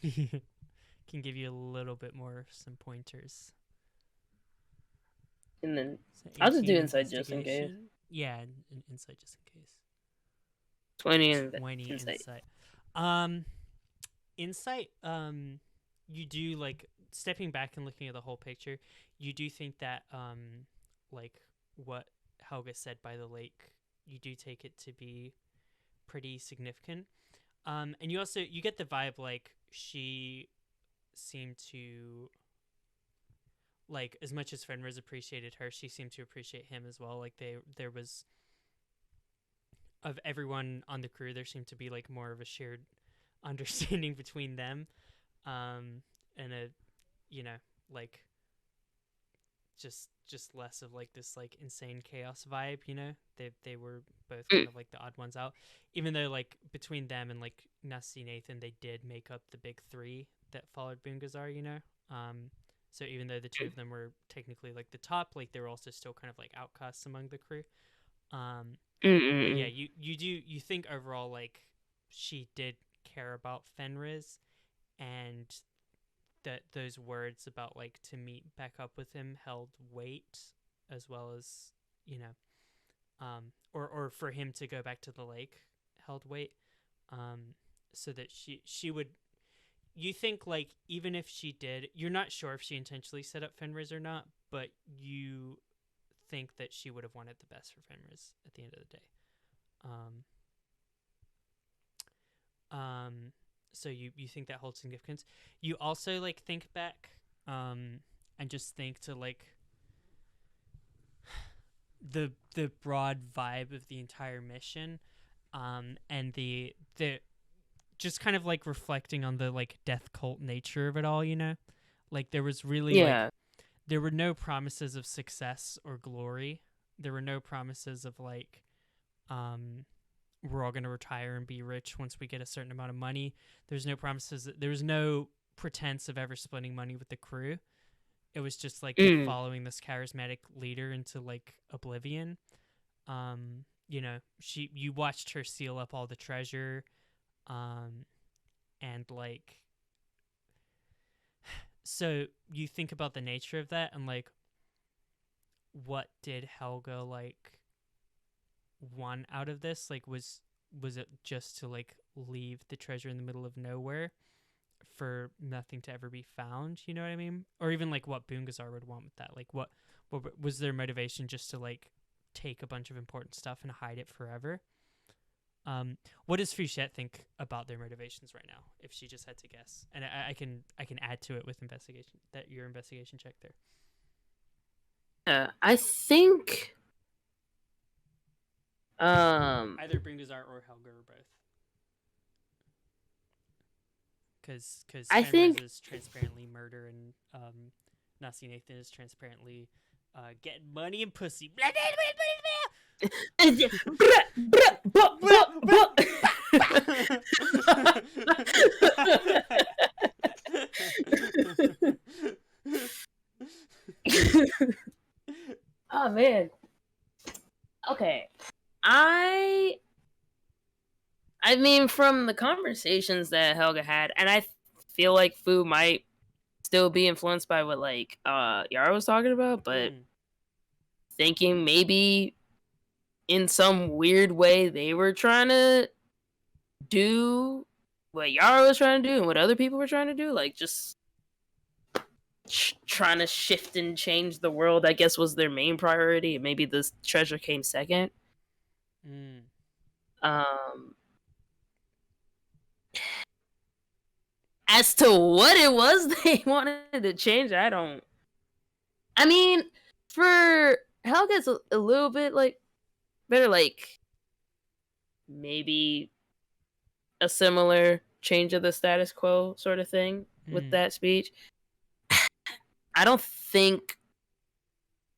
Can give you a little bit more some pointers. And then So I'll just do 18 insight just in case. Yeah, an insight just in case. 20 insight. Insight, you do like stepping back and looking at the whole picture, you do think that like what Helga said by the lake, you do take it to be pretty significant. And you get the vibe like she seemed to, like, as much as Fenris appreciated her, she seemed to appreciate him as well. Like there was, of everyone on the crew, there seemed to be like more of a shared understanding between them, and a, like just less of like this like insane chaos vibe. They were both kind of like the odd ones out, even though like between them and like Nasty Nathan, they did make up the big three that followed Boongazar. So even though the two of them were technically like the top, like they were also still kind of like outcasts among the crew. But yeah, you think overall like she did care about Fenris, and that those words about like to meet back up with him held weight, as well as or for him to go back to the lake held weight. so that she would. You think like even if she did, you're not sure if she intentionally set up Fenris or not, but you think that she would have wanted the best for Fenris at the end of the day. So you think that holds significance. You also like think back, and just think to like the broad vibe of the entire mission, and the just kind of like reflecting on the like death cult nature of it all. Like there was really like there were no promises of success or glory. There were no promises of like we're all going to retire and be rich once we get a certain amount of money. There's no promises. There was no pretense of ever splitting money with the crew. It was just like following this charismatic leader into like oblivion. You watched her seal up all the treasure, and like, so you think about the nature of that and like, what did Helga like want out of this? Like, was it just to like leave the treasure in the middle of nowhere for nothing to ever be found? You know what I mean? Or even like what Bungasar would want with that? Like, what was their motivation? Just to like take a bunch of important stuff and hide it forever? What does Fouchette think about their motivations right now? If she just had to guess, and I can add to it with investigation, that your investigation check there. I think Either Bringazar or Helga or both. Because I Fenris think- is transparently murder, and Nasi Nathan is transparently getting money and pussy. Oh man. Okay. I mean, from the conversations that Helga had, and I feel like Fu might still be influenced by what like Yara was talking about, but thinking maybe in some weird way they were trying to do what Yara was trying to do and what other people were trying to do, like just trying to shift and change the world, I guess, was their main priority. Maybe this treasure came second. As to what it was they wanted to change, I mean, for Helga's a little bit like better, like maybe a similar change of the status quo sort of thing with that speech. I don't think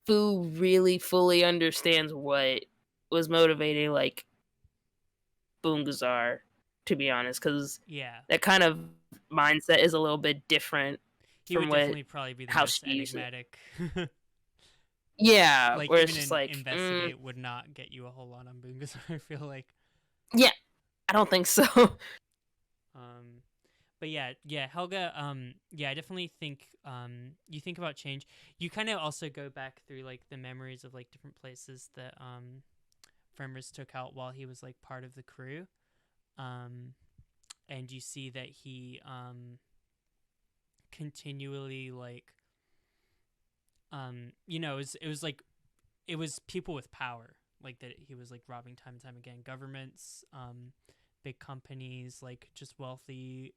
Fu really fully understands what was motivating like Bungasar, to be honest, because that kind of mindset is a little bit different. He would definitely probably be the most enigmatic. Yeah, like where even it's just like investigate would not get you a whole lot on Bungasar. I feel like. Yeah, I don't think so. But yeah, Helga. I definitely think. You think about change. You kind of also go back through like the memories of like different places that Fenris took out while he was like part of the crew. And you see that he continually like it was people with power, like that he was like robbing time and time again, governments, big companies, like just wealthy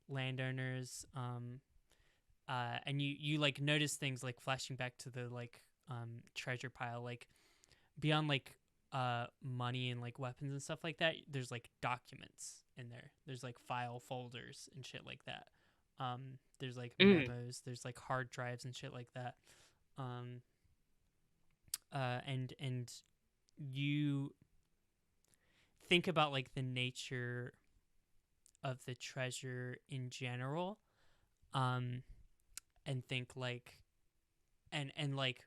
landowners, and you like notice things like flashing back to the like treasure pile, like beyond like money and like weapons and stuff like that, there's like documents in there. There's like file folders and shit like that. There's like memos, there's like hard drives and shit like that. And you think about like the nature of the treasure in general, and think like and like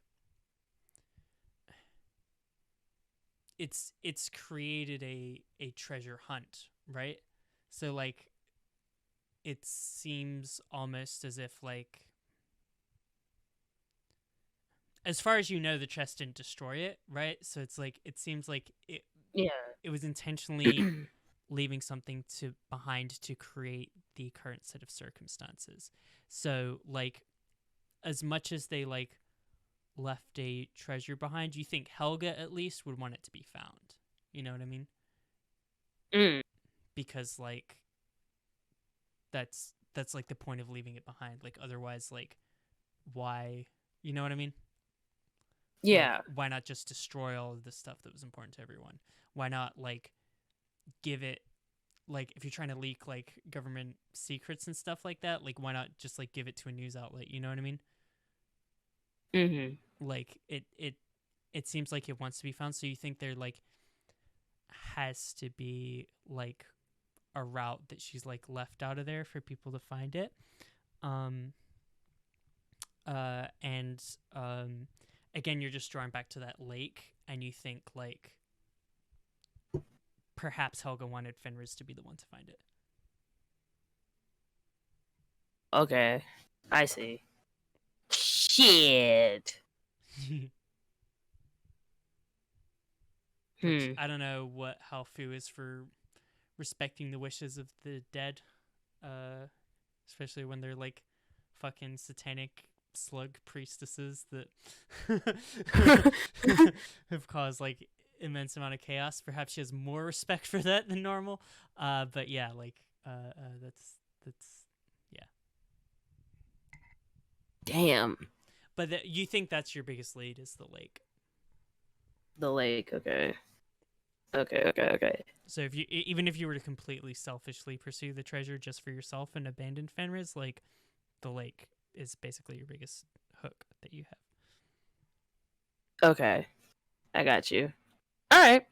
it's created a treasure hunt, right? So like it seems almost as if like, as far as you know, the chest didn't destroy it, right? So it's like it seems like it was intentionally leaving something behind to create the current set of circumstances. So like, as much as they like left a treasure behind, you think Helga at least would want it to be found. You know what I mean? Mm. Because like that's like the point of leaving it behind. Like otherwise, like why? You know what I mean? Yeah. Like, why not just destroy all of the stuff that was important to everyone? Why not like give it, like if you're trying to leak like government secrets and stuff like that, like why not just like give it to a news outlet? You know what I mean? Mm-hmm. Like it seems like it wants to be found, so you think there like has to be like a route that she's like left out of there for people to find it. And again, you're just drawing back to that lake, and you think like perhaps Helga wanted Fenris to be the one to find it. Okay. I see. Shit. Which I don't know how Fu is for respecting the wishes of the dead, especially when they're like fucking satanic slug priestesses that have caused like immense amount of chaos. Perhaps she has more respect for that than normal. But yeah, like that's yeah. Damn. But you think that's your biggest lead is the lake. The lake. Okay. Okay. So if you even if you were to completely selfishly pursue the treasure just for yourself and abandon Fenris, like the lake is basically your biggest hook that you have. Okay. I got you. All right.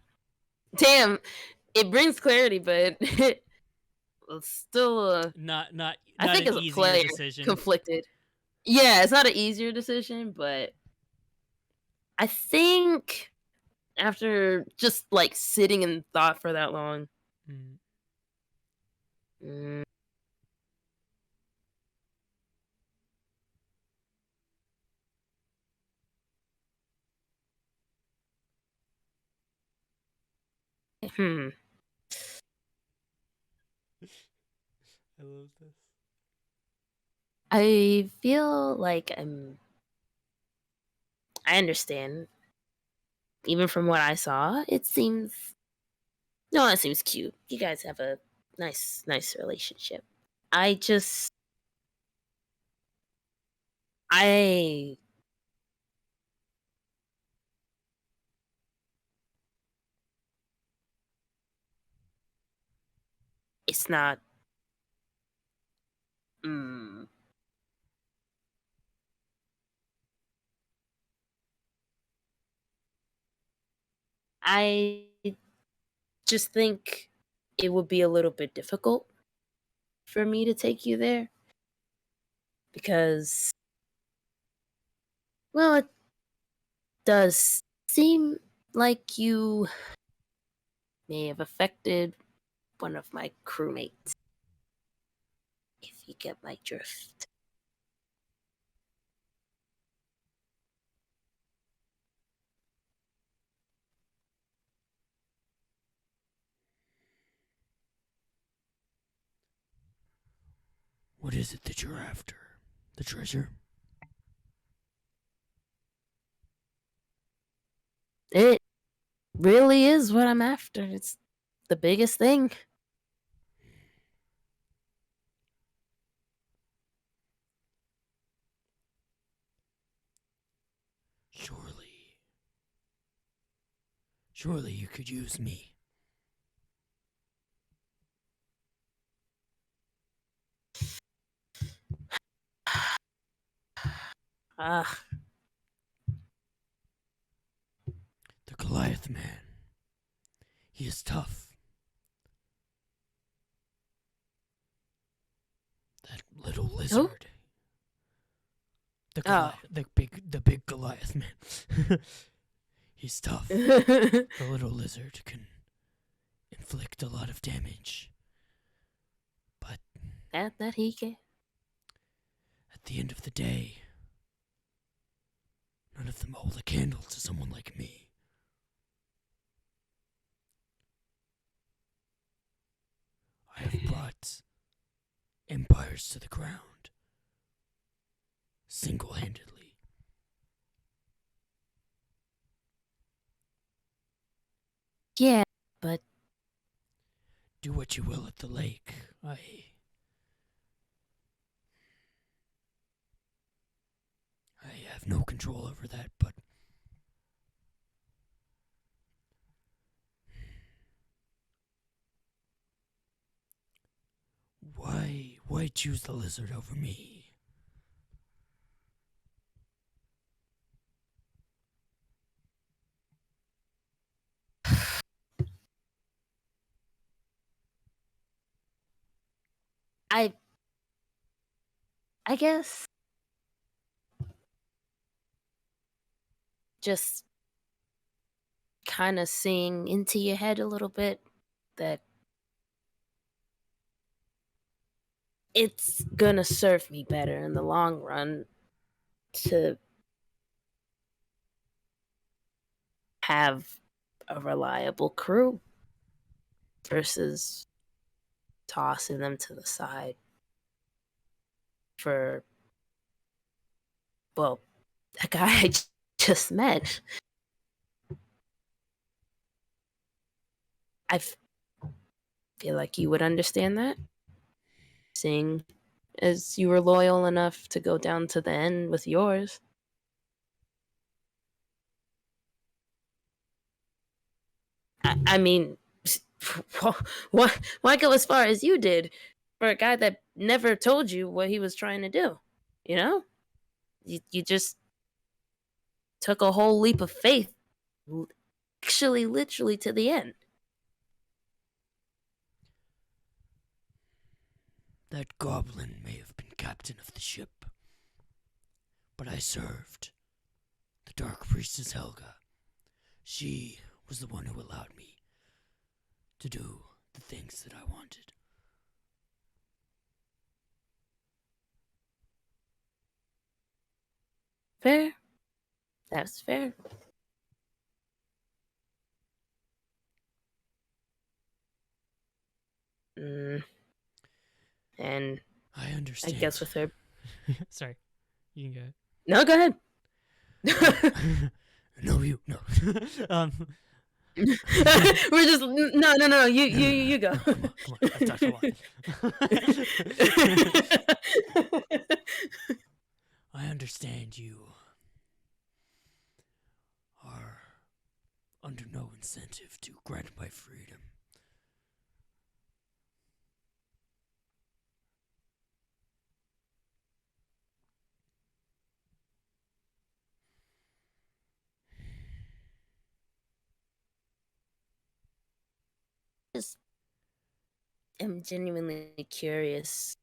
Damn. It brings clarity, but it's still Not I think an as a easier player decision. conflicted. Yeah, it's not an easier decision, but I think after just like sitting in thought for that long. Mm. Hmm. I love this. I feel like I understand. Even from what I saw, it seems cute. You guys have a nice relationship. I just I it's not mm, I just think it would be a little bit difficult for me to take you there because well, it does seem like you may have affected one of my crewmates. If you get my drift. What is it that you're after? The treasure? It really is what I'm after. It's the biggest thing. Surely you could use me. Ah, The Goliath man. He is tough. That little lizard. The big Goliath man. He's tough. The little lizard can inflict a lot of damage. But that he can. at the end of the day, none of them hold a candle to someone like me. empires to the ground. Single-handedly. Yeah, but Do what you will at the lake. I have no control over that, but why choose the lizard over me? I guess just kind of seeing into your head a little bit that it's gonna serve me better in the long run to have a reliable crew versus tossing them to the side for, well, that guy I just met. I feel like you would understand that, seeing as you were loyal enough to go down to the end with yours. I mean, why go as far as you did for a guy that never told you what he was trying to do? You know, you just took a whole leap of faith, actually, literally to the end. That goblin may have been captain of the ship, but I served the Dark Priestess Helga. She was the one who allowed me to do the things that I wanted. Fair. That's fair. And I I understand. guess with her. Sorry, you can No, go ahead. No, you no. We're just no. You go. Come on. I've talked a lot. I understand you are under no incentive to grant my freedom. Just am genuinely curious.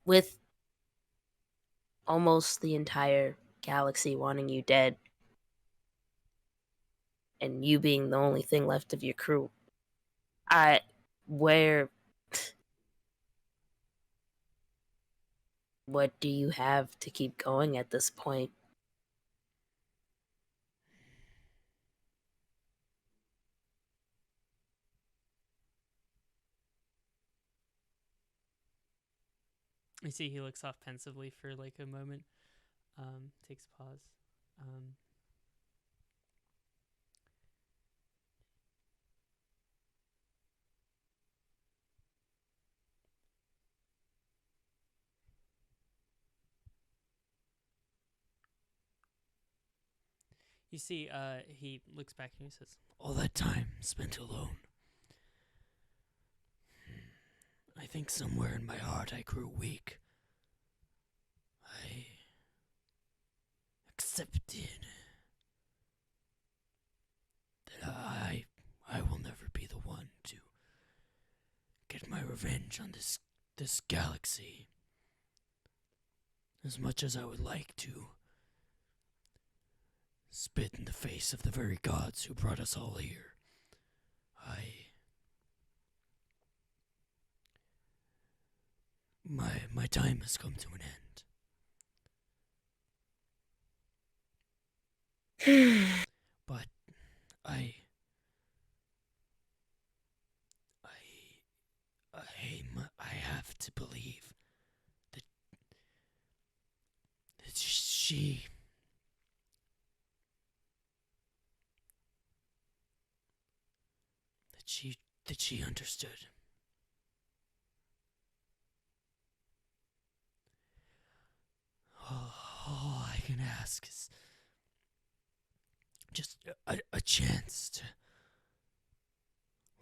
With almost the entire galaxy wanting you dead, and you being the only thing left of your crew, where, what do you have to keep going at this point? You see, he looks off pensively for like a moment, takes a pause. You see, he looks back and he says, All that time spent alone. I think somewhere in my heart I grew weak. I accepted that I will never be the one to get my revenge on this galaxy. As much as I would like to spit in the face of the very gods who brought us all here, my time has come to an end. But I she that she understood. All I can ask is just a chance to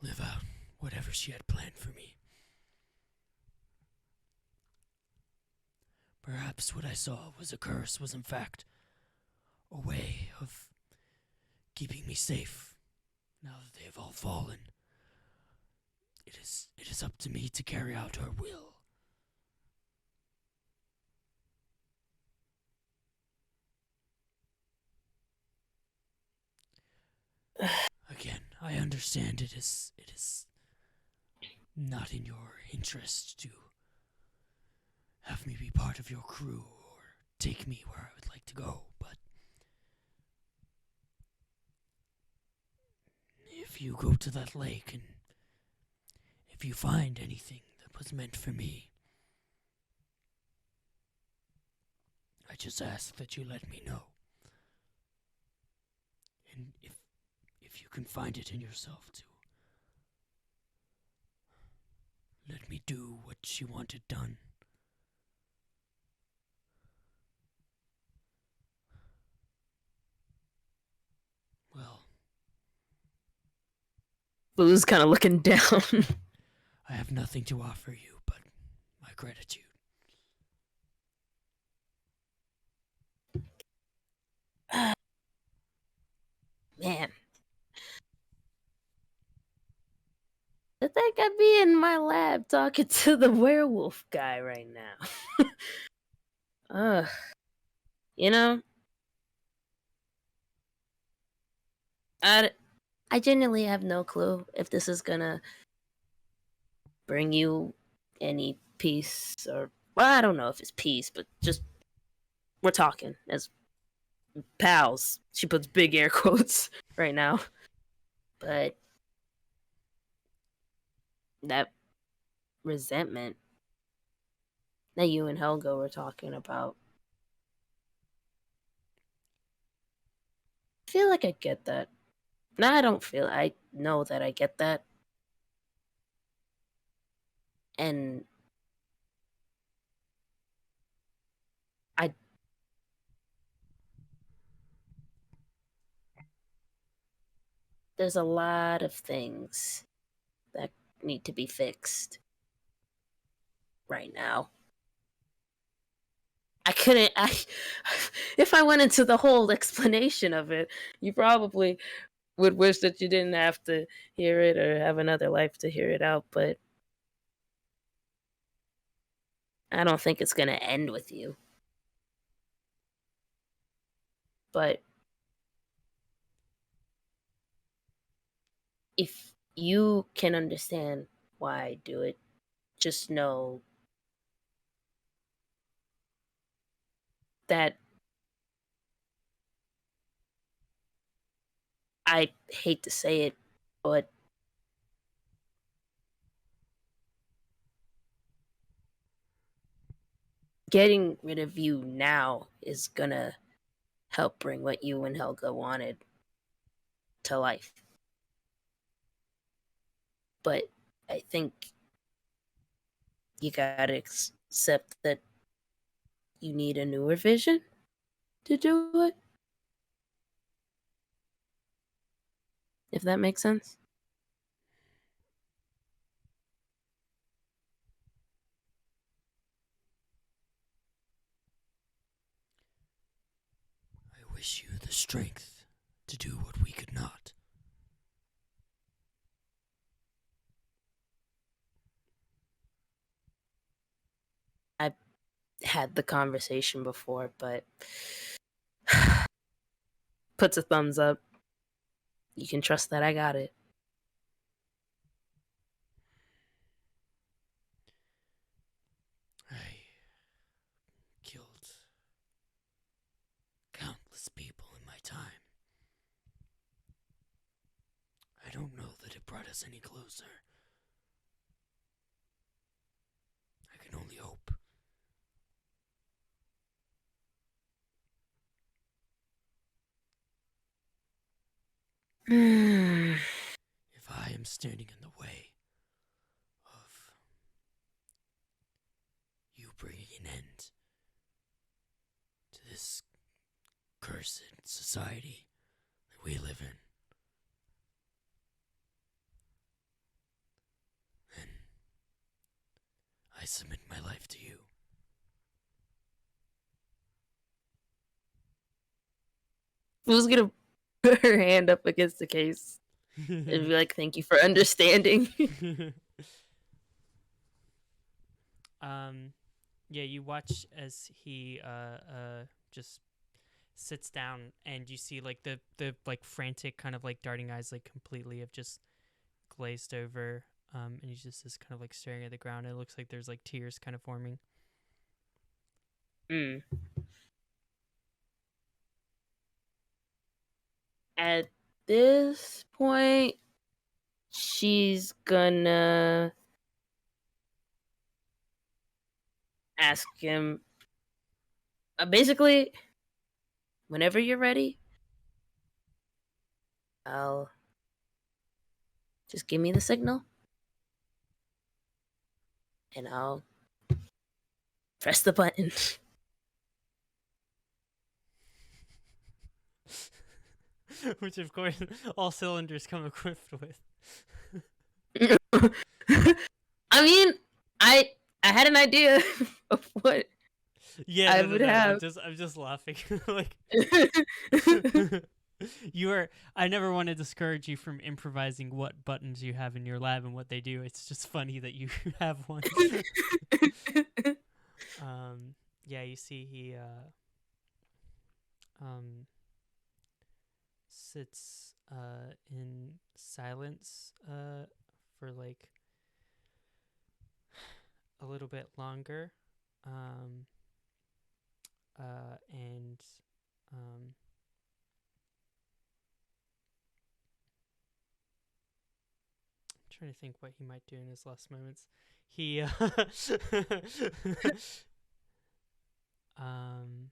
live out whatever she had planned for me. Perhaps what I saw was a curse was in fact a way of keeping me safe. Now that they have all fallen, it is up to me to carry out her will. Again, I understand it is not in your interest to have me be part of your crew or take me where I would like to go, but if you go to that lake and if you find anything that was meant for me, I just ask that you let me know. And if you can find it in yourself to let me do what she wanted done. Well, Blue's kind of looking down. I have nothing to offer you but my gratitude. Man. I think I'd be in my lab talking to the werewolf guy right now. Ugh. You know, I genuinely have no clue if this is gonna bring you any peace or, well, I don't know if it's peace, but just we're talking as pals. She puts big air quotes right now. But that resentment that you and Helga were talking about, I feel like I get that. No, I don't feel, I know that I get that. And I there's a lot of things that need to be fixed right now. I couldn't I if I went into the whole explanation of it, you probably would wish that you didn't have to hear it or have another life to hear it out, but I don't think it's going to end with you. But if you can understand why I do it, just know that I hate to say it, but getting rid of you now is gonna help bring what you and Helga wanted to life. But I think you gotta accept that you need a newer vision to do it. If that makes sense. I wish you the strength to do what we could not. I had the conversation before, but puts a thumbs up. You can trust that I got it. I killed countless people in my time. I don't know that it brought us any closer. I can only hope. If I am standing in the way of you bringing an end to this cursed society that we live in, then I submit my life to you. Who's gonna put her hand up against the case and be like, "Thank you for understanding." Yeah, you watch as he just sits down, and you see like the like frantic kind of like darting eyes like completely have just glazed over, and he just is kind of like staring at the ground. It looks like there's like tears kind of forming. Mm. At this point, she's gonna ask him, basically, whenever you're ready, I'll just give me the signal, and I'll press the button. Which of course all cylinders come equipped with. I mean, I had an idea of what Yeah, I no, would no. have. I'm just laughing. Like I never want to discourage you from improvising what buttons you have in your lab and what they do. It's just funny that you have one. Yeah, you see he sits in silence for like a little bit longer. And trying to think what he might do in his last moments. He um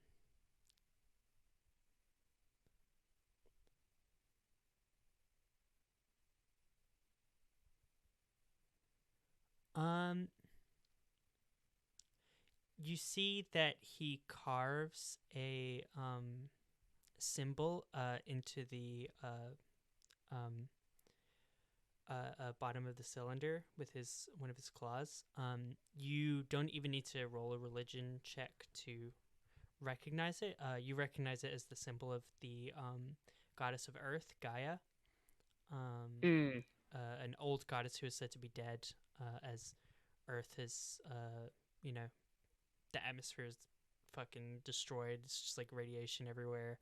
um you see that he carves a symbol into the um bottom of the cylinder with his one of his claws. You don't even need to roll a religion check to recognize it. You recognize it as the symbol of the goddess of Earth, Gaia, Mm. an old goddess who is said to be dead, as Earth is, you know, the atmosphere is fucking destroyed. It's just like radiation everywhere,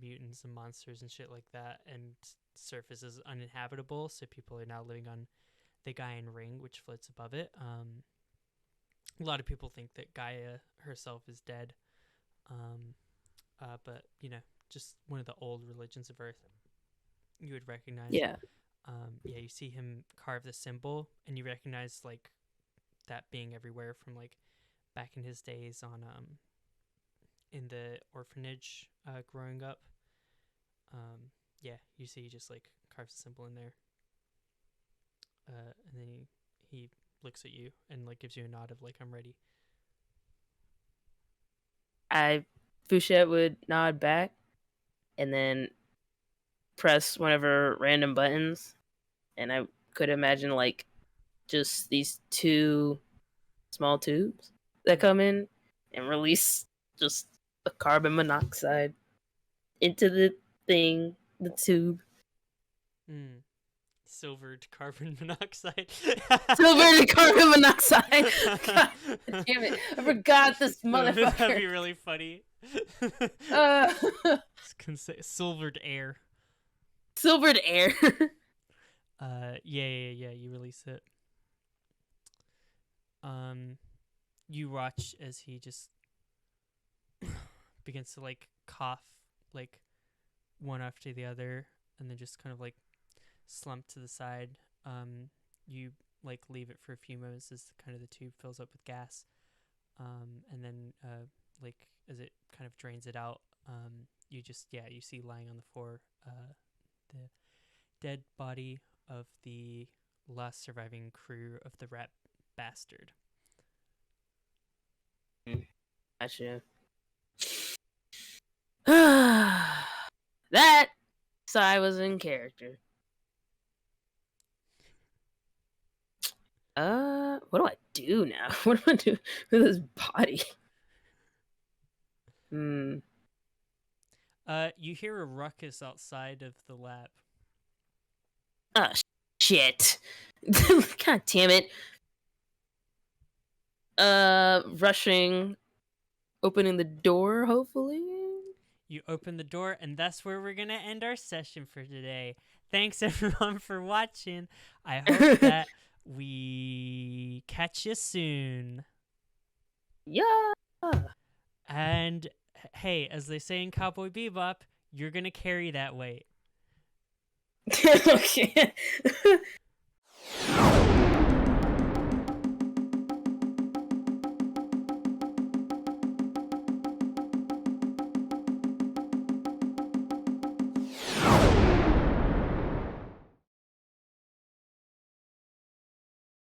mutants and monsters and shit like that, and surface is uninhabitable. So people are now living on the Gaian ring, which floats above it. A lot of people think that Gaia herself is dead, but you know, just one of the old religions of Earth you would recognize. Yeah. Yeah, you see him carve the symbol, and you recognize like that being everywhere from like back in his days on in the orphanage growing up. Yeah, you see he just like carves a symbol in there, and then he looks at you and like gives you a nod of like I'm ready. Fouchette would nod back and then press whatever random buttons, and I could imagine like just these two small tubes that come in and release just a carbon monoxide into the thing, the tube. Silvered carbon monoxide. Silvered carbon monoxide. God damn it! I forgot this motherfucker. That'd be really funny. Uh, Silvered air. Silvered air. Yeah. You release it. You watch as he just begins to like cough, like one after the other, and then just kind of like slump to the side. You like leave it for a few moments as kind of the tube fills up with gas, and then like as it kind of drains it out, you just you see lying on the floor the dead body of the last surviving crew of the rat bastard. Gotcha. That Sai was in character. What do I do now? What do I do with his body? You hear a ruckus outside of the lab. Oh, shit. God damn it. Rushing, opening the door, hopefully. You open the door, and that's where we're going to end our session for today. Thanks, everyone, for watching. I hope that we catch you soon. Yeah. And hey, as they say in Cowboy Bebop, you're going to carry that weight. Okay.